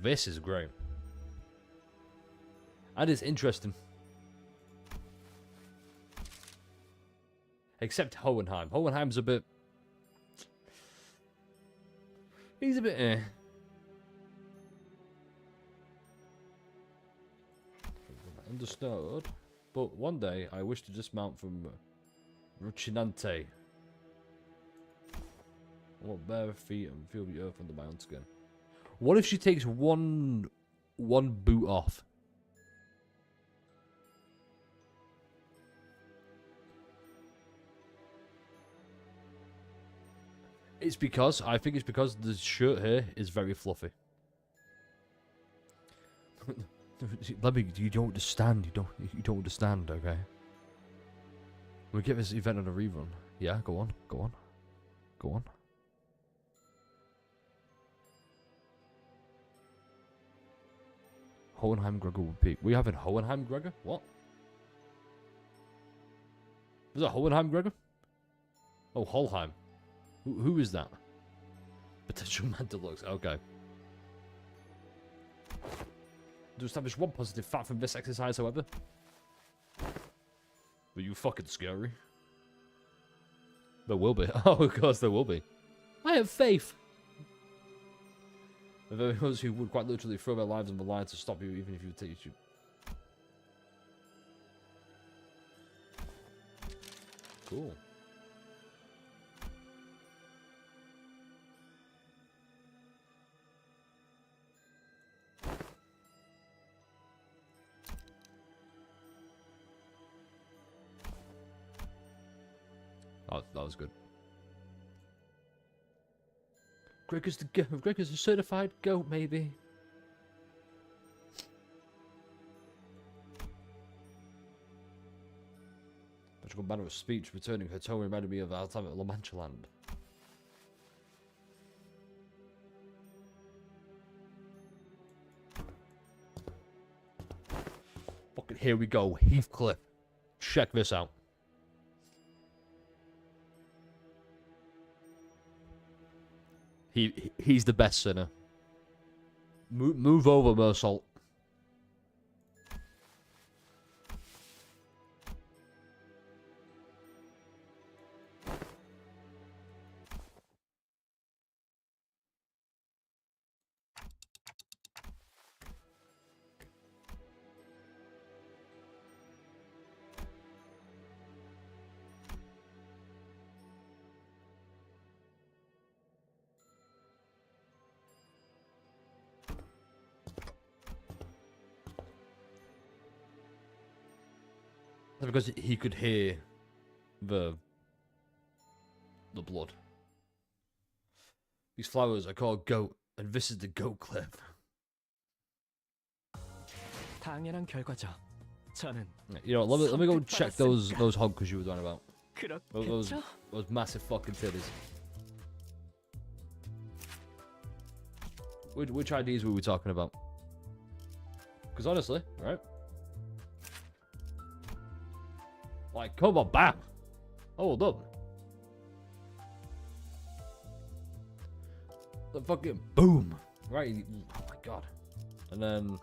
is great, and it's interesting. Except Hohenheim. Hohenheim's a bit... He's a bit eh. Understood. But one day, I wish to dismount from Rucinante. I want bare feet and feel the earth under my own skin. What if she takes one boot off? I think it's because the shirt here is very fluffy. Let me, you don't understand, you don't understand, okay? We get this event on a rerun. Yeah, go on. Hohenheim Gregor would peak. We have a Hohenheim Gregor? What? Is that Hohenheim Gregor? Oh, Holheim. Who is that? Potential man deluxe. Okay. To establish one positive fact from this exercise, however. Were you fucking scary? There will be. Oh, of course there will be. I have faith. There are those who would quite literally throw their lives on the line to stop you, even if you take you. Cool. That was good. Gregor's Gregor's a certified goat, maybe. Magical manner of speech, returning her tone reminded me of our time at La Mancha Land. Here we go, Heathcliff. Check this out. He's the best sinner. Move over, Mersault. Because he could hear the blood. These flowers are called goat, and this is the goat cliff. 당연한 결과죠. 저는 You know, let me go check those honkers you were talking about. 그렇겠죠? Those massive fucking titties. Which IDs were we talking about? Because honestly, right? Like, come on, bam! Hold up. The fucking boom! Right, oh my god. And then...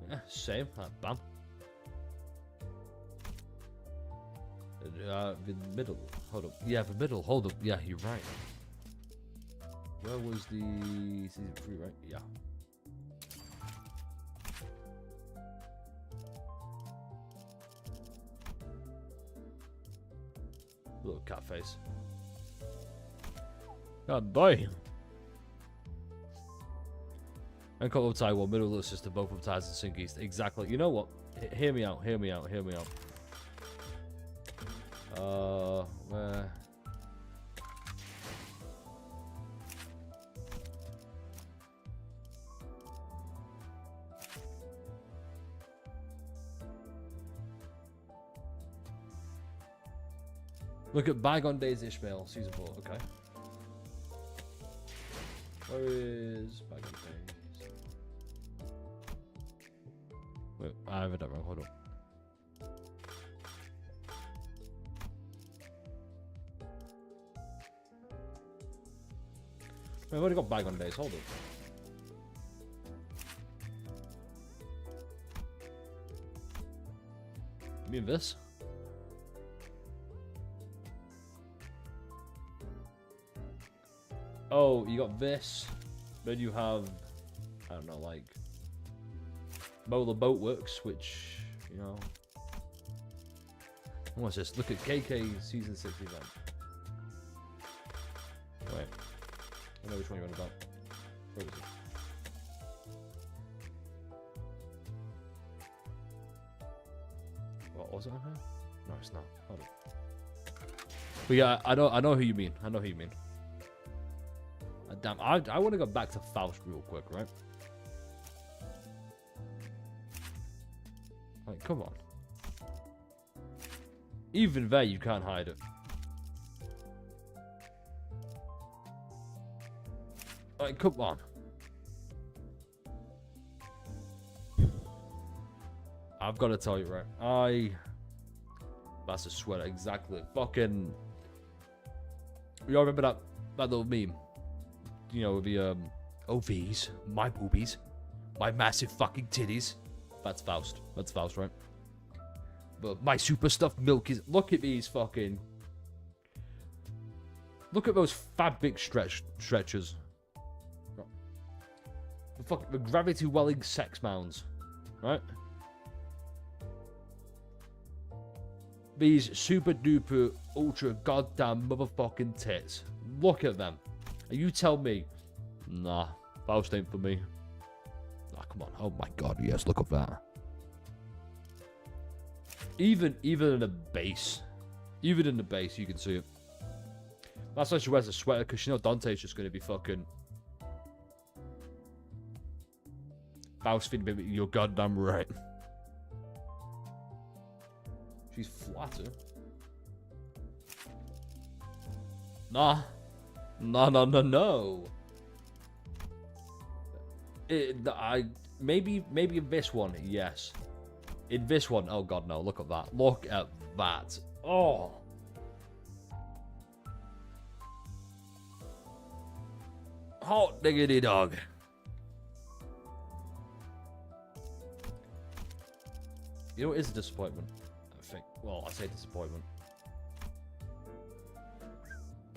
yeah, same, like, bam. The middle, hold up. Yeah, the middle, hold up. Yeah, you're right. Where was the season 3, right? Yeah. Little cat face. God damn. And couple of Taiwan, middle little sister, both of ties and sink east. Exactly. You know what? Hear me out. Hear me out. Hear me out. Where? Look at Bygone Days Ishmael, season 4. Okay. Where is Bygone Days? Wait, I have it wrong. Hold on. Wait, I've already got Bygone Days. Hold on. You mean this? Oh, you got this. Then you have, I don't know, like Mow the Boat Works, which, you know. What's this? Look at KK season 6 event. Wait. I know which one you're on about. Where is it? What was it on here? No, it's not. Hold on. But yeah, I know who you mean. I know who you mean. Damn, I want to go back to Faust real quick, right? Like, come on. Even there, you can't hide it. Like, come on. I've got to tell you, right? That's a sweater, exactly. Fucking... You all remember that little meme? You know, the, oh, these, my boobies, my massive fucking titties. That's Faust. That's Faust, right? But my super stuffed milk is... Look at these fucking... Look at those fabric stretchers. The gravity welling sex mounds, right? These super duper ultra goddamn motherfucking tits. Look at them. And you tell me, nah, Faust ain't for me. Ah, come on. Oh my god, yes, look at that. Even in the base. Even in the base, you can see it. That's why she wears a sweater, because she knows Dante's just going to be fucking... Faust feeding baby, you're goddamn right. She's flatter. Nah. No. Maybe in this one, yes. In this one, oh god, no, look at that. Look at that. Oh. Hot diggity dog. You know, it is a disappointment, I think. Well, I say disappointment.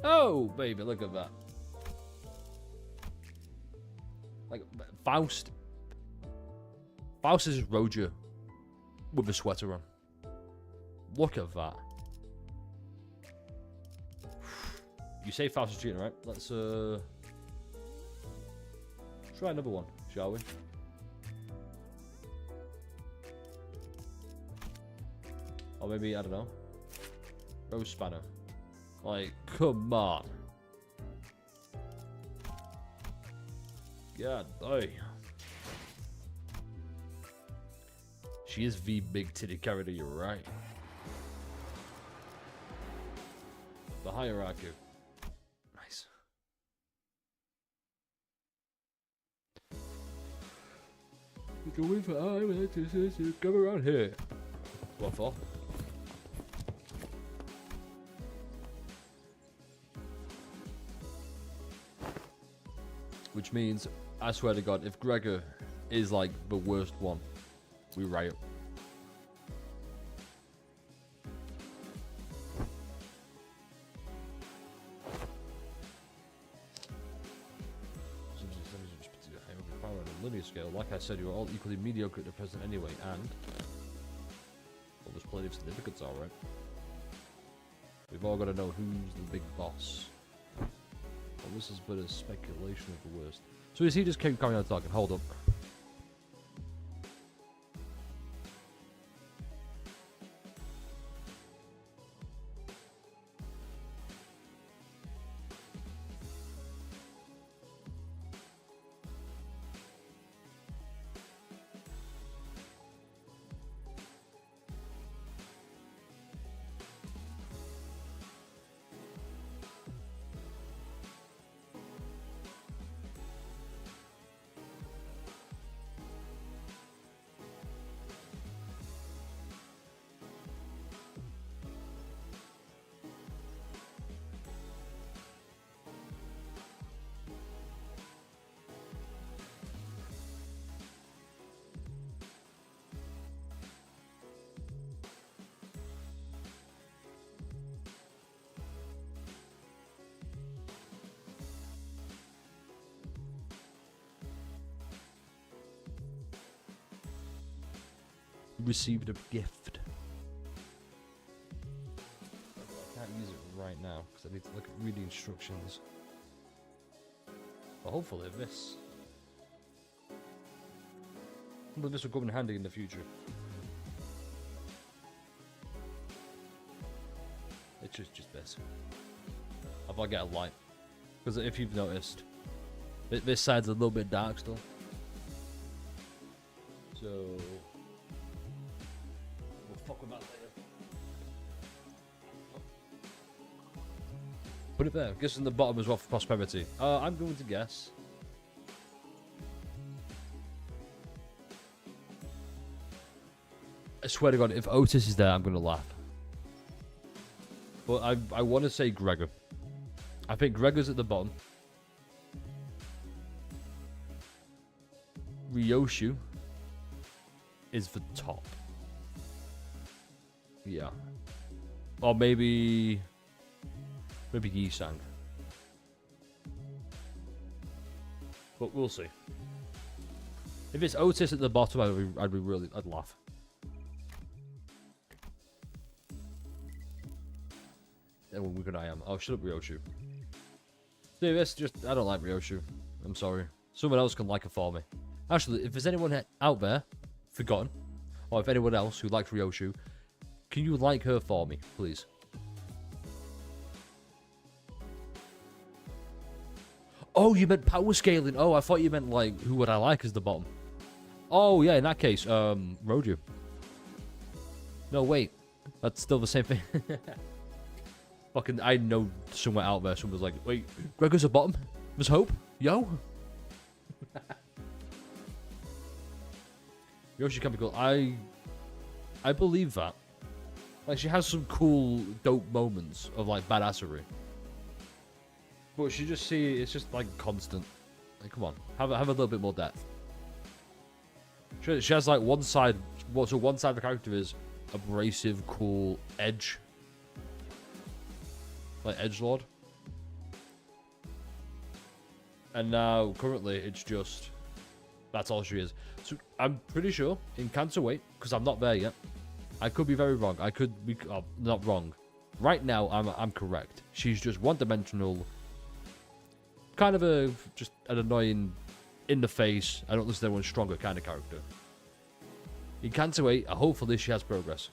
Oh, baby, look at that. Like, Faust. Faust is Roger with a sweater on. Look at that. You say Faust is cheating, right? Let's, try another one, shall we? Or maybe, I don't know. Rose Spanner. Like, come on. God damn. She is the big titty character, you're right. The hierarchy. Nice. You can wait for I come around here. What for? Which means, I swear to God, if Gregor is like the worst one, we riot. On a linear scale, like I said, you are all equally mediocre at the present anyway, and well, there's plenty of significance, alright. We've all got to know who's the big boss. Well, this is but a speculation of the worst. So is he just keep carrying on talking? Hold up. Received a gift. I can't use it right now because I need to look at read the instructions. But hopefully this will come in handy in the future. It's just this. If I get a light, because if you've noticed, this side's a little bit dark still. So fuck with that later. Put it there. Guess in the bottom as well for prosperity. I'm going to guess. I swear to God, if Otis is there, I'm going to laugh. But I want to say Gregor. I think Gregor's at the bottom. Ryoshu is the top. Yeah. Or maybe Yi-Sang. But we'll see. If it's Otis at the bottom, I'd laugh. And we're gonna I am. Oh, shut up, Ryoshu. See, this just I don't like Ryoshu. I'm sorry. Someone else can like her for me. Actually, if there's anyone out there forgotten, or if anyone else who likes Ryoshu, can you like her for me, please? Oh, you meant power scaling. Oh, I thought you meant like who would I like as the bottom. Oh yeah, in that case, Roju. No, wait, that's still the same thing. Fucking, I know somewhere out there someone's like, wait, Gregor's the bottom. There's hope, yo. Ryoshi can be cool. I believe that. Like, she has some cool, dope moments of, like, badassery. But she just it's just, like, constant. Like, come on. Have a little bit more depth. She has, like, one side... So one side of the character is abrasive, cool, edge. Like, edgelord. And now, currently, it's just... That's all she is. So, I'm pretty sure, in Cancer Weight, because I'm not there yet, I could be very wrong. I could be... not wrong. Right now, I'm correct. She's just one-dimensional... Kind of just an annoying, in-the-face, I don't listen to anyone stronger kind of character. In Cancer Weight, hopefully she has progress.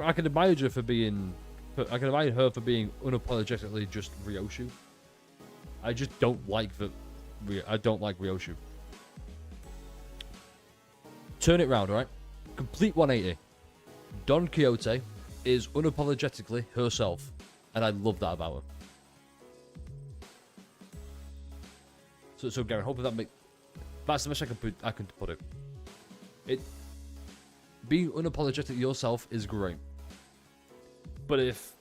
I can admire her for being... I can admire her for being unapologetically just Ryoshu. I just don't like I don't like Ryoshu. Turn it round, alright? Complete 180. Don Quixote is unapologetically herself. And I love that about her. So Gary, hopefully that's the best I can put it. Being unapologetic yourself is great. But if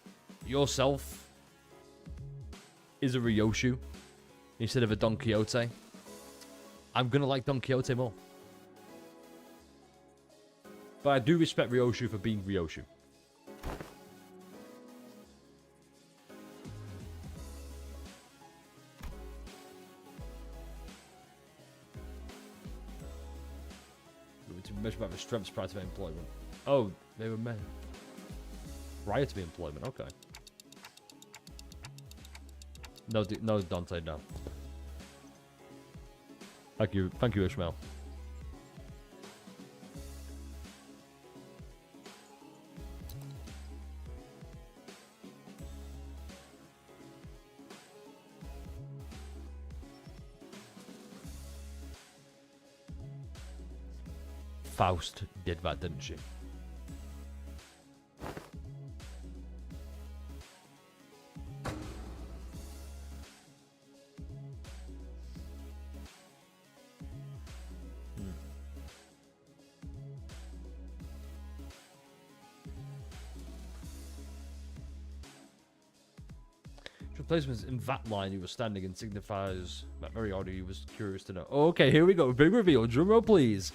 yourself is a Ryoshu instead of a Don Quixote, I'm gonna like Don Quixote more. But I do respect Ryoshu for being Ryoshu. To measure by the strengths prior to employment. Oh, they were men. Prior to the employment, okay. No, Dante, no. Thank you, Ishmael. Faust did that, didn't she? Placements in that line you were standing in signifies that very odd. He was curious to know. Oh, okay, here we go. Big reveal. Drum roll, please.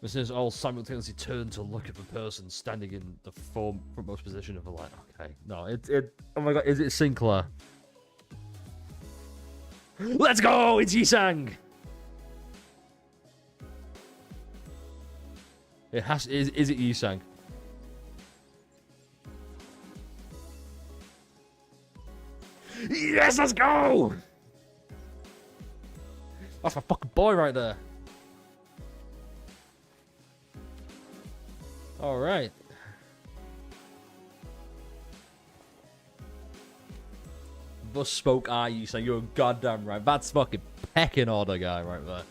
This is all simultaneously turn to look at the person standing in the frontmost position of the line. Okay, no, oh my god, is it Sinclair? Let's go! It's Yisang! Is it Yisang? Yes, let's go! That's my fucking boy right there. Alright. Bus spoke you say you're goddamn right. That's fucking pecking order guy right there.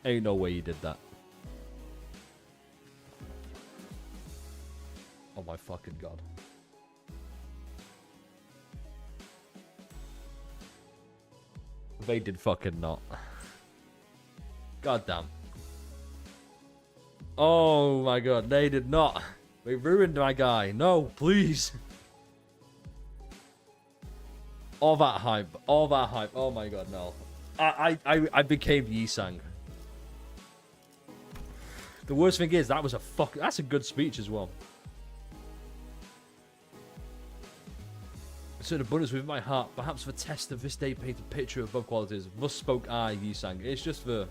Ain't no way you did that. Oh my fucking god. They did fucking not. God damn. Oh my god, they did not. They ruined my guy. No, please. All that hype. All that hype. Oh my god, no. I became Yisang. The worst thing is that's a good speech as well. Certain abundance within my heart, perhaps for test of this day painted picture of both qualities. Thus spoke I, Yisang. It's just for...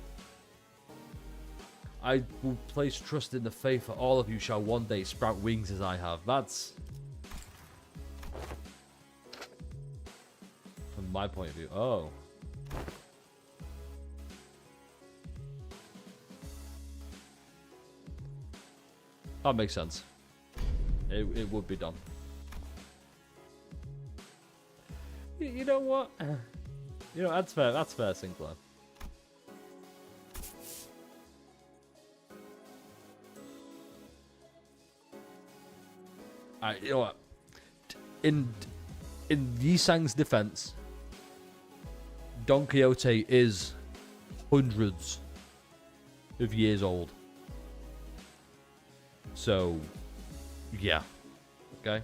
I will place trust in the faith that all of you shall one day sprout wings as I have. That's... from my point of view. Oh. That makes sense. It would be done. You know what? You know, that's fair. That's fair, Sinclair. You know what? In Yi-Sang's defense, Don Quixote is hundreds of years old. So, yeah. Okay.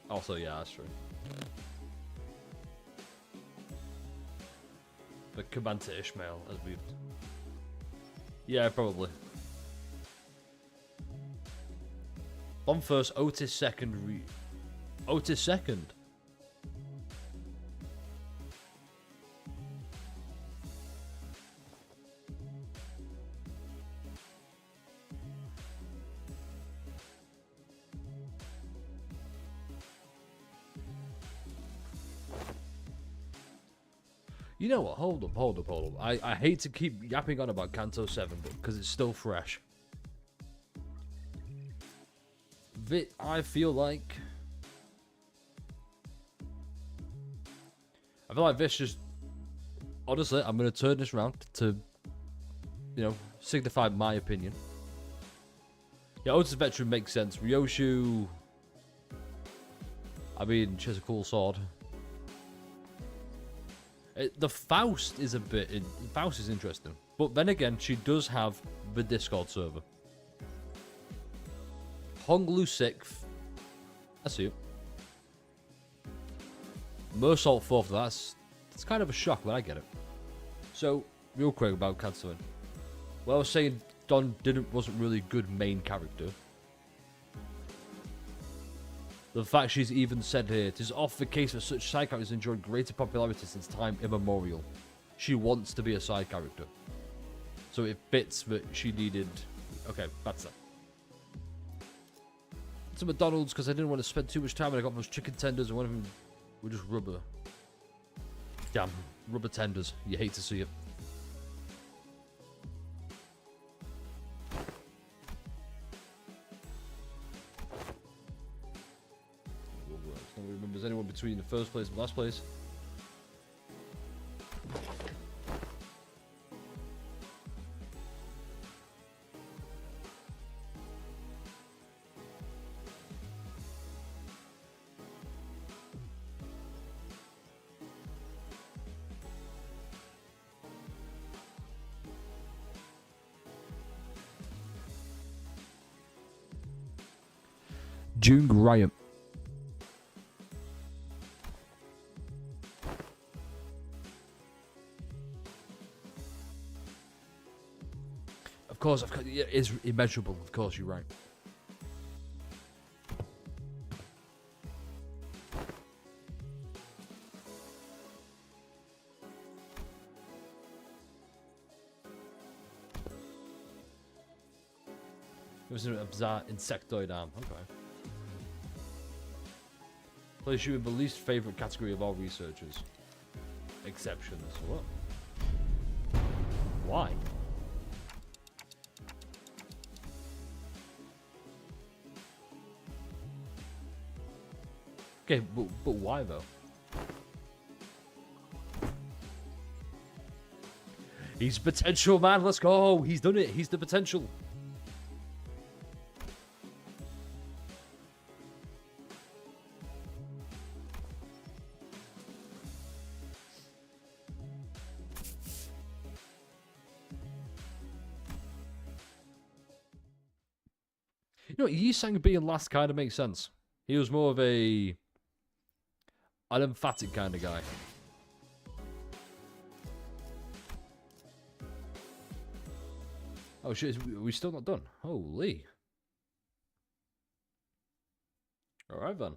Also, yeah, that's true. But Command to Ishmael, as we've... Yeah, probably. Bomb first, Otis second. Otis second? You know what? Hold up. I hate to keep yapping on about Kanto 7, but because it's still fresh. I feel like this just... Honestly, I'm going to turn this around to, you know, signify my opinion. Yeah, Otis Veteran makes sense. Ryoshu... I mean, she has a cool sword. The Faust is Faust is interesting. But then again, she does have the Discord server. Honglu 6th. I see it. Mersault 4th. That's kind of a shock, but I get it. So, real quick about Katsuin. Well, I was saying Don wasn't really a good main character. The fact she's even said here, it is often the case that such side characters enjoyed greater popularity since time immemorial. She wants to be a side character. So it fits that she needed... Okay, that's that. To McDonald's, because I didn't want to spend too much time and I got those chicken tenders and one of them were just rubber. Damn, rubber tenders. You hate to see it. I don't remember there's anyone between the first place and last place. June Graham. Of course, it is immeasurable. Of course, you're right. It was a bizarre insectoid arm. Okay. Place you in the least favorite category of all researchers. Exceptions. What? Why? Okay, but why though? He's potential, man. Let's go. He's done it. He's the potential. You know, Yi-Sang being last kind of makes sense. He was more of an emphatic kind of guy. Oh shit, are we still not done? Holy. Alright then.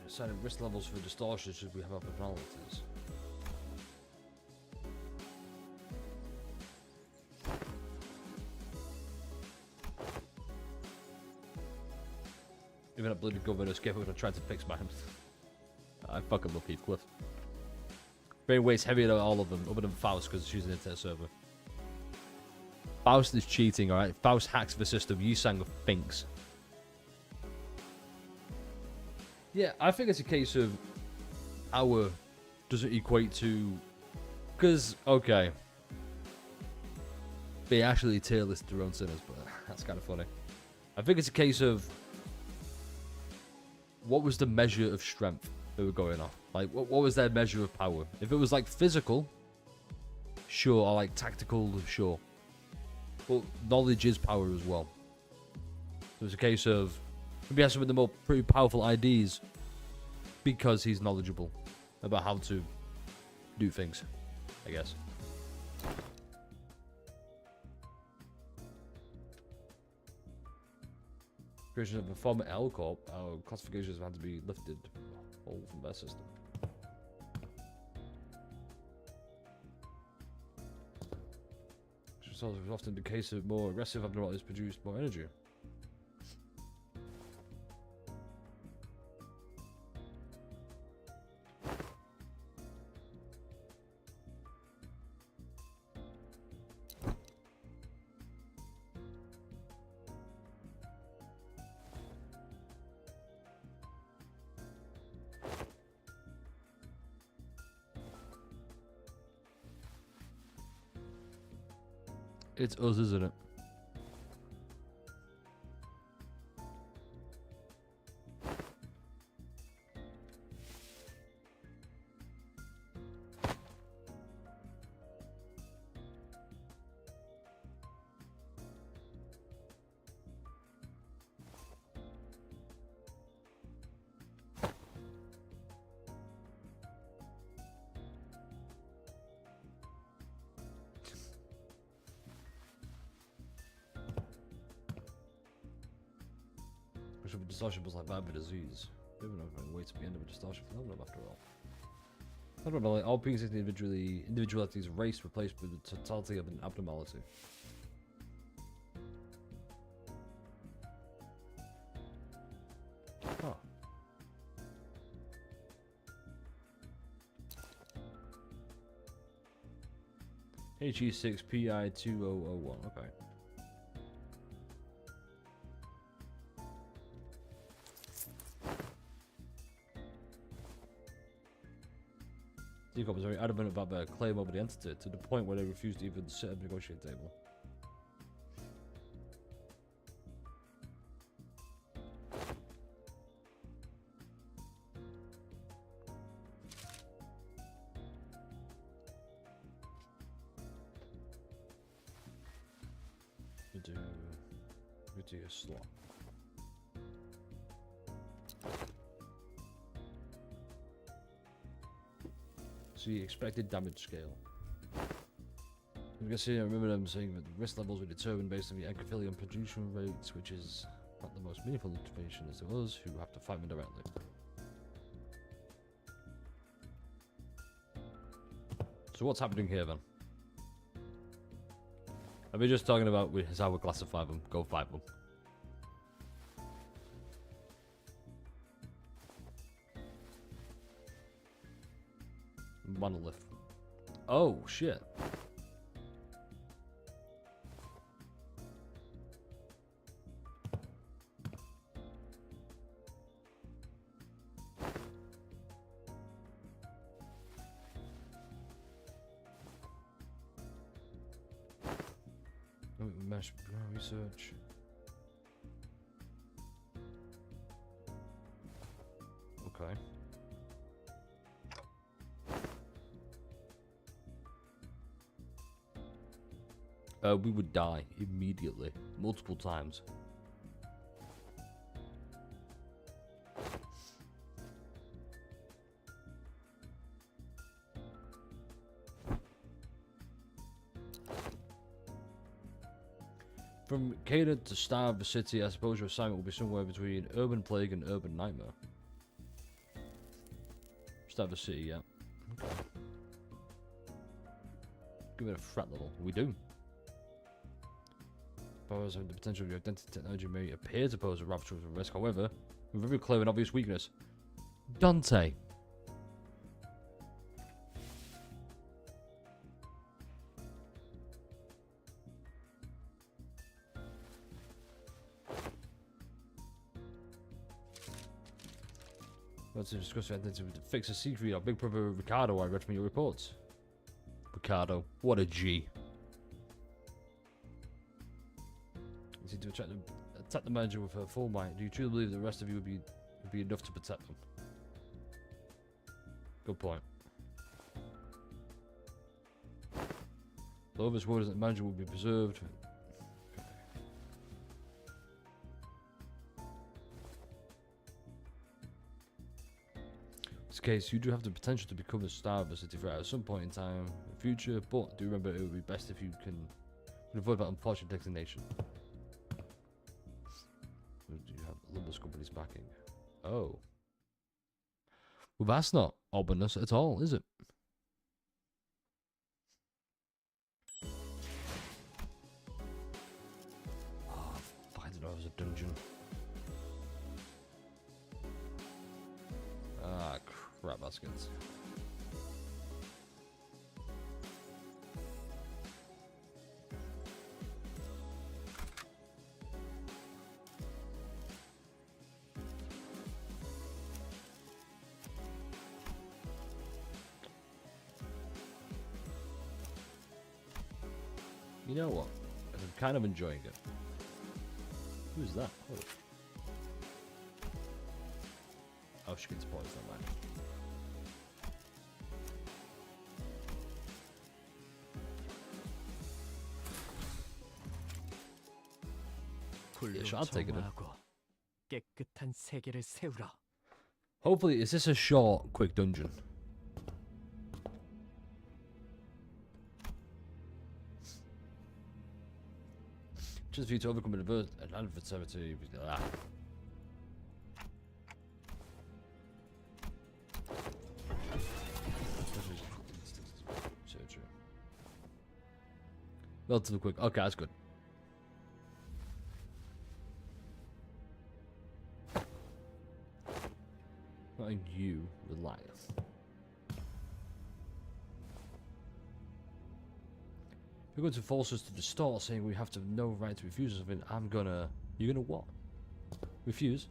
Assigning risk levels for distortion should we have abnormalities. Even a bloody governor skip when I tried to fix mine. I fucking love Heathcliff. Brain weights heavier than all of them, other than Faust, because she's an internet server. Faust is cheating, alright? Faust hacks the system. Yi-Sang thinks. Yeah, I think it's a case of our doesn't equate to, because okay, they actually tier list their own sinners, but that's kind of funny. I think it's a case of what was the measure of strength they were going off. Like, what was their measure of power? If it was like physical, sure, or like tactical, sure. But knowledge is power as well. So it's a case of maybe he has some of the more pretty powerful IDs because he's knowledgeable about how to do things, I guess. Creation of a former L Corp, our classifications have had to be lifted all from their system. Which is also often the case of more aggressive abnormalities produce more energy. It's us, isn't it? Distortion was like bad by disease. Even over a way to the end of a distortion phenomenon after all. I don't know, like all beings individuality is race replaced with the totality of an abnormality. Huh. HE6PI2001, okay. Decop was very adamant about their claim over the entity, to the point where they refused to even sit at the negotiating table. We do a slot. See expected damage scale. You can see, I remember them saying that the risk levels were determined based on the encophilium production rates, which is not the most meaningful information as to us who have to fight them directly. So what's happening here then? Are we just talking about how we classify them? Go fight them. Monolith. Oh shit. Mesh research. Okay. We would die immediately, multiple times. From Canaan to starve the city, I suppose your assignment will be somewhere between urban plague and urban nightmare. Starve the city, yeah. Okay. Give it a threat level. We do. Powers have the potential of your identity technology may appear to pose a rather risk, however, with a very clear and obvious weakness. Dante. Let's discuss it to fix a secret. Our big brother Ricardo, I read from your reports. Ricardo, what a G. Is he to attack the manager with her full might? Do you truly believe the rest of you would be enough to protect them? Good point. The other word is that the manager will be preserved. In this case, you do have the potential to become the star of the city at some point in time in the future, but do remember it would be best if you can avoid that unfortunate designation. Do you have Limbus Company's backing? Oh. Well, that's not ominous at all, is it? Oh, I didn't know it was a dungeon. Ah, crap, baskets. You know what? I'm kind of enjoying it. Who's that? Oh, she gets points on mine. 굴로 sure, I'll take it. 정화하고 깨끗한 세계를 세우라. Hopefully, is this a short, quick dungeon? Just for you to overcome an adversary. Ah. Relatively quick. Okay, that's good. Letting you rely. You're going to force us to the store saying we have to no right to refuse something. You're gonna what? Refuse?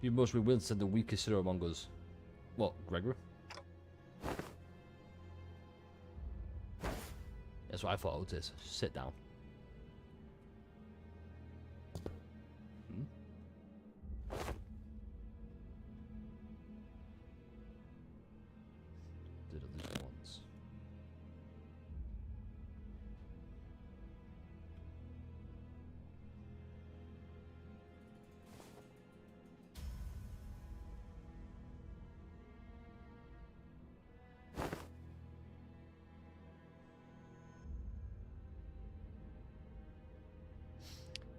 You must be willing to send the weakest hero among us. What, Gregory? That's what I thought it was. Sit down. Did at least once.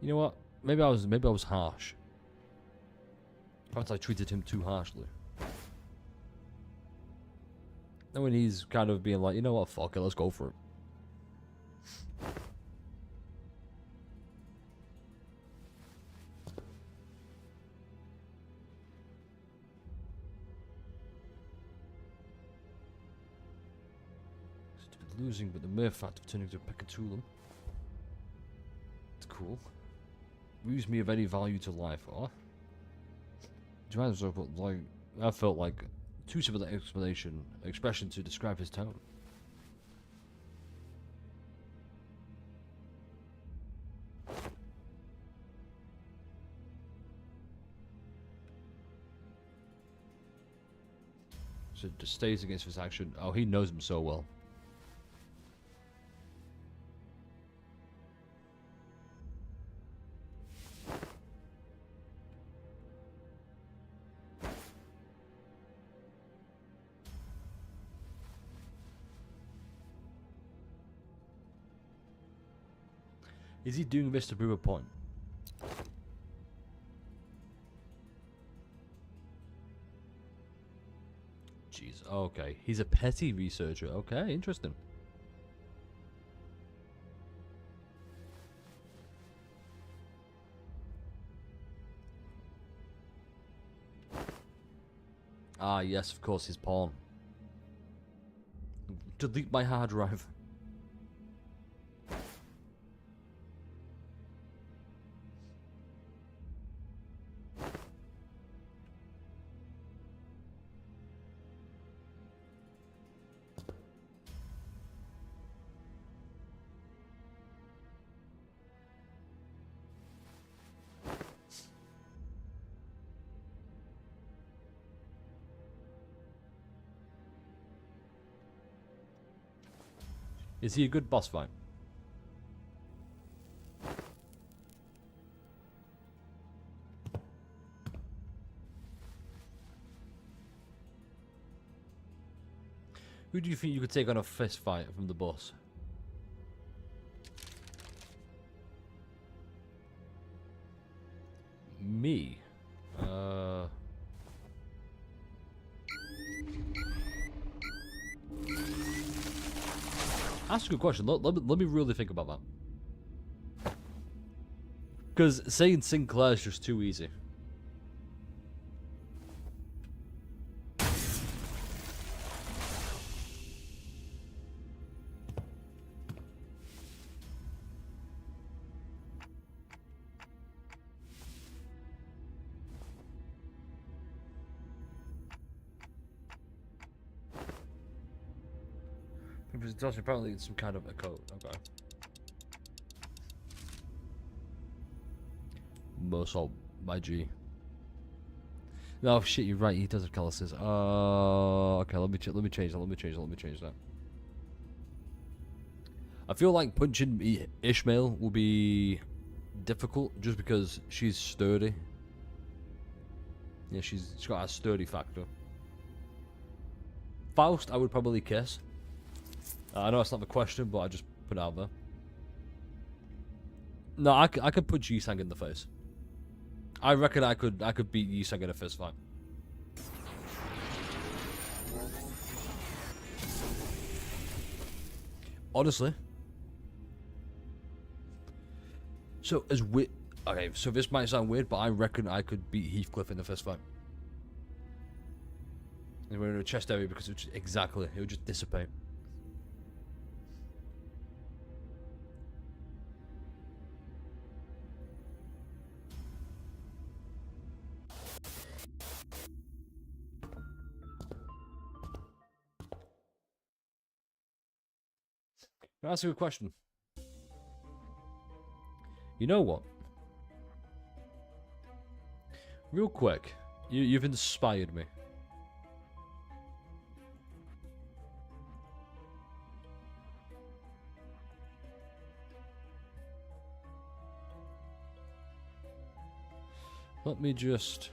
You know what? Maybe I was harsh. Perhaps I treated him too harshly. And when he's kind of being like, you know what, fuck it, let's go for it. Losing, but the mere fact of turning to a peccatulum. It's cool. Removes me of any value to life, or but like I felt like too simple an expression to describe his tone. So it just stays against his action. Oh, he knows him so well. Is he doing this to prove a point? Jeez, okay. He's a petty researcher. Okay, interesting. Ah, yes, of course, his pawn. Delete my hard drive. Is he a good boss fight? Who do you think you could take on a fist fight from the boss? Me? That's a good question. Let me really think about that. Because saying Sinclair is just too easy. Apparently it's some kind of a code. Okay. Morsalt, my G. No shit, you're right. He does have calluses. Okay. Let me change that. I feel like punching Ishmael will be difficult just because she's sturdy. Yeah, she's got a sturdy factor. Faust, I would probably kiss. I know that's not the question, but I just put it out there. No, I could put Ji-Sang in the face. I reckon I could beat Ji-Sang in a fist fight. Honestly. So as okay, so this might sound weird, but I reckon I could beat Heathcliff in a fist fight. And we're in a chest area because it would just dissipate. That's a good question. You know what? Real quick, you've inspired me. Let me just...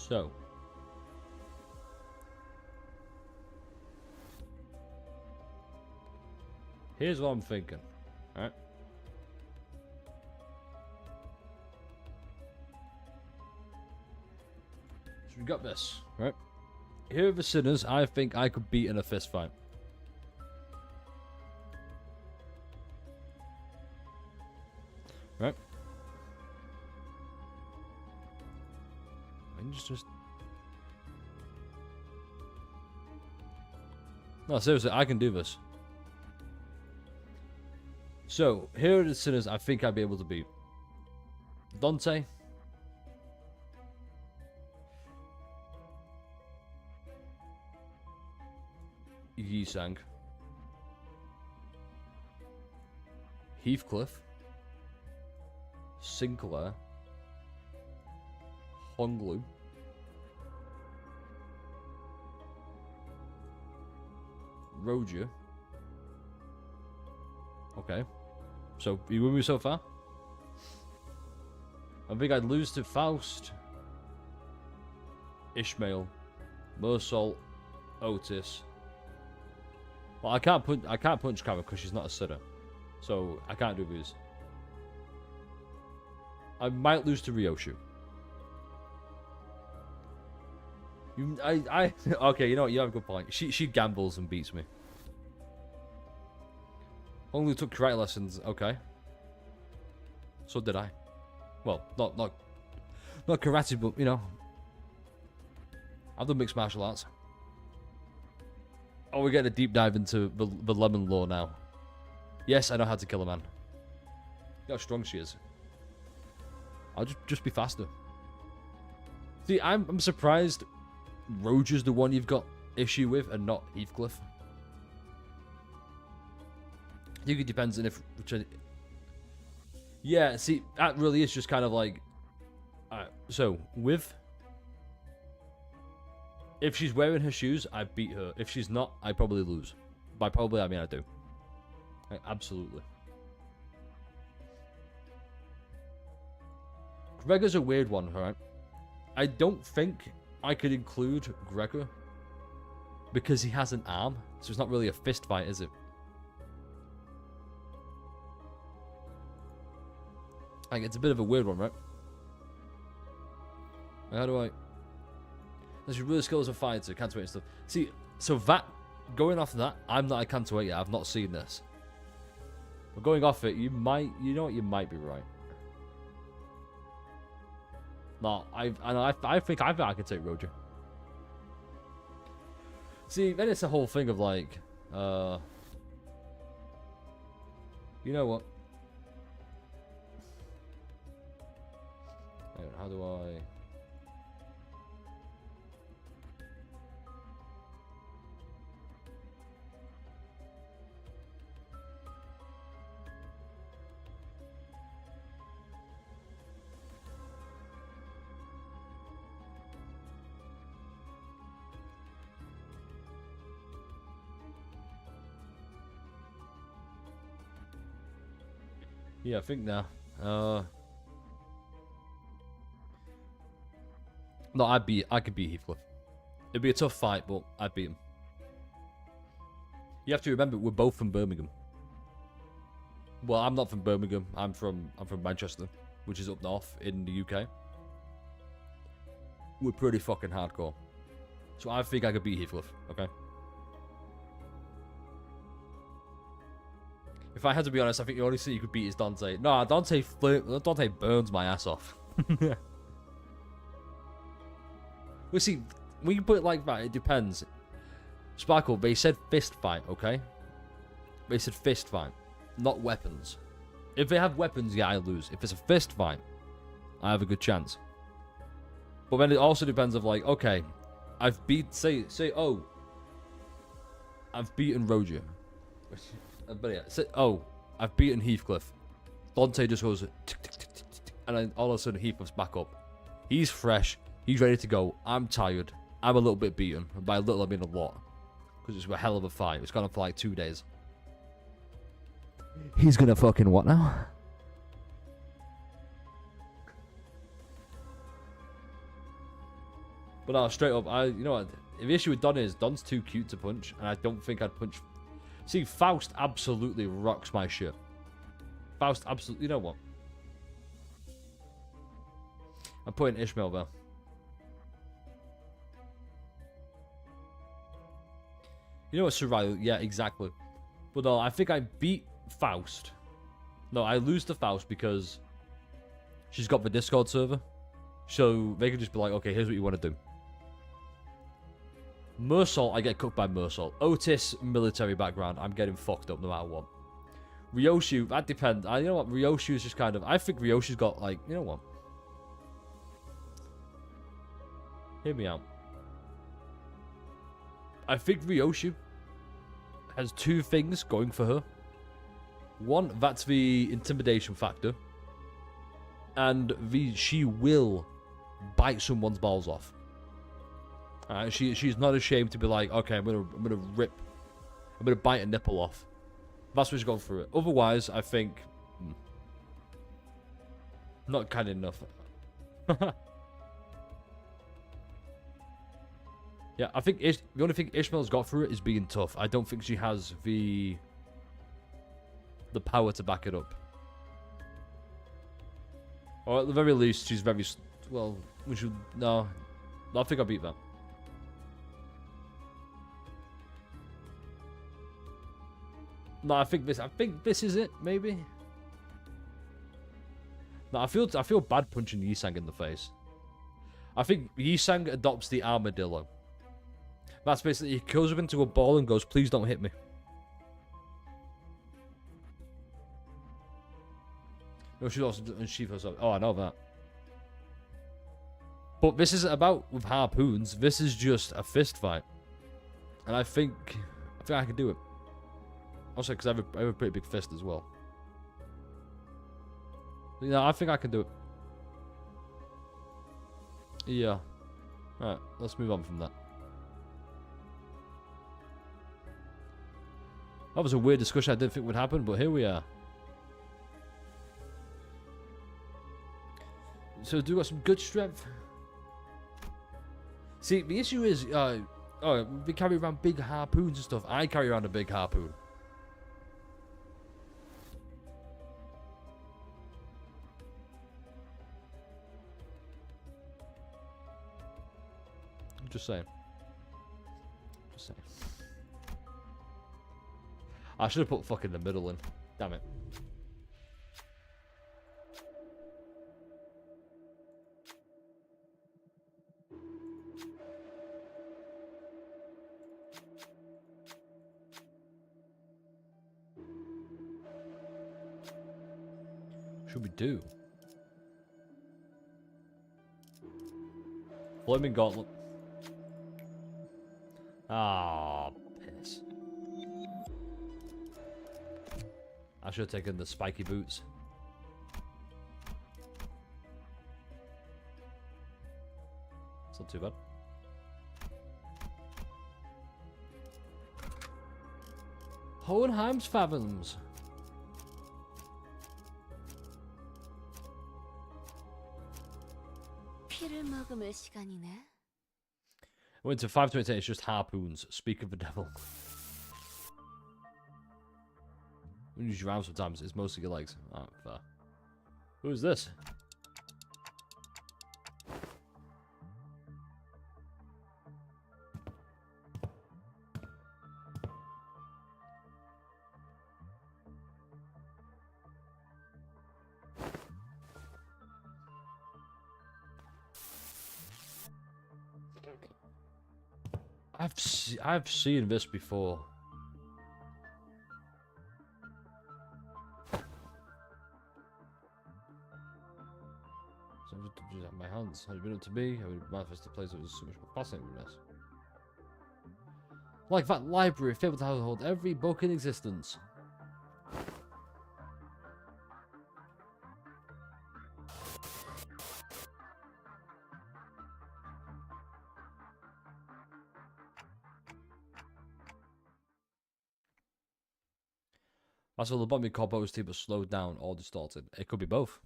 So, here's what I'm thinking, alright? So we got this, right? Here are the sinners I think I could beat in a fist fight. Right? Just no, seriously, I can do this. So here are the sinners I think I'd be able to beat. Dante, Yi-Sang, Heathcliff, Sinclair, Honglu, Roger. Okay. So, you with me so far? I think I'd lose to Faust, Ishmael, Morsalt, Otis. Well, I can't punch Kara because she's not a sitter. So, I can't do these. I might lose to Ryoshu. Okay, you know what? You have a good point. She gambles and beats me. Only took karate lessons. Okay. So did I. Well, not karate, but you know, I've done mixed martial arts. Oh, we're getting a deep dive into the lemon law now. Yes, I know how to kill a man. Look how strong she is. I'll just be faster. See, I'm surprised Roger's the one you've got issue with and not Heathcliff. I think it depends on if... Yeah, see, that really is just kind of like... so, with... If she's wearing her shoes, I beat her. If she's not, I probably lose. By probably, I mean I do. Absolutely. Gregor's a weird one, right? I don't think I could include Gregor because he has an arm, so it's not really a fist fight, is it? Like, it's a bit of a weird one, right? How do I... Unless you're really skilled as a fighter, can't wait and stuff. See, so that... Going off that, I'm not a can't wait yet. I've not seen this. But going off it, you might... You know what? You might be right. No, I think I can take Roger. See, then it's a whole thing of like... You know what? How do I... Yeah, I think now. No, I could beat Heathcliff. It'd be a tough fight, but I'd beat him. You have to remember, we're both from Birmingham. Well, I'm not from Birmingham. I'm from Manchester, which is up north in the UK. We're pretty fucking hardcore. So I think I could beat Heathcliff, okay? If I had to be honest, I think the only thing you could beat is Dante. No, Dante burns my ass off. Well, see, we can put it like that. It depends. Sparkle, they said fist fight, okay? They said fist fight, not weapons. If they have weapons, yeah, I lose. If it's a fist fight, I have a good chance. But then it also depends of like, okay, I've beat, say, oh, I've beaten Roger. But yeah, say, oh, I've beaten Heathcliff. Dante just goes, tick, tick, tick, tick, tick, and then all of a sudden Heathcliff's back up. He's fresh. He's ready to go. I'm tired. I'm a little bit beaten. By a little, I mean a lot. Because it's a hell of a fight. It's gone on for like 2 days. He's gonna fucking what now? But no, straight up, you know what? The issue with Don is, Don's too cute to punch, and I don't think I'd punch... See, Faust absolutely rocks my shit. Faust absolutely... You know what? I'm putting Ishmael there. You know what, Survival? Yeah, exactly. But no, I think I beat Faust. No, I lose to Faust because she's got the Discord server. So they can just be like, okay, here's what you want to do. Mersault, I get cooked by Mersault. Otis, military background, I'm getting fucked up no matter what. Ryoshu, that depends. You know what, Ryoshu is just kind of... I think Ryoshu's got, like, you know what? Hear me out. I think Ryoshu has 2 things going for her. One, that's the intimidation factor. And she will bite someone's balls off. She's not ashamed to be like, okay, I'm gonna bite a nipple off. That's what she's going for it. Otherwise, I think not kind enough. Yeah, I think the only thing Ishmael's got for it is being tough. I don't think she has the power to back it up. Or at the very least, she's very... Well, we should... No. I think I'll beat that. No, I think this is it, maybe? No, I feel bad punching Yisang in the face. I think Yisang adopts the armadillo. That's basically, he curls up into a ball and goes, please don't hit me. No, she also unsheath herself. Oh, I know that. But this isn't about with harpoons. This is just a fist fight, and I think I can do it. Also, because I have a pretty big fist as well. Yeah, I think I can do it. Yeah. Alright, let's move on from that. That was a weird discussion I didn't think would happen, but here we are. So, do we got some good strength? See, the issue is, we carry around big harpoons and stuff. I carry around a big harpoon. I'm just saying. Just saying. I should have put fucking the middle in. Damn it. Should we do? Flaming Gauntlet. Ah, piss. I should have taken the spiky boots. It's not too bad. Hohenheim's Fathoms. 피를 머금을 시간이네. Went to 528, it's just harpoons. Speak of the devil. When you use your arms sometimes, it's mostly your legs. Alright, fair. Who is this? I've seen this before. So my hands. Had it been up to me, I would manifest a place that was so much more fascinating than this. Like that library, filled to hold every book in existence. That's all the bombing compost team was slowed down or distorted. It could be both.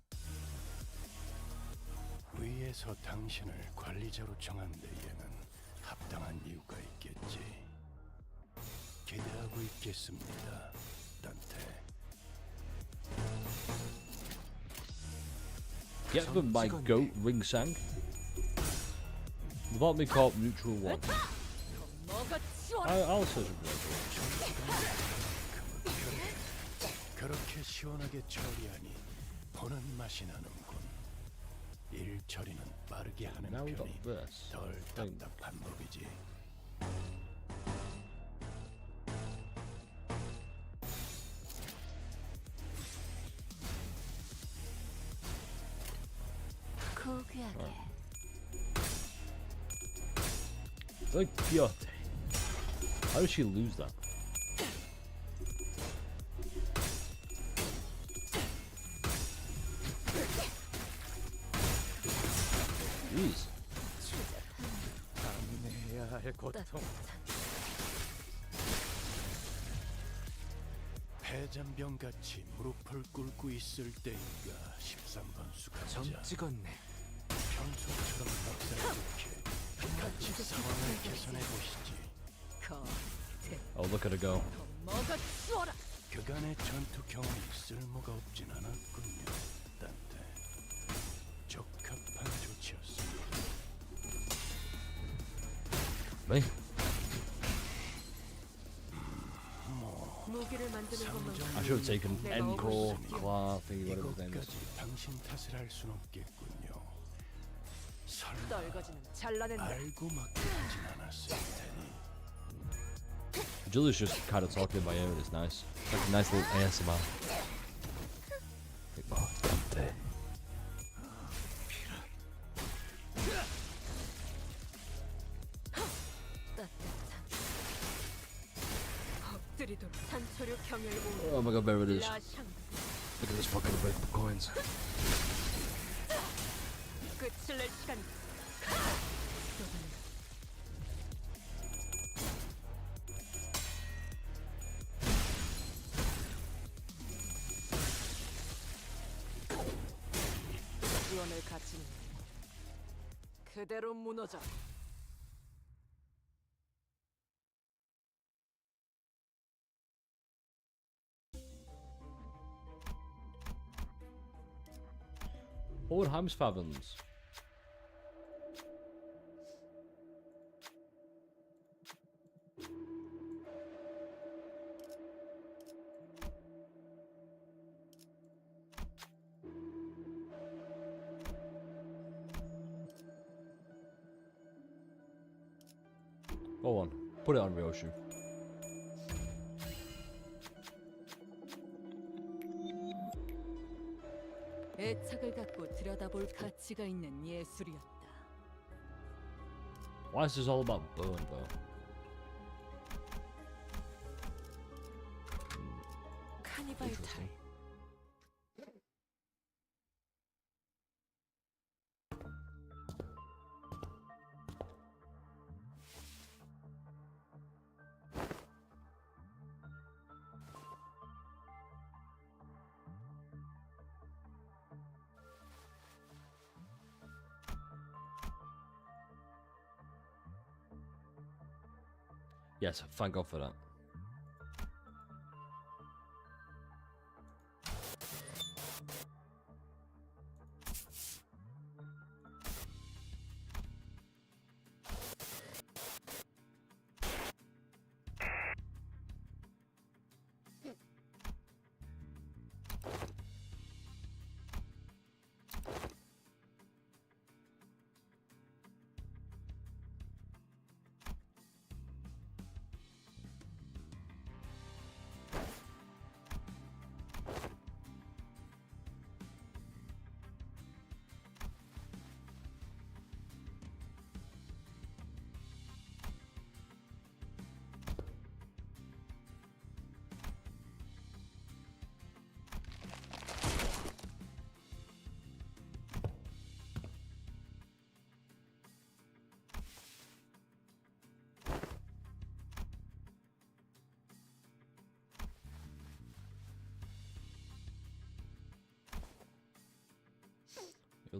위에서 당신을 관리자로 정한 데에는 합당한 이유가 있겠지. 기대하고 있겠습니다, 단테. Get them by goat ring sang. Without me caught neutral one. I'll search for 그렇게 시원하게 처리하니 보는 맛이 나는군. 일 처리는 빠르게 하는 Now we got 편이 this. 덜 답답한 법이지. 고귀하게. Like Piotr. How did she lose that? Jeez. 감내해야 할 고통. 폐잔병같이 무릎을 꿇고 있을 때인가 13번 점 수감자. 찍었네. 평소처럼 넉살 좋게 같이 상황을 개선해 보시지. Oh, look at her go. 그간의 전투 경험이 쓸모가 없진 않았군요, 단테. 적합한 조치였습니다. Me? 무기를 만드는 것만 I should have taken Encore, Claw, thingy, whatever his name is. 이것까지 당신 탓을 할 순 없겠군요. 설마 떨거지는 잘라낸다. 알고 맡겨하진 않았을 테니. Julia's just kind of talking in my ear and it's nice. Like a nice little ASMR. Like, oh, damn. 산초류 경혈고 Oh my god, there it is. 라샹 Look at this fucking unbreakable coins. 끝을 낼 시간이. 지원을 가치는 그대로 무너져. Hohenheimsfavens. Go on, put it on Ryoshu. 애착을 갖고 들여다볼 가치가 있는 예술이었다. Why is this all about burn though? 카니발 타임. Interesting. Yes, thank God for that.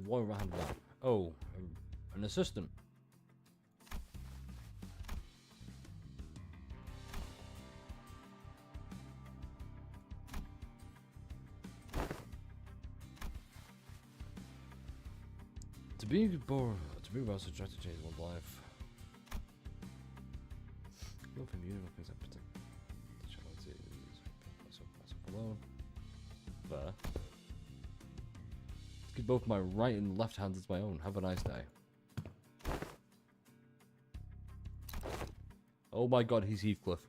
One roundabout. Oh, an assistant. To be about to try to change one's life. Go from universe alone. There. Keep both my right and left hands as my own. Have a nice day. Oh my god, he's Heathcliff.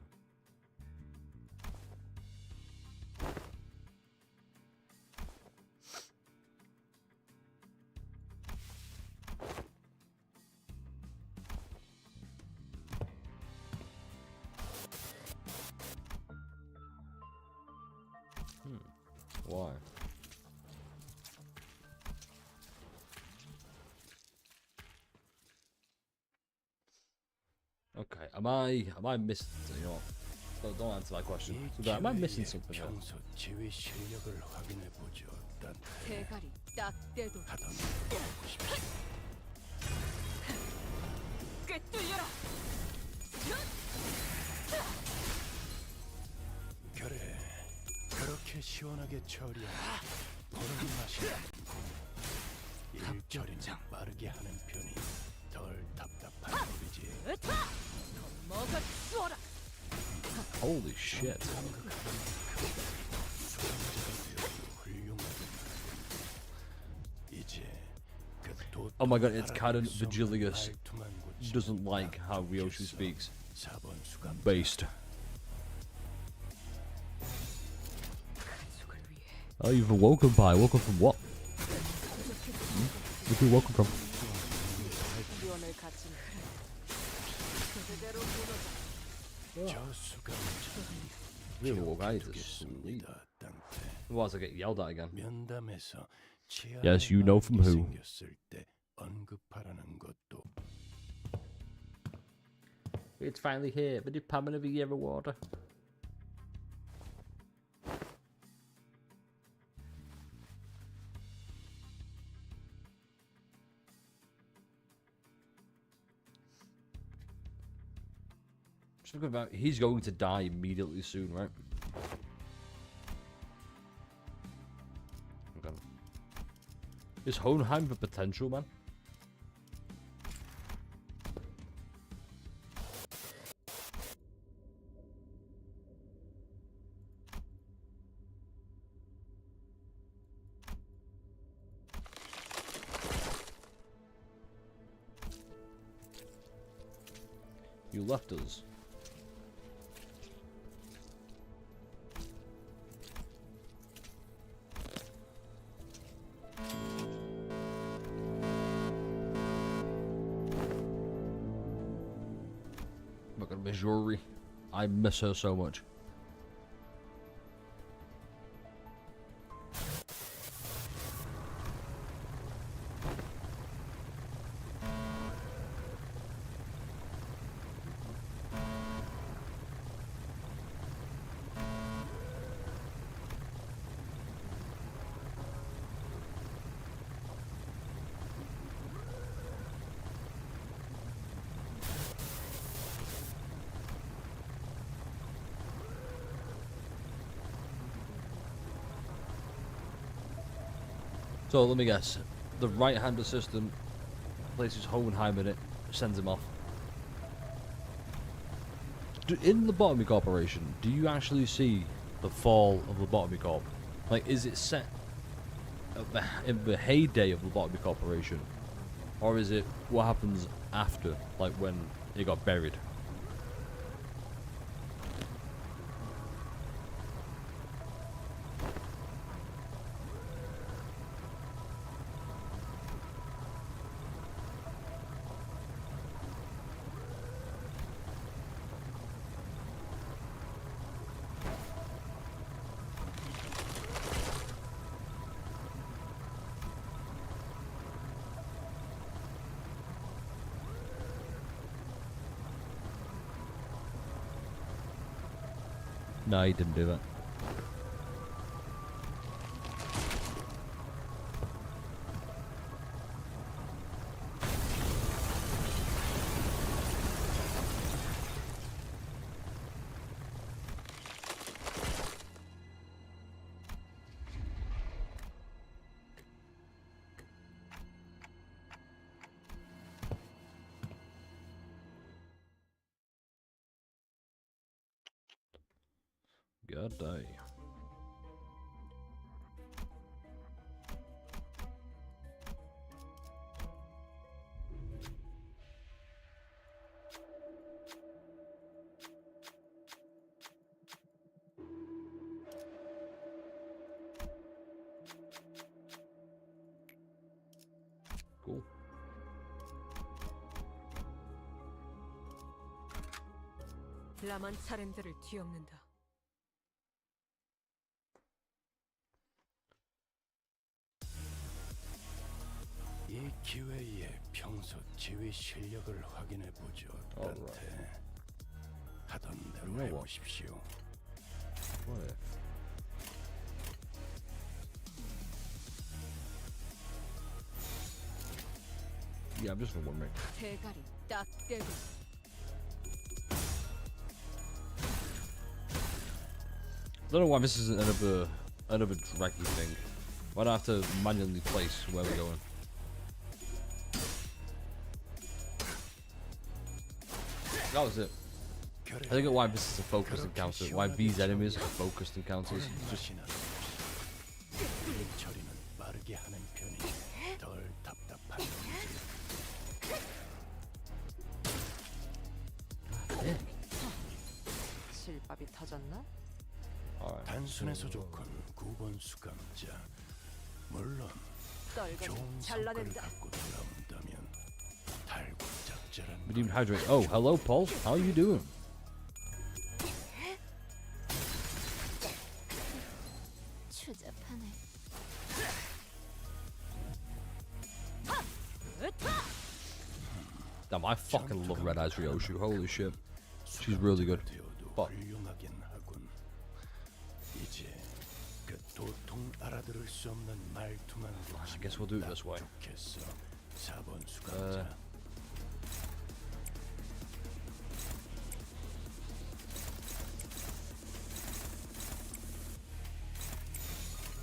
Why? Okay, am I missing? You know, don't answer that question. So am I missing something here? 평소 지휘 실력을 확인해 보죠. 대가리 딱 떼도 하던 해보고 싶어. 꿰뚫려라. 그래, 그렇게 시원하게 처리하면 보는 맛이 일 처리는 빠르게 하는 편이 덜 답답한 법이지. 으타! 더 먹어 쏘라. Holy shit! Oh my god, it's canon. Vigilius doesn't like how Ryoshu speaks. Based. Oh, you've awoken, Pi. Woken from what? Where'd you woken from? 지원을 가진 그대로 무너져. 저수가 Really, what guy is this? 기억해두겠습니다, 땅태. Otherwise, I get yelled at again. 면담에서 Yes, you know from who. 생겼을 때 언급하라는 것도 It's finally here, the Department of the Year Award. Something about he's going to die immediately soon, right? Okay. Is Hohenheim the potential, man? You left us. Look at Miss Yuri. I miss her so much. So let me guess. The right-hand assistant places Hohenheim in it, sends him off. In the Botany Corporation, do you actually see the fall of the Botany Corp? Like, is it set at in the heyday of the Botany Corporation? Or is it what happens after, like when it got buried? No, he didn't do that. God day. Cool. 라만 차량들을 뒤엎는다. 이 기회에 평소 지휘 실력을 확인해 보죠, 땅태. 하던 대로 해보십시오. What? Yeah, I'm just wondering. 대가리 딱 떼고. I don't know why this isn't another draggy thing. Why do I have to manually place where we're going? That was it. I think why this is a focused encounter. Why these enemies are focused encounters. Just 처리는 빠르게 하는 편이 덜 답답한 실밥이 터졌나? 단순해서 좋건 9번 수감자. 물론 좋은 성과를 잘라낸다. 갖고 돌아온다면 달고작자란 Redeemed Hydrate. Oh, hello, Paul. How are you doing? Damn, I fucking love Red Eyes Ryoshu. Holy shit. She's really good. But 훌륭하긴 하군. 이제 그 도통 알아들을 수 없는 말투만 I guess we'll do it this way. 좋겠어. 4번 수감자.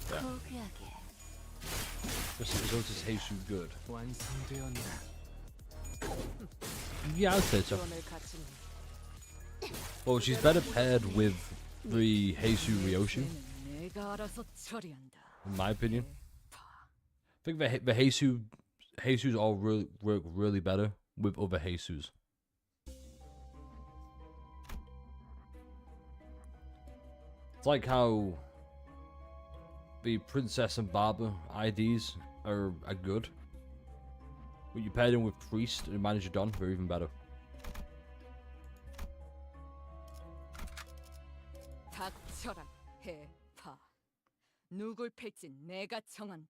포기하게. This is Jesus good. 완성되었나? Yeah, I'd say so. 지원을 갖추니 Well, she's better paired with the Jesus Ryoshu, 죄는 내가 알아서 처리한다. in my opinion. 파. I think the Jesus all work really better with other Jesus. It's like how the Princess and Barber IDs are good. But you pair them with Priest and Manager Don, they're even better. 닥쳐라 해파. 누굴 팰지 내가 정한다.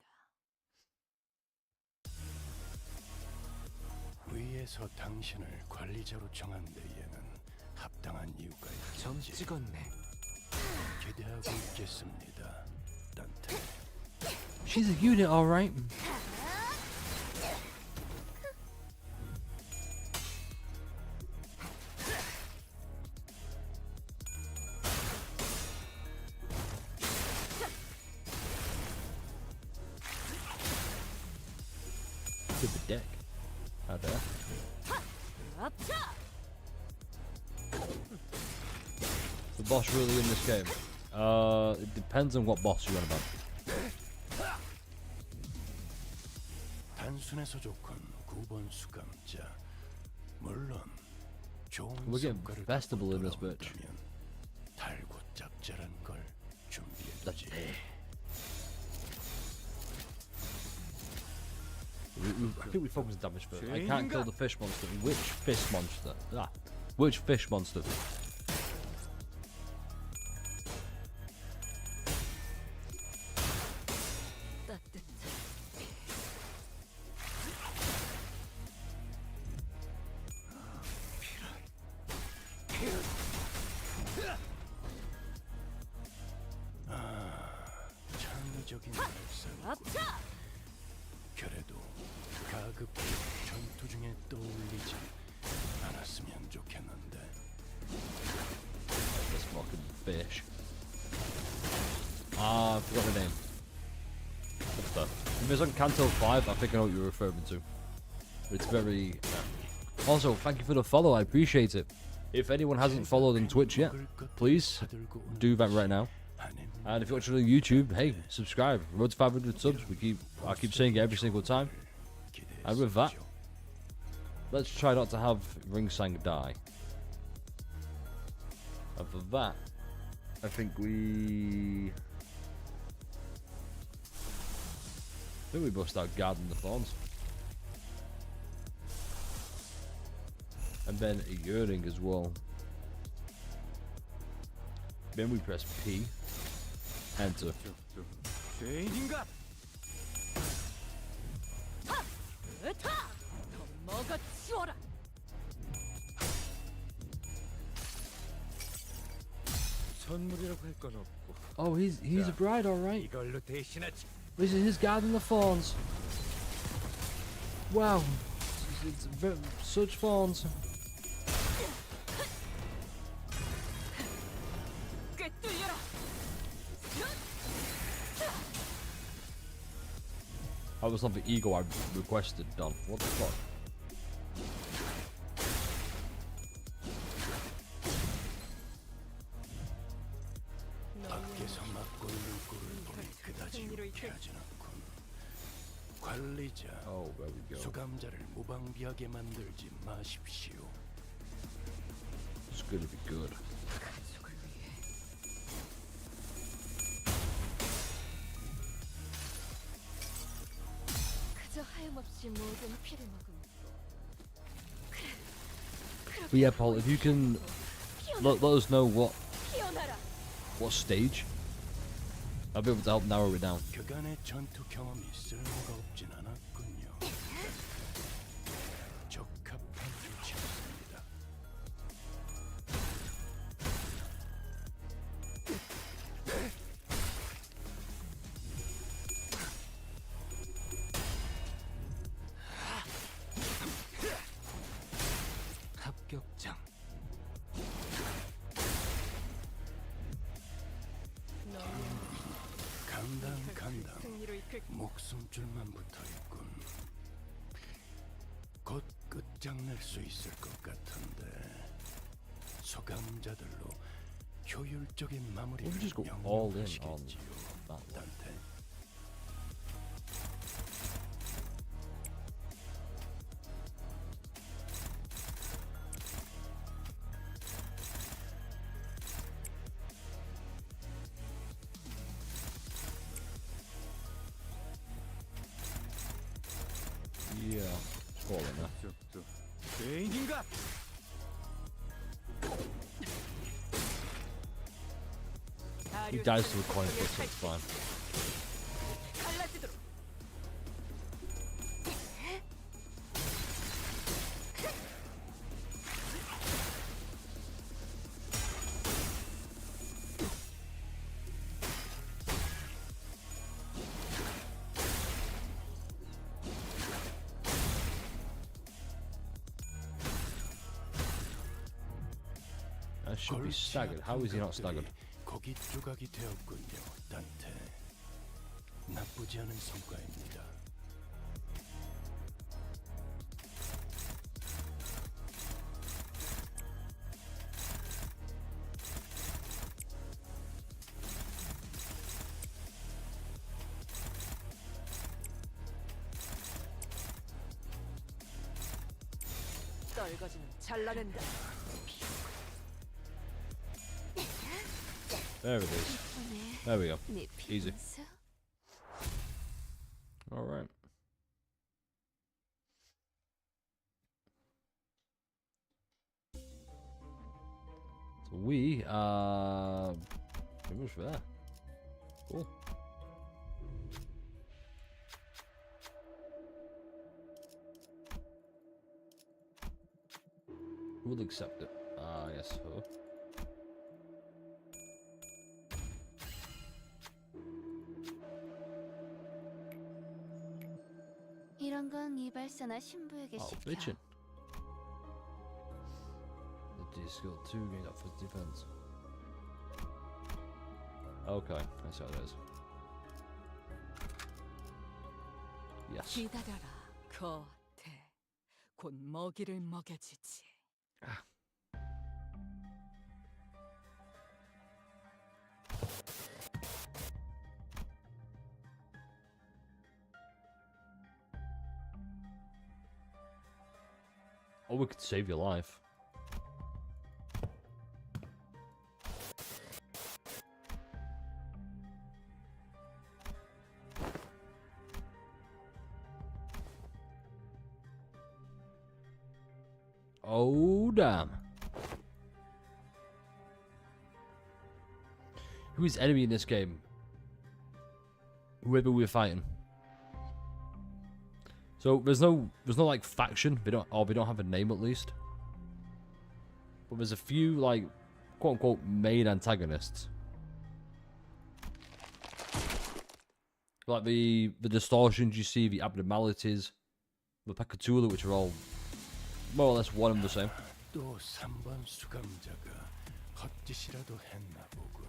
위에서 당신을 관리자로 정한 데에는 합당한 이유가 점 있겠지. 찍었네. 기대하고 있겠습니다. 딴테. She's a unit, alright. Good the deck. Out there. 아차! The boss really in this game? It depends on what boss you're on about. 단순해서 좋군. 9번 수감자. 물론 좋은 We're getting 성과를 festival in this 갖고 bitch. 돌아온다면 달고 짭짤한 걸 준비해두지. I think we focus on damage first. I can't kill the fish monster. Which fish monster? Ah, which fish monster? 따뜻해. 창의적인 발상. 아차! 그래도 가급적 전투 중에 떠올리지 않았으면 좋겠는데. This fucking fish. Ah, I forgot the name. What's that? If it's on Canto 5, I think I know what you're referring to. It's very... Also, thank you for the follow, I appreciate it. If anyone hasn't followed on Twitch yet, please do that right now. And if you're watching on YouTube, hey, subscribe. Road to 500 subs. I keep saying it every single time. And with that, let's try not to have Ringsang die. And for that, I think we bust out Guarding the Thorns. And then a Yearning as well. Then we press P. Enter. 죄인인가? 으타! 더 먹어치워라! 선물이라고 할 건 없고 Oh, he's a bride, alright. 이걸로 대신하지. This is his Guarding the Thorns. Wow. Such thorns. 꿰뚫려라! That was not the ego I requested, Don. What the fuck? 밖에서 막고 있는 꼴을 보니 그다지 유쾌하진 않군. 관리자, Oh, there we go. 수감자를 무방비하게 만들지 마십시오. It's gonna be good. 가족을 위해 그저 하염없이 모든 피를 머금고. But yeah, Paul, if you can let us know 피어나라. what stage, I'll be able to help narrow it down. 그간의 전투 경험이 쓸모가 없진 않았군요. 적합한 목숨줄만 붙어있군. 곧 끝장낼 수 있을 것 같은데 소감자들로 효율적인 마무리 We'll just go all in on 명령하시겠지요, that one. 단테. Yeah, all in there. 죄인인가? He dies to a coin flip, so it's fine. 갈라지도록. That should be staggered. How is he not staggered? 고기 조각이 되었군요, 단테. 나쁘지 않은 성과입니다. 떨거지는 잘라낸다. There it is. 오늘 There we go. 네 Easy. 비밀수? Alright. So we are pretty much there. Cool. Who will accept it? I guess so. 이런 건 이발사나 신부에게 Oh, 시켜. bitchin'. The D skill 2 gains up for defense. Okay, that's how it is. Yes. 기다려라, 거태. 곧 먹이를 먹여주지. Or we could save your life. Oh, damn. Who is enemy in this game? Whoever we're fighting. So there's no like faction. We don't have a name at least. But there's a few like quote unquote main antagonists. Like the distortions you see, the abnormalities, the Pekatula, which are all more or less one and the same. 또 3번 수감자가 헛짓이라도 했나 보군.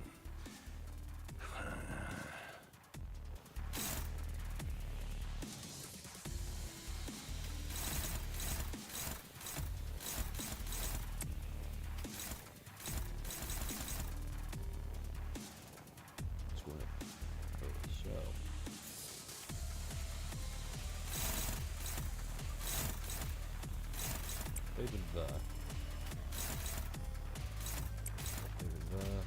Let's go ahead. So even there. Even there.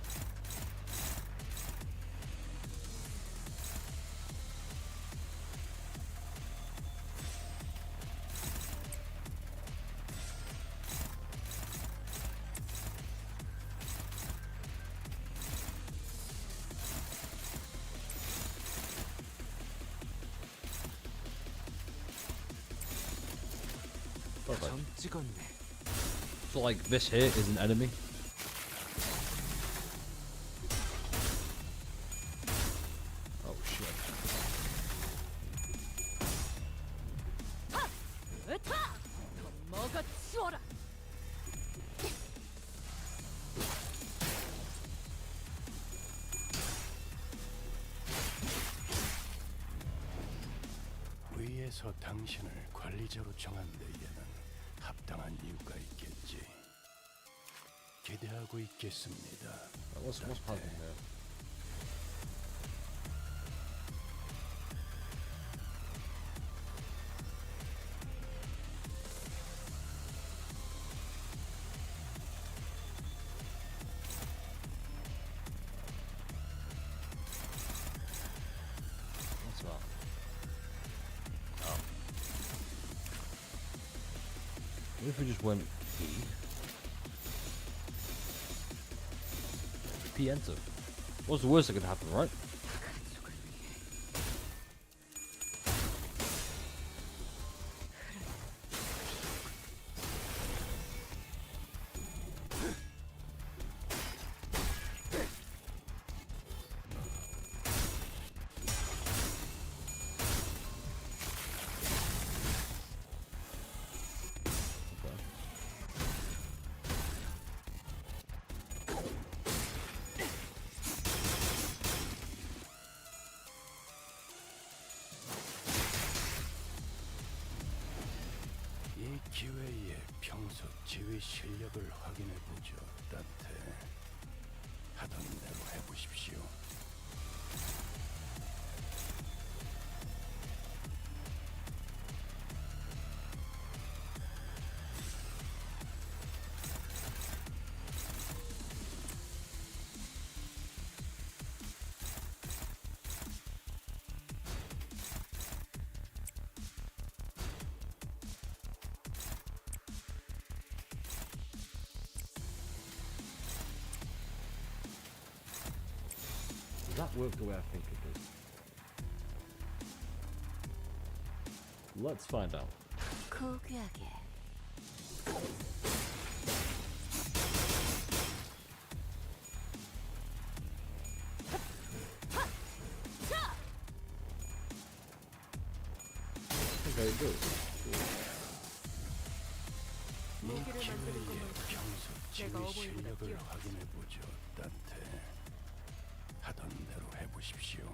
Perfect. 점 찍었네. So like this here is an enemy. Oh shit. 으타! 더 먹어치워라! 나라에서 당신을 관리자로 정한 데에는 합당한 이유가 있겠지. 기대하고 있겠습니다. What's happening there? What's that? Oh. What if we just went P? P enter. What's the worst that could happen, right? 이 기회에 평소 지휘 실력을 확인해 보죠, 단테. 하던 대로 해보십시오. Does that work the way I think it does? Let's find out. 고귀하게. I think it does. 이 기회에 평소 지휘 실력을 확인해 보죠, 단테. 하던 대로 해보십시오.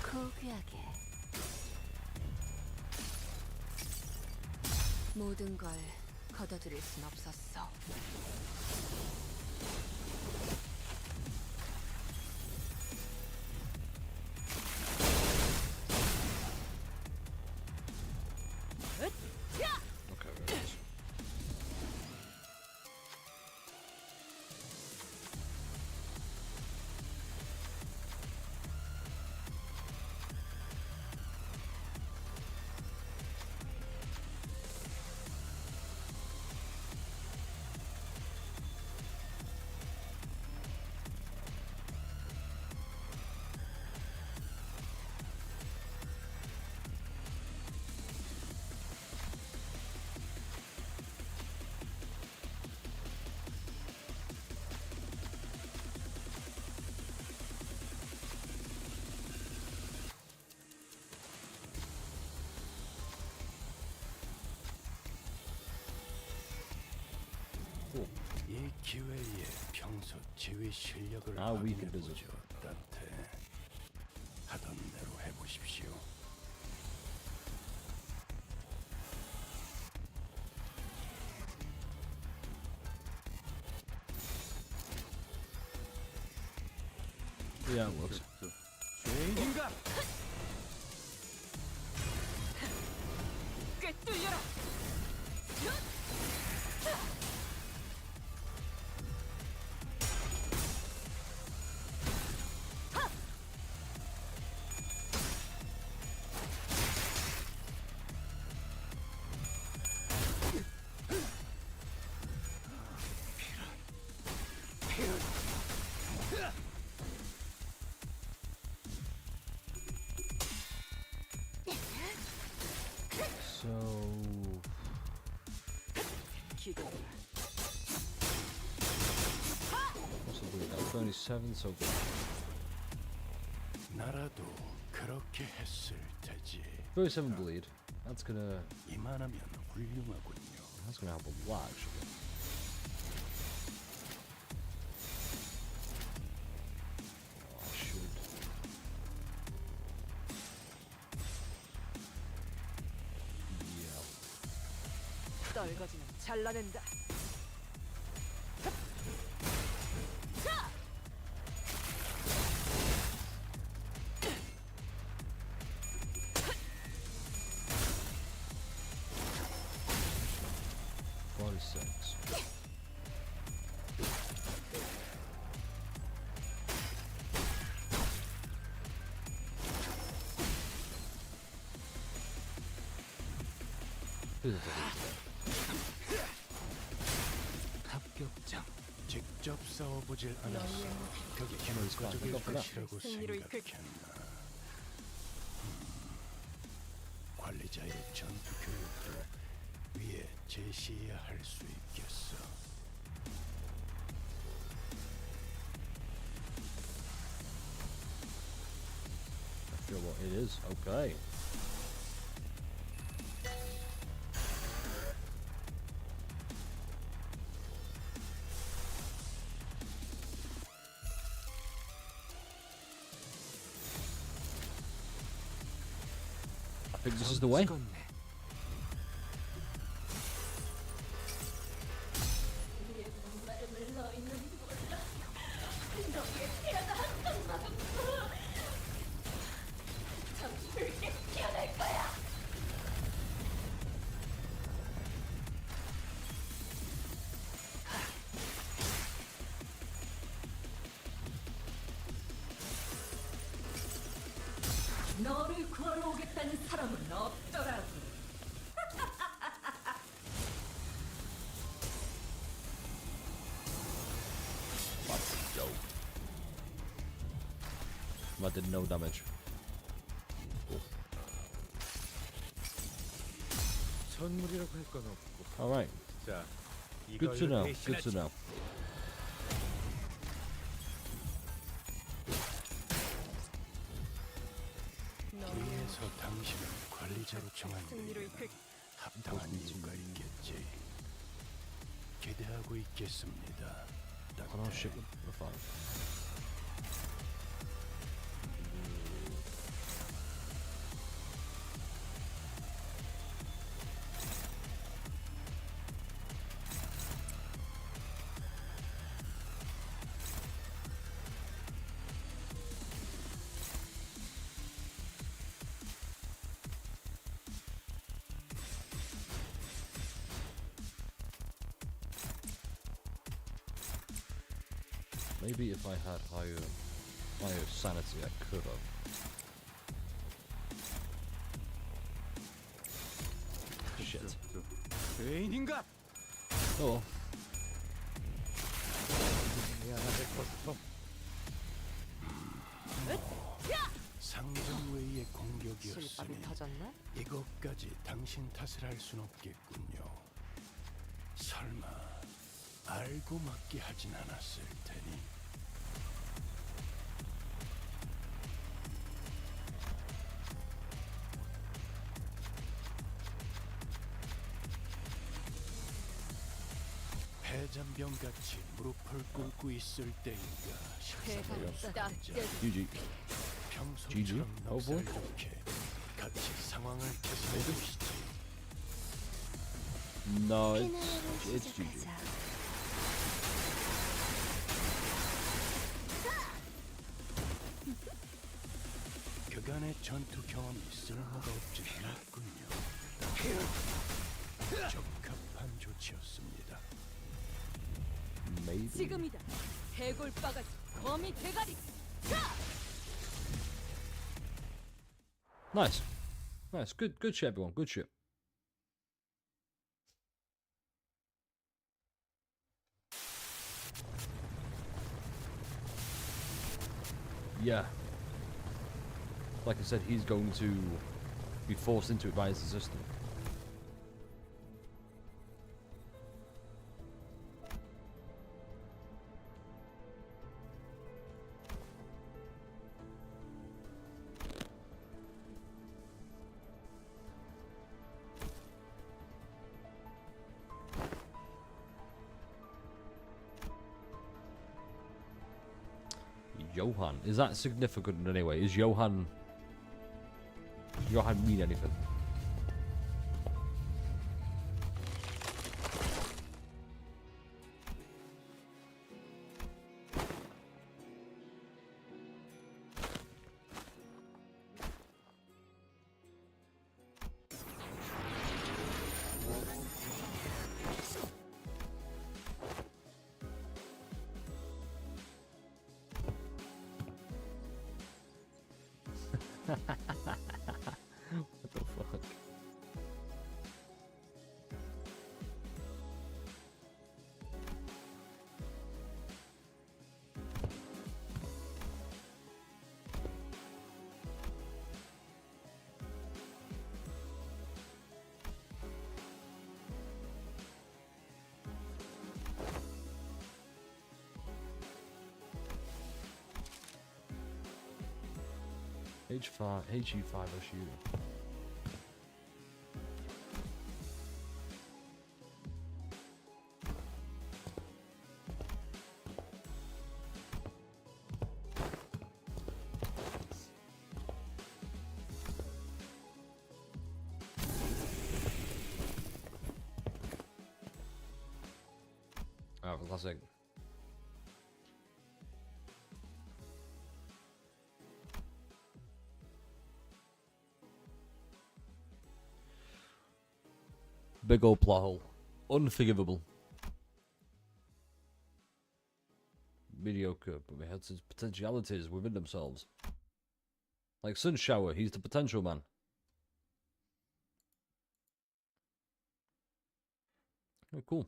고귀하게. 모든 걸 거둬들일 순 없었어. Okay, there it is. 이 기회에 평소 지휘 실력을 Ah, we 확인해 can visit. 보죠, 단테. 하던 대로 해보십시오. Yeah, it works. 꿰뚫려라. 77 so far. 나라도 그렇게 했을 테지. 37 bleed. That's gonna 이만하면 훌륭하군요. help a lot actually. Oh shoot. Yeah. 떨거지는 잘라낸다. 46. 합격장. 직접 싸워보질 않았어. 그게 효과적일 것이라고 승리로 이끌- 생각했나. 관리자의 전투 교육도 위에 제시해야 할 수 있겠어. I feel what it is. Okay. I think this is the way. 찍었네. 너를 구하러 오겠다는 사람은 없더라고. Let's go. That did no damage. 선물이라고 할 건 없고. Alright. 자, Good to 이걸로 know. Good to 대신하지. know. 위에서 당신을 관리자로 정한 승리로 이유는 이끌- 합당한 이유가 있겠지. 기대하고 있겠습니다. Oh no, shit. We're fine. Maybe if I had higher sanity, I could have. Shit. 죄인인가? Oh, 미안하게 컸어. 상정 외의 실밥이 공격이었으니 터졌나? 이것까지 당신 탓을 할 순 없겠군요. 설마 알고 맞게 하진 않았을 테니. 패잔병같이 무릎을 꿇고 있을 때인가 회가 딱 GG. 평소처럼 Oh boy. 넉살좋게 같이 상황을 개선해 보시지. No, 페나를 it's GG. 시작하자. 그간의 전투 경험이 쓸모가 없지 않았군요. 적합한 조치였습니다. Maybe. 지금이다. 해골바가지 거미 대가리. Nice. Nice. Good shit, everyone. Good shit. Yeah. Like I said, he's going to be forced into it by his assistant. Johan. Is that significant in any way? Is Johan mean anything? What the fuck? H5, HE5 SU. Alright, classic. Big old plot hole. Unforgivable. Mediocre, but they had his potentialities within themselves. Like Sunshower, he's the potential man. Oh, cool.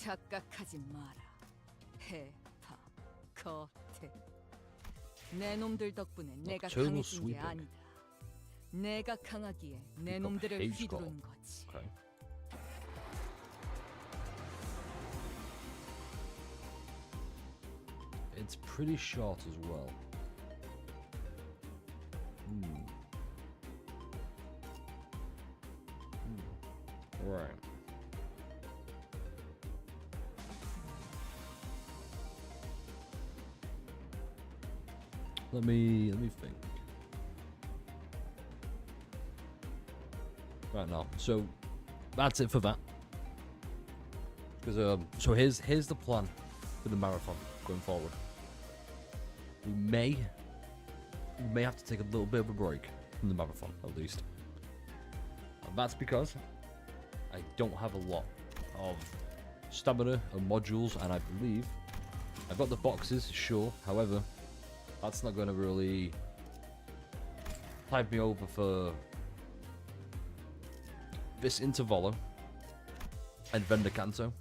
착각하지 마라. 해파, 거태. 내 놈들 덕분에 내가 Nocturnal 강해진 게 sweeping. 아니다. 내가 강하기에 내 Pick up 놈들을 Haze 휘두른 거지. Okay. It's pretty short as well. Right. Let me think. Right now, so that's it for that. Because so here's the plan for the marathon going forward. We may have to take a little bit of a break from the marathon at least, and that's because I don't have a lot of stamina and modules, and I believe I've got the boxes, sure. However, that's not going to really tide me over for this intervalo and Vendacanto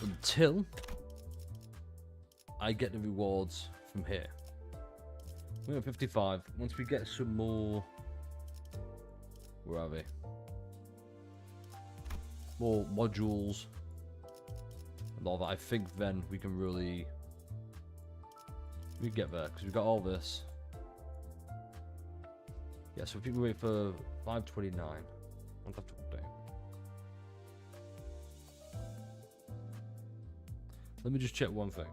until I get the rewards from here. We're at 55. Once we get some more, where are they? More modules and all that, I think then we can really get there, because we've got all this. Yeah, so if you wait for 529, I'll have to update. Let me just check one thing.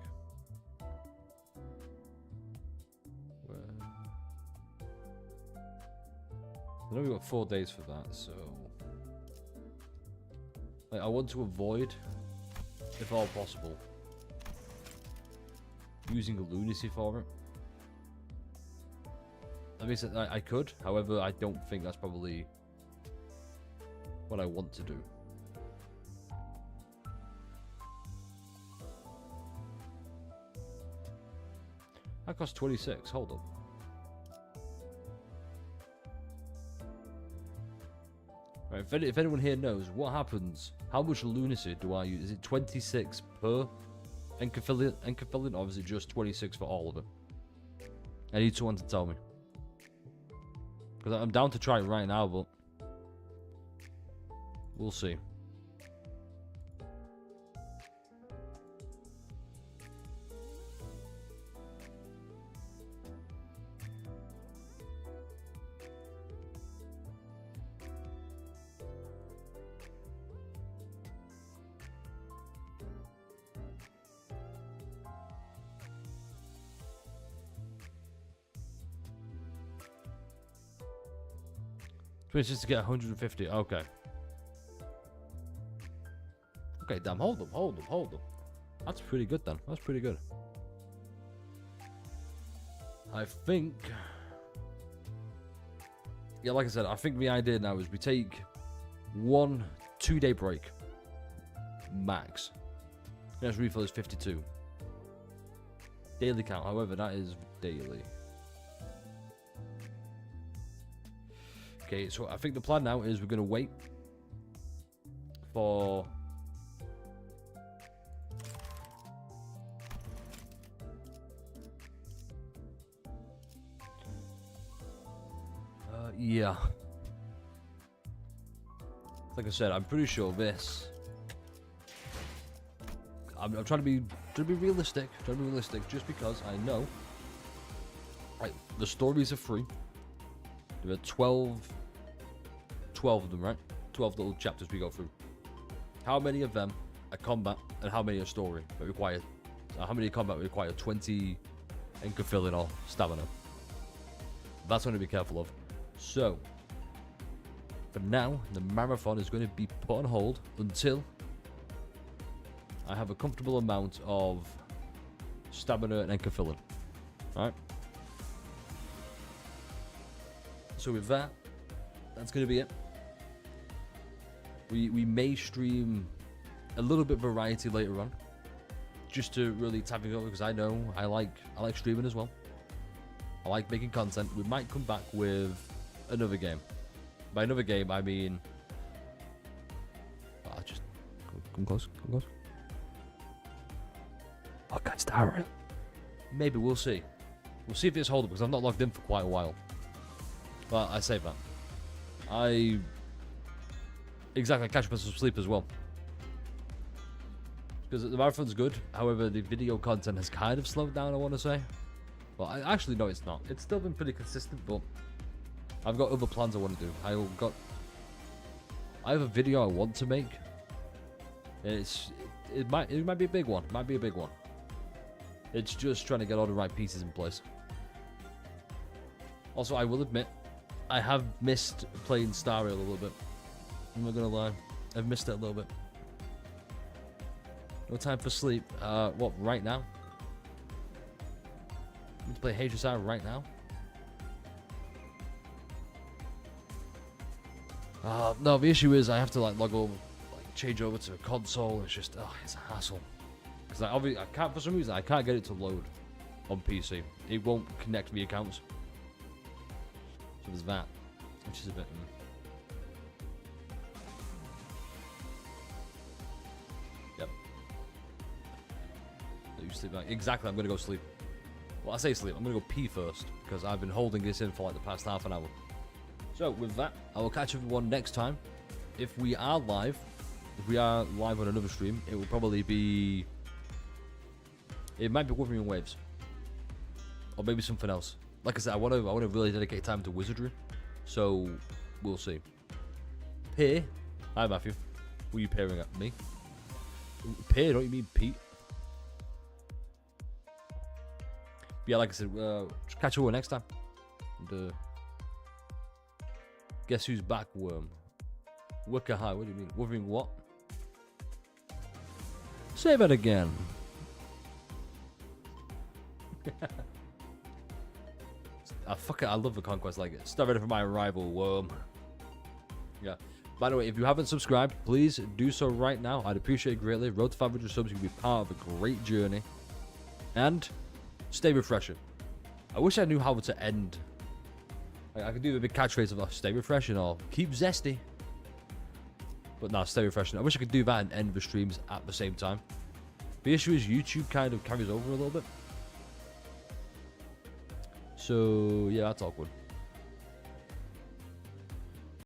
I know we've got 4 days for that, so like, I want to avoid, if all possible, using a lunacy for it. That means that I could, however, I don't think that's probably what I want to do. That costs 26, hold up. Right, if anyone here knows what happens, how much lunacy do I use? Is it 26 per enkephalin, or is it just 26 for all of it? I need someone to tell me. Because I'm down to try it right now, but we'll see. 26 to get 150. Okay. Okay, damn. Hold them. That's pretty good then. That's pretty good. I think... Yeah, like I said, I think the idea now is we take 1-2 day break. Max. Next refill is 52. Daily count, however, that is daily. Okay, so I think the plan now is we're going to wait for... yeah. Like I said, I'm pretty sure this... I'm trying to be realistic. Just because I know... Right, the stories are free. There are 12 of them, right? 12 little chapters we go through. How many of them are combat and how many are story that require... how many combat require 20 ink filling or stamina? That's going to be careful of. So, for now, the marathon is going to be put on hold until I have a comfortable amount of stamina and ink filling. Alright? So with that, that's going to be it. We may stream a little bit of variety later on, just to really tap it over, because I know I like streaming as well. I like making content. We might come back with another game. By another game, I mean... just come close. Oh, guys, Darren. Maybe, we'll see. We'll see if it's holdable, because I've not logged in for quite a while. Well, I say that. Exactly, catch up on some sleep as well. Because the marathon's good, however, the video content has kind of slowed down, I want to say. Well, actually, no, it's not. It's still been pretty consistent, but I've got other plans I want to do. I have a video I want to make. It might be a big one. It's just trying to get all the right pieces in place. Also, I will admit, I have missed playing Star Rail a little bit. I'm not gonna lie, I've missed it a little bit. No time for sleep. What, right now? I need to play HSR right now? No, the issue is I have to log over, change over to a console. It's just, it's a hassle. Because I can't, for some reason, I can't get it to load on PC. It won't connect the accounts. So there's that, which is a bit... Yep. So you sleep back. Exactly, I'm going to go sleep. Well, I say sleep, I'm going to go pee first, because I've been holding this in for the past half an hour. So, with that, I will catch everyone next time. If we are live on another stream, it will probably be... It might be Wuthering Waves. Or maybe something else. Like I said, I want to really dedicate time to wizardry. So, we'll see. Peer. Hi, Matthew. Who are you peering at? Me? Peer, don't you mean Pete? But yeah, like I said, catch you all next time. And, guess who's back, Worm? Wicker High, what do you mean? Wuthering what? Say that again. Fuck it, I love the conquest like it. Start ready for my arrival, Worm. Yeah. By the way, if you haven't subscribed, please do so right now. I'd appreciate it greatly. Road to 500 subs, you can be part of a great journey. And stay refreshing. I wish I knew how to end. I could do the big catchphrase of stay refreshing or keep zesty. But no, stay refreshing. I wish I could do that and end the streams at the same time. The issue is YouTube kind of carries over a little bit. So, yeah, that's awkward.